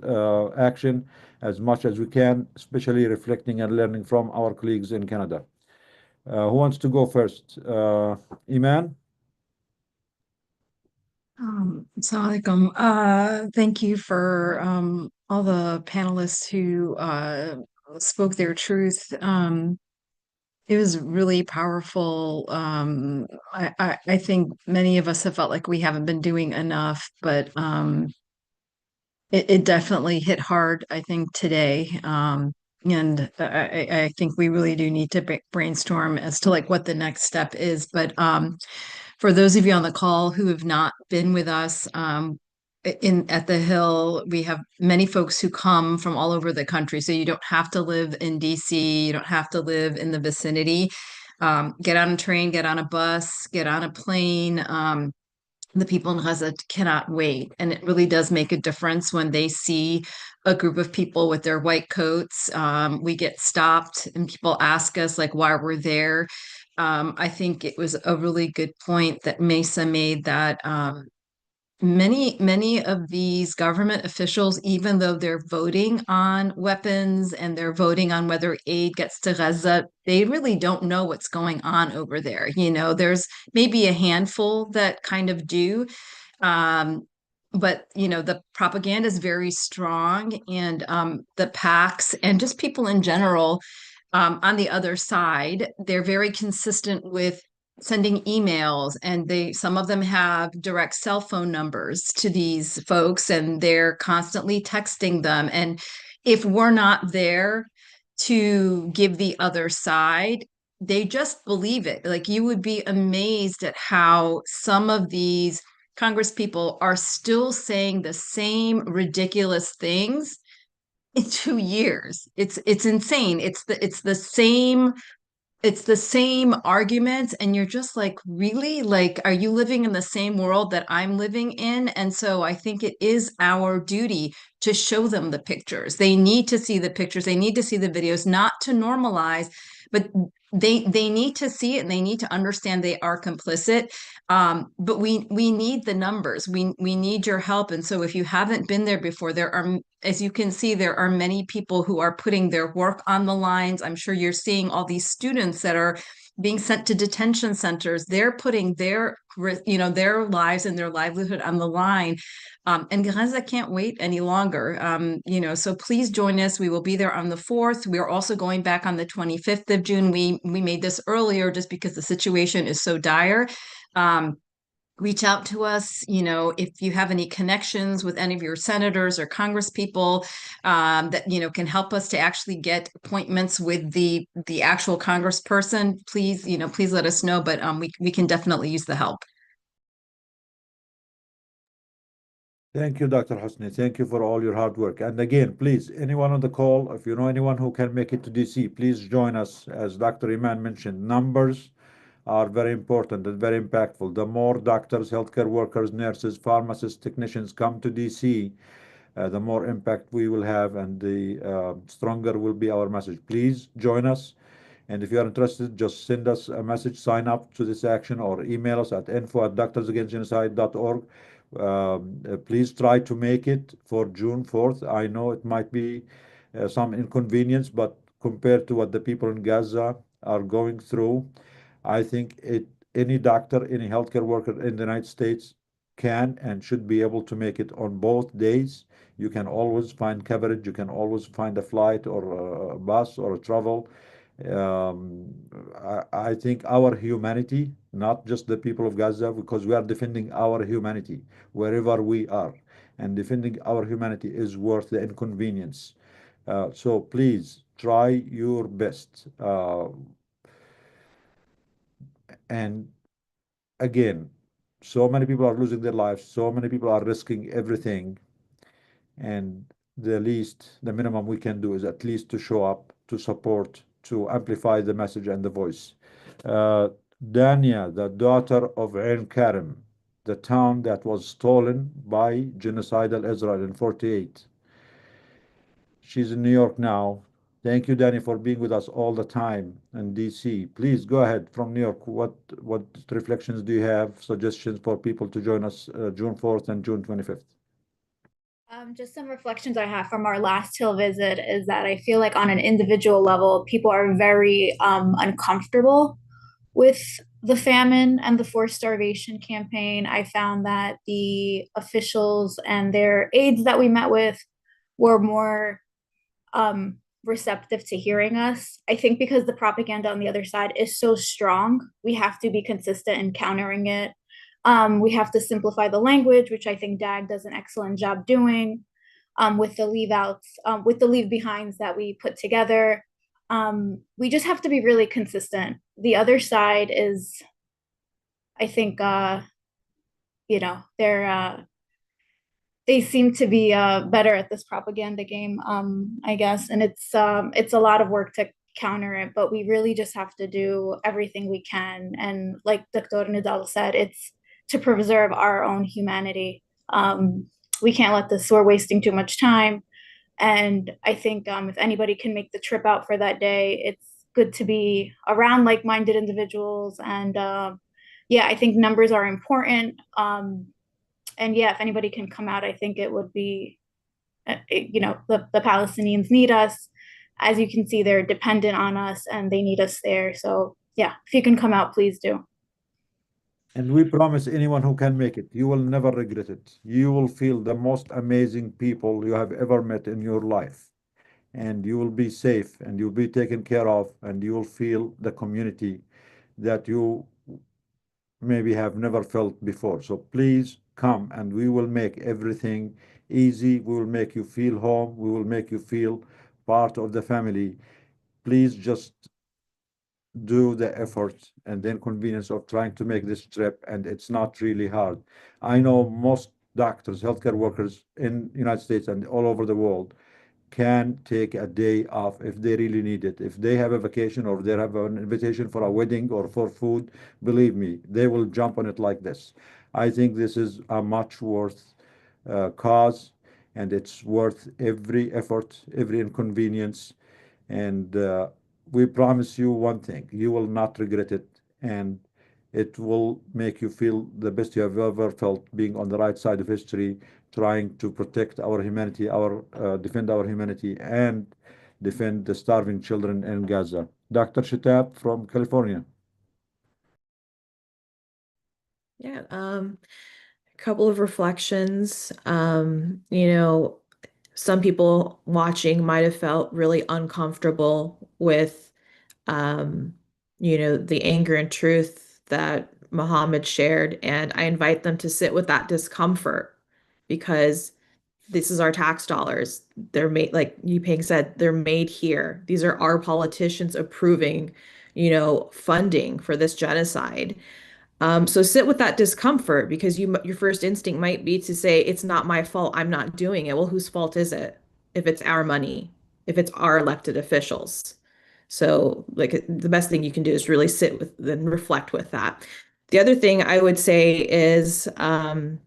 action as much as we can, especially reflecting and learning from our colleagues in Canada. Who wants to go first? Iman? Assalamu alaikum. Thank you for all the panelists who spoke their truth. It was really powerful. I think many of us have felt like we haven't been doing enough, but it definitely hit hard, I think, today. And I think we really do need to brainstorm as to like what the next step is. But for those of you on the call who have not been with us at the Hill, we have many folks who come from all over the country. So you don't have to live in DC, you don't have to live in the vicinity. Get on a train, get on a bus, get on a plane. The people in Gaza cannot wait. And it really does make a difference when they see a group of people with their white coats. We get stopped and people ask us like why we're there. I think it was a really good point that Mesa made that many of these government officials, even though they're voting on weapons and they're voting on whether aid gets to Gaza, they really don't know what's going on over there. You know, there's maybe a handful that kind of do. But you know, the propaganda is very strong, and the PACs and just people in general on the other side, they're very consistent with sending emails, and some of them have direct cell phone numbers to these folks, and they're constantly texting them. And if we're not there to give the other side, they just believe it. Like, you would be amazed at how some of these Congress people are still saying the same ridiculous things in 2 years. It's insane. It's the same arguments, and you're just like, really? Like, are you living in the same world that I'm living in? And so I think it is our duty to show them the pictures. They need to see the pictures. They need to see the videos, not to normalize, but they need to see it, and they need to understand they are complicit. But we need the numbers. We need your help. And so if you haven't been there before, there are, as you can see, there are many people who are putting their work on the lines. I'm sure you're seeing all these students that are being sent to detention centers. They're putting their lives and their livelihood on the line. And Gaza can't wait any longer. So please join us. We will be there on the 4th. We are also going back on the 25th of June. We made this earlier just because the situation is so dire. Reach out to us, if you have any connections with any of your senators or congresspeople that, can help us to actually get appointments with the actual congressperson, please let us know, but we can definitely use the help. Thank you, Dr. Hosni. Thank you for all your hard work. And again, please, anyone on the call, if you know anyone who can make it to DC, please join us. As Dr. Iman mentioned, numbers are very important and very impactful. The more doctors, healthcare workers, nurses, pharmacists, technicians come to DC, the more impact we will have and the stronger will be our message. Please join us. And if you are interested, just send us a message, sign up to this action, or email us at info@doctorsagainstgenocide.org. Please try to make it for June 4th. I know it might be some inconvenience, but compared to what the people in Gaza are going through, I think any doctor, any healthcare worker in the United States can and should be able to make it on both days. You can always find coverage. You can always find a flight or a bus or a travel. I think our humanity, not just the people of Gaza, because we are defending our humanity wherever we are, and defending our humanity is worth the inconvenience. So please try your best. And again, so many people are losing their lives, so many people are risking everything, and the minimum we can do is at least to show up, to support, to amplify the message and the voice. Dania, the daughter of Ain Karim, the town that was stolen by genocidal Israel in 48. She's in New York now. Thank you, Danny, for being with us all the time in DC. Please go ahead from New York. What reflections do you have, suggestions for people to join us June 4th and June 25th? Just some reflections I have from our last Hill visit is that I feel like on an individual level, people are very uncomfortable with the famine and the forced starvation campaign. I found that the officials and their aides that we met with were more receptive to hearing us. I think because the propaganda on the other side is so strong, we have to be consistent in countering it. We have to simplify the language, which I think DAG does an excellent job doing with the leave outs, with the leave behinds that we put together. We just have to be really consistent. The other side is, I think, they seem to be better at this propaganda game, I guess. And it's a lot of work to counter it, but we really just have to do everything we can. And like Dr. Nidal said, it's to preserve our own humanity. We can't let this, we're wasting too much time. And I think if anybody can make the trip out for that day, it's good to be around like-minded individuals. And I think numbers are important. And if anybody can come out, I think it would be, the Palestinians need us. As you can see, they're dependent on us and they need us there. So if you can come out, please do. And we promise anyone who can make it, you will never regret it. You will feel the most amazing people you have ever met in your life. And you will be safe and you'll be taken care of, and you will feel the community that you maybe have never felt before. So please come and we will make everything easy. We will make you feel home. We will make you feel part of the family. Please just do the effort and the inconvenience of trying to make this trip, and it's not really hard. I know most doctors, healthcare workers in the United States and all over the world can take a day off if they really need it. If they have a vacation or they have an invitation for a wedding or for food, believe me, they will jump on it like this. I think this is a much worth cause, and it's worth every effort, every inconvenience. And we promise you one thing, you will not regret it, and it will make you feel the best you have ever felt, being on the right side of history, trying to protect our humanity, defend our humanity, and defend the starving children in Gaza. Dr. Shitab from California. Yeah, a couple of reflections. Some people watching might have felt really uncomfortable with, the anger and truth that Muhammad shared, and I invite them to sit with that discomfort because this is our tax dollars. They're made, like Yuping said, they're made here. These are our politicians approving, funding for this genocide. So sit with that discomfort because your first instinct might be to say, it's not my fault, I'm not doing it. Well, whose fault is it? If it's our money, if it's our elected officials. So like the best thing you can do is really sit with and reflect with that. The other thing I would say is, I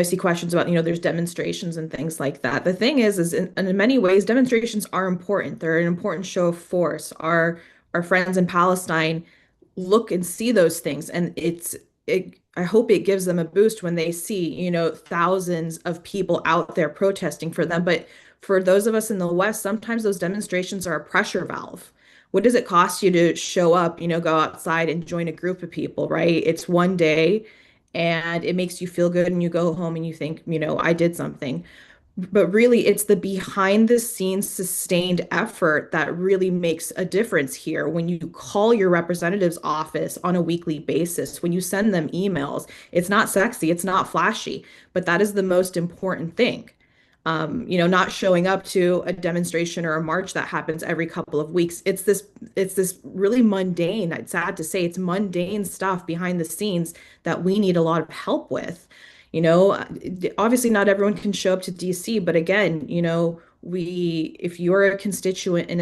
see questions about, there's demonstrations and things like that. The thing is in many ways, demonstrations are important. They're an important show of force. Our friends in Palestine look and see those things, and I hope it gives them a boost when they see, thousands of people out there protesting for them. But for those of us in the West, sometimes those demonstrations are a pressure valve. What does it cost you to show up, go outside and join a group of people, right? It's one day and it makes you feel good and you go home and you think, I did something. But really, it's the behind the scenes sustained effort that really makes a difference here. When you call your representative's office on a weekly basis, when you send them emails, it's not sexy, it's not flashy, but that is the most important thing. Not showing up to a demonstration or a march that happens every couple of weeks. It's this really mundane, it's sad to say, it's mundane stuff behind the scenes that we need a lot of help with. Obviously not everyone can show up to DC, but again, if you're a constituent in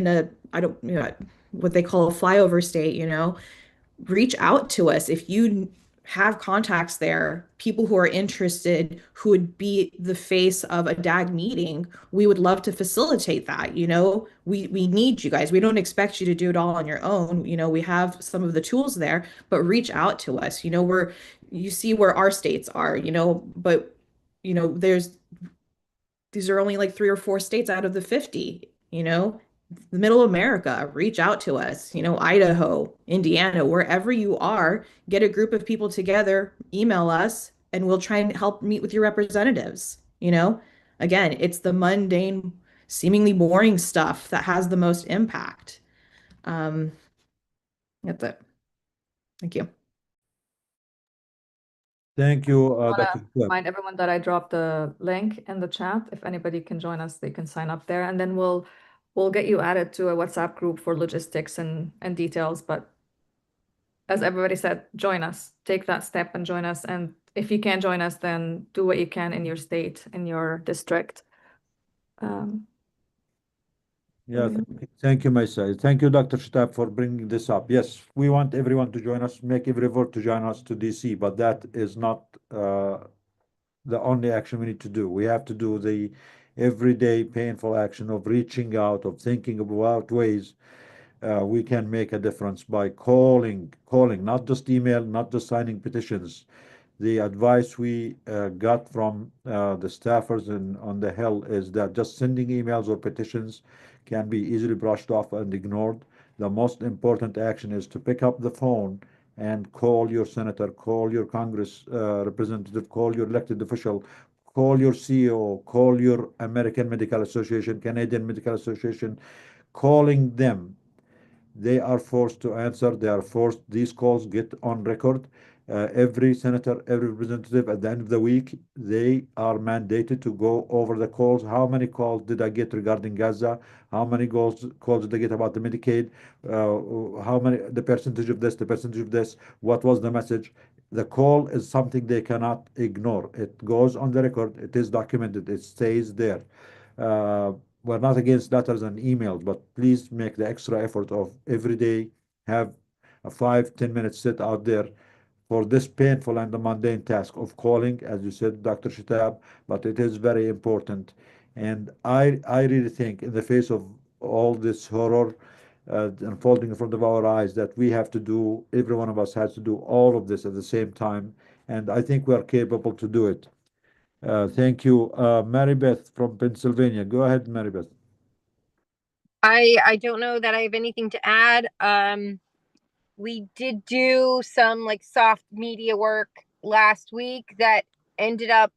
a I don't, what they call a flyover state, reach out to us. If you have contacts there, people who are interested, who would be the face of a DAG meeting, we would love to facilitate that. We need you guys. We don't expect you to do it all on your own. We have some of the tools there, but reach out to us. You see where our states are, but these are only like 3 or 4 states out of the 50, the middle of America. Reach out to us, Idaho, Indiana, wherever you are, get a group of people together, email us, and we'll try and help meet with your representatives. Again, it's the mundane, seemingly boring stuff that has the most impact. That's it. Thank you. Thank you, I Dr. want to remind everyone that I dropped the link in the chat. If anybody can join us, they can sign up there, and then we'll get you added to a WhatsApp group for logistics and details. But as everybody said, join us, take that step and join us. And if you can't join us, then do what you can in your state, in your district. Yeah, thank you, Maisa. Thank you, Dr. Shtab, for bringing this up. Yes, we want everyone to join us, make every effort to join us to DC, but that is not the only action we need to do. We have to do the everyday painful action of reaching out, of thinking about ways we can make a difference by calling, not just email, not just signing petitions. The advice we got from the staffers on the Hill is that just sending emails or petitions can be easily brushed off and ignored. The most important action is to pick up the phone and call your senator, call your Congress representative, call your elected official, call your CEO, call your American Medical Association, Canadian Medical Association. Calling them, they are forced to answer. They are forced, these calls get on record. Every senator, every representative, at the end of the week, they are mandated to go over the calls. How many calls did I get regarding Gaza? How many calls did I get about the Medicaid? How many, the percentage of this, the percentage of this? What was the message? The call is something they cannot ignore. It goes on the record. It is documented. It stays there. We're not against letters and emails, but please make the extra effort of every day have a 5-10 minute sit out there for this painful and the mundane task of calling, as you said, Dr. Shitab, but it is very important. And I really think in the face of all this horror unfolding in front of our eyes that we have to do, every one of us has to do all of this at the same time. And I think we are capable to do it. Thank you. Mary Beth from Pennsylvania. Go ahead, Mary Beth. I don't know that I have anything to add. We did do some like soft media work last week that ended up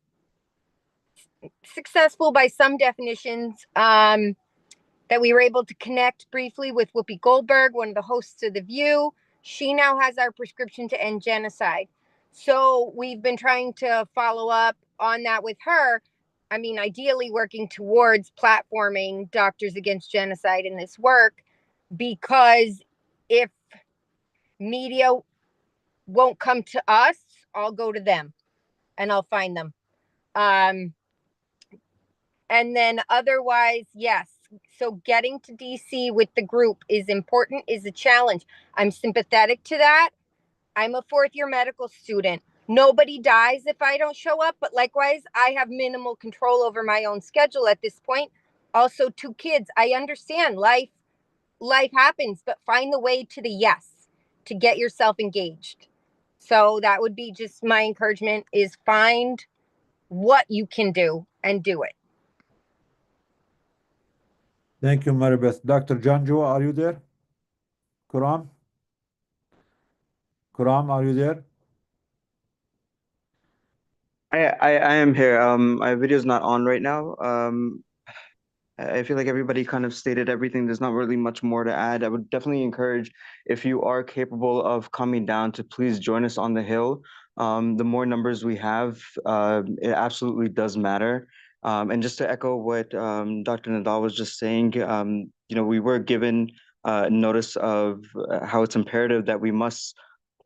successful by some definitions. That we were able to connect briefly with Whoopi Goldberg, one of the hosts of The View. She now has our prescription to end genocide. So we've been trying to follow up on that with her. I mean, ideally working towards platforming Doctors Against Genocide in this work, because if media won't come to us, I'll go to them and I'll find them. And then otherwise, yes. So getting to DC with the group is important, is a challenge. I'm sympathetic to that. I'm a fourth-year medical student. Nobody dies if I don't show up, but likewise, I have minimal control over my own schedule at this point. Also, 2 kids. I understand life happens, but find the way to the yes to get yourself engaged. So that would be just my encouragement, is find what you can do and do it. Thank you, Maribeth. Dr. Janjo, are you there? Kuram? Kuram, are you there? I am here. My video's not on right now. I feel like everybody kind of stated everything. There's not really much more to add. I would definitely encourage, if you are capable of coming down, to please join us on the Hill. The more numbers we have, it absolutely does matter. And just to echo what Dr. Nadal was just saying, we were given notice of how it's imperative that we must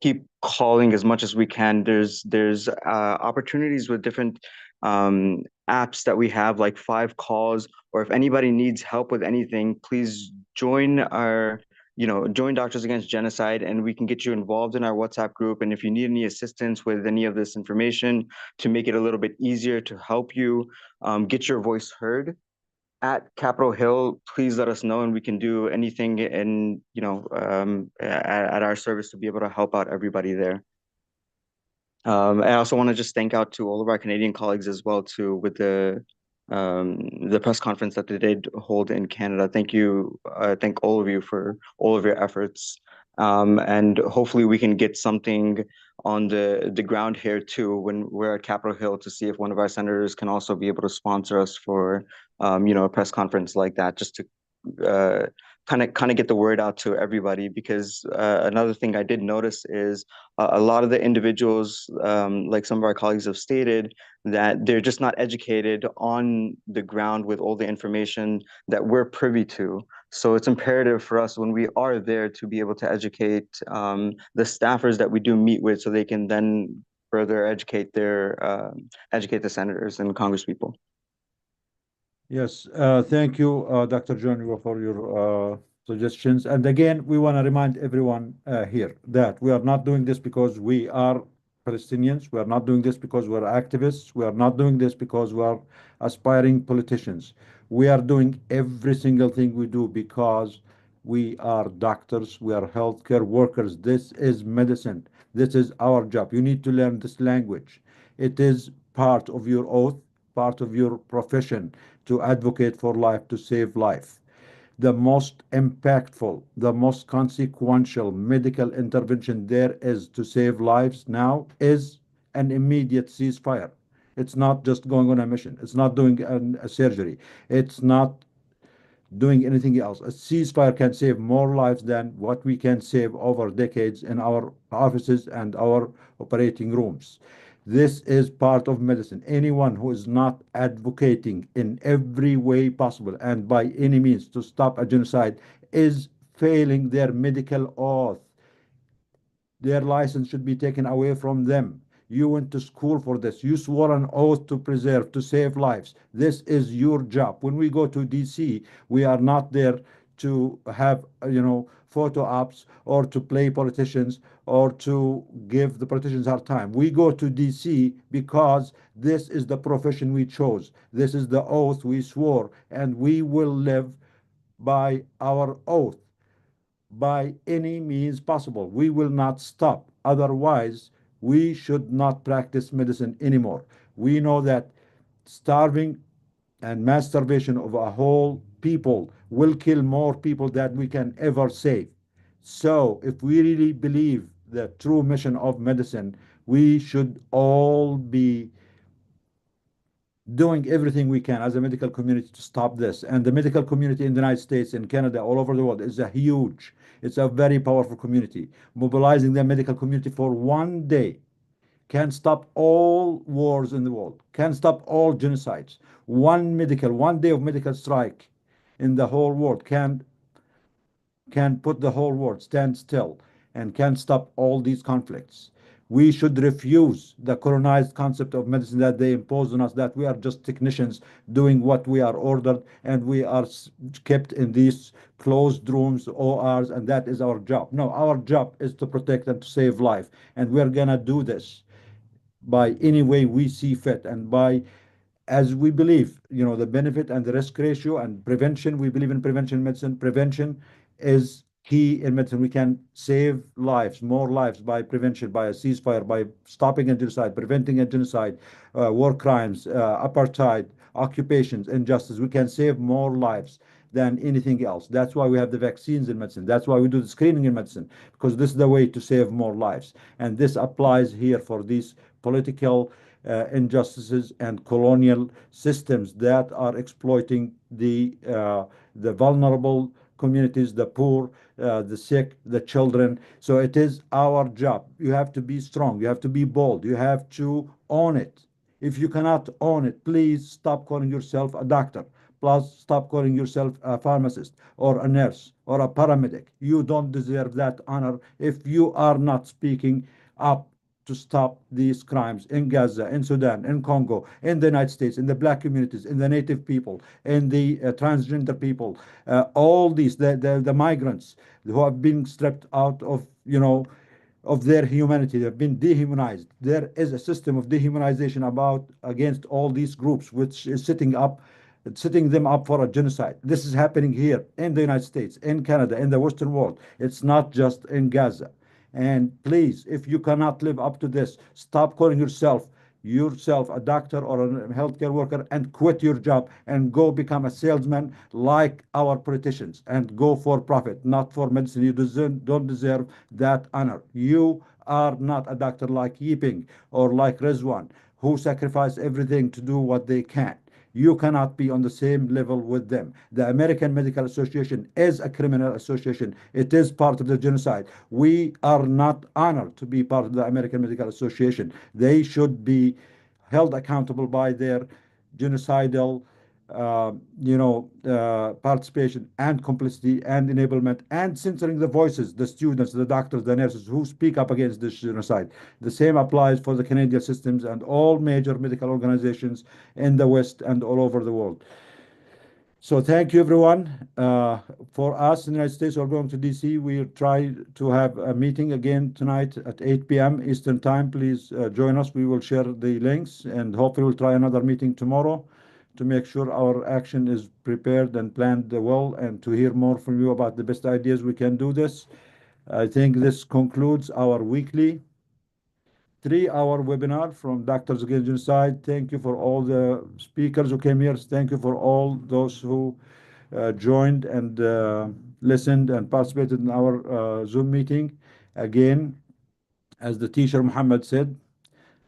keep calling as much as we can. There's opportunities with different apps that we have, like 5calls, or if anybody needs help with anything, please join join Doctors Against Genocide, and we can get you involved in our WhatsApp group. And if you need any assistance with any of this information to make it a little bit easier to help you get your voice heard at Capitol Hill, please let us know, and we can do anything at our service to be able to help out everybody there. I also want to just thank out to all of our Canadian colleagues as well too, with the press conference that they did hold in Canada. Thank you. Thank all of you for all of your efforts. And hopefully we can get something on the ground here too when we're at Capitol Hill, to see if one of our senators can also be able to sponsor us for a press conference like that, just to kind of get the word out to everybody. Because another thing I did notice is a lot of the individuals, like some of our colleagues have stated, that they're just not educated on the ground with all the information that we're privy to. So it's imperative for us, when we are there, to be able to educate the staffers that we do meet with, so they can then further educate the senators and congresspeople. Yes, thank you, Dr. John, for your suggestions. And again, we want to remind everyone here that we are not doing this because we are Palestinians. We are not doing this because we're activists. We are not doing this because we are aspiring politicians. We are doing every single thing we do because we are doctors, we are healthcare workers. This is medicine. This is our job. You need to learn this language. It is part of your oath, part of your profession, to advocate for life, to save life. The most impactful, the most consequential medical intervention there is to save lives now is an immediate ceasefire. It's not just going on a mission. It's not doing a surgery. It's not doing anything else. A ceasefire can save more lives than what we can save over decades in our offices and our operating rooms. This is part of medicine. Anyone who is not advocating in every way possible and by any means to stop a genocide is failing their medical oath. Their license should be taken away from them. You went to school for this. You swore an oath to preserve, to save lives. This is your job. When we go to DC, we are not there to have, photo ops or to play politicians or to give the politicians hard time. We go to DC because this is the profession we chose. This is the oath we swore, and we will live by our oath by any means possible. We will not stop. Otherwise, we should not practice medicine anymore. We know that starving and mass starvation of a whole people will kill more people than we can ever save. So if we really believe the true mission of medicine, we should all be doing everything we can as a medical community to stop this. And the medical community in the United States, in Canada, all over the world is it's a very powerful community. Mobilizing the medical community for one day can stop all wars in the world, can stop all genocides. One day of medical strike in the whole world can put the whole world stand still and can stop all these conflicts. We should refuse the colonized concept of medicine that they impose on us, that we are just technicians doing what we are ordered and we are kept in these closed rooms, ORs, and that is our job. No, our job is to protect and to save life. And we're going to do this by any way we see fit and by as we believe, the benefit and the risk ratio and prevention. We believe in prevention medicine. Prevention is key in medicine. We can save lives, more lives by prevention, by a ceasefire, by stopping a genocide, preventing a genocide, war crimes, apartheid, occupations, injustice. We can save more lives than anything else. That's why we have the vaccines in medicine. That's why we do the screening in medicine, because this is the way to save more lives. And this applies here for these political injustices and colonial systems that are exploiting the vulnerable communities, the poor, the sick, the children. So it is our job. You have to be strong. You have to be bold. You have to own it. If you cannot own it, please stop calling yourself a doctor. Plus, stop calling yourself a pharmacist or a nurse or a paramedic. You don't deserve that honor if you are not speaking up to stop these crimes in Gaza, in Sudan, in Congo, in the United States, in the black communities, in the native people, in the transgender people, all these, the migrants who have been stripped out of, of their humanity. They've been dehumanized. There is a system of dehumanization against all these groups, which is setting them up for a genocide. This is happening here in the United States, in Canada, in the Western world. It's not just in Gaza. And please, if you cannot live up to this, stop calling yourself a doctor or a healthcare worker and quit your job and go become a salesman like our politicians and go for profit, not for medicine. You don't deserve that honor. You are not a doctor like Yiping or like Rizwan, who sacrifice everything to do what they can. You cannot be on the same level with them. The American Medical Association is a criminal association. It is part of the genocide. We are not honored to be part of the American Medical Association. They should be held accountable by their genocidal participation and complicity and enablement and censoring the voices, the students, the doctors, the nurses who speak up against this genocide. The same applies for the Canadian systems and all major medical organizations in the West and all over the world. So thank you, everyone. For us in the United States, we're going to DC. We'll try to have a meeting again tonight at 8 p.m. Eastern Time. Please join us. We will share the links, and hopefully we'll try another meeting tomorrow to make sure our action is prepared and planned well, and to hear more from you about the best ideas we can do this. I think this concludes our weekly 3-hour webinar from Doctors Against Genocide. Thank you for all the speakers who came here. Thank you for all those who joined and listened and participated in our Zoom meeting. Again, as the teacher Muhammad said,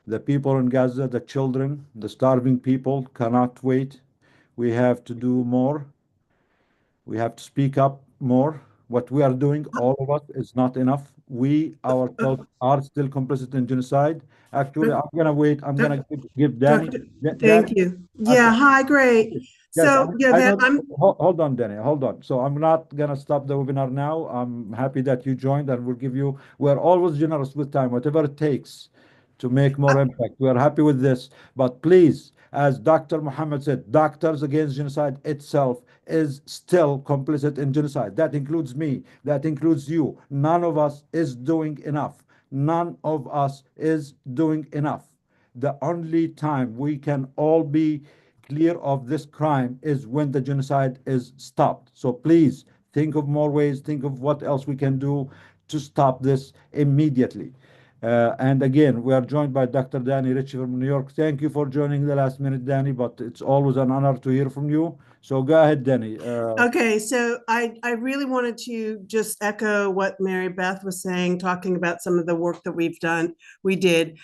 the people in Gaza, the children, the starving people cannot wait. We have to do more. We have to speak up more. What we are doing, all of us, is not enough. We ourselves are still complicit in genocide. Actually, I'm going to wait. I'm going to give Danny. Thank you. Yeah, hi, great. Yes, So, hold on, Danny, hold on. So I'm not going to stop the webinar now. I'm happy that you joined, and we're always generous with time, whatever it takes to make more impact. We are happy with this. But please, as Dr. Muhammad said, Doctors Against Genocide itself is still complicit in genocide. That includes me. That includes you. None of us is doing enough. None of us is doing enough. The only time we can all be clear of this crime is when the genocide is stopped. So please think of more ways, think of what else we can do to stop this immediately. And again, we are joined by Dr. Danny Ritchie from New York. Thank you for joining the last minute, Danny, but it's always an honor to hear from you. So go ahead, Danny. Okay, so I really wanted to just echo what Mary Beth was saying, talking about some of the work that we did.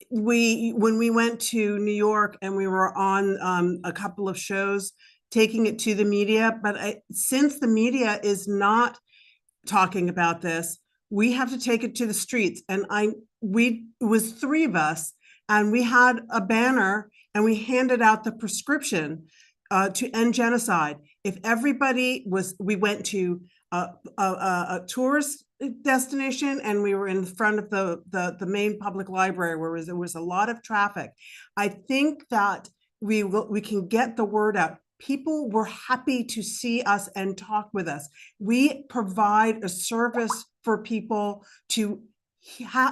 When we went to New York and we were on a couple of shows, taking it to the media, but since the media is not talking about this, we have to take it to the streets. And it was three of us, and we had a banner and we handed out the prescription to end genocide. If everybody we went to a tourist destination and we were in front of the main public library where there was a lot of traffic. I think that we can get the word out. People were happy to see us and talk with us. We provide a service for people to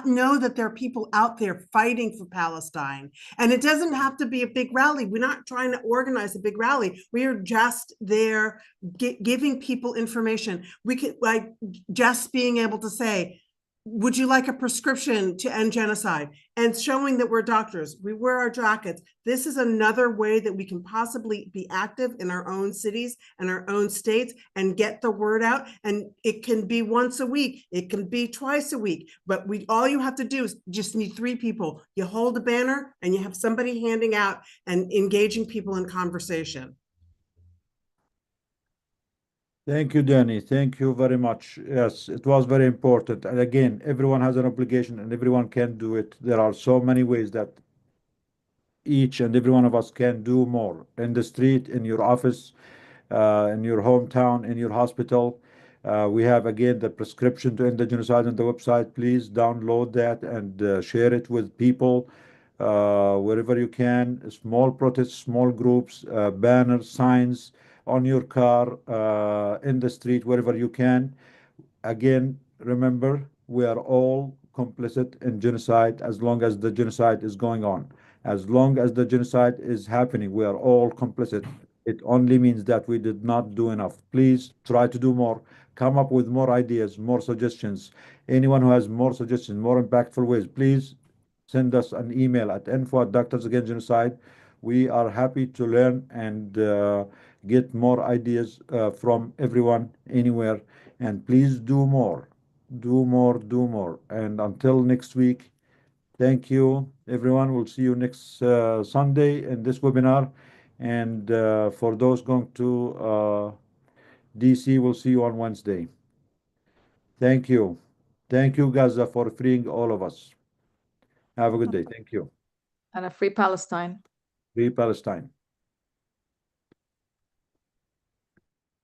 know that there are people out there fighting for Palestine. And it doesn't have to be a big rally. We're not trying to organize a big rally. We are just there giving people information. We could, like, just being able to say, would you like a prescription to end genocide? And showing that we're doctors, we wear our jackets. This is another way that we can possibly be active in our own cities and our own states and get the word out. And it can be once a week, it can be twice a week, but all you have to do is just need three people. You hold a banner and you have somebody handing out and engaging people in conversation. Thank you, Danny. Thank you very much. Yes, it was very important. And again, everyone has an obligation and everyone can do it. There are so many ways that each and every one of us can do more in the street, in your office, in your hometown, in your hospital. We have, again, the prescription to end the genocide on the website. Please download that and share it with people wherever you can. Small protests, small groups, banners, signs on your car, in the street, wherever you can. Again, remember, we are all complicit in genocide as long as the genocide is going on. As long as the genocide is happening, we are all complicit. It only means that we did not do enough. Please try to do more. Come up with more ideas, more suggestions. Anyone who has more suggestions, more impactful ways, please send us an email at info@doctorsagainstgenocide. We are happy to learn and get more ideas from everyone, anywhere. And please do more, do more, do more. And until next week, thank you, everyone. We'll see you next Sunday in this webinar. And for those going to DC, we'll see you on Wednesday. Thank you. Thank you, Gaza, for freeing all of us. Have a good day. Thank you. And a free Palestine. Free Palestine.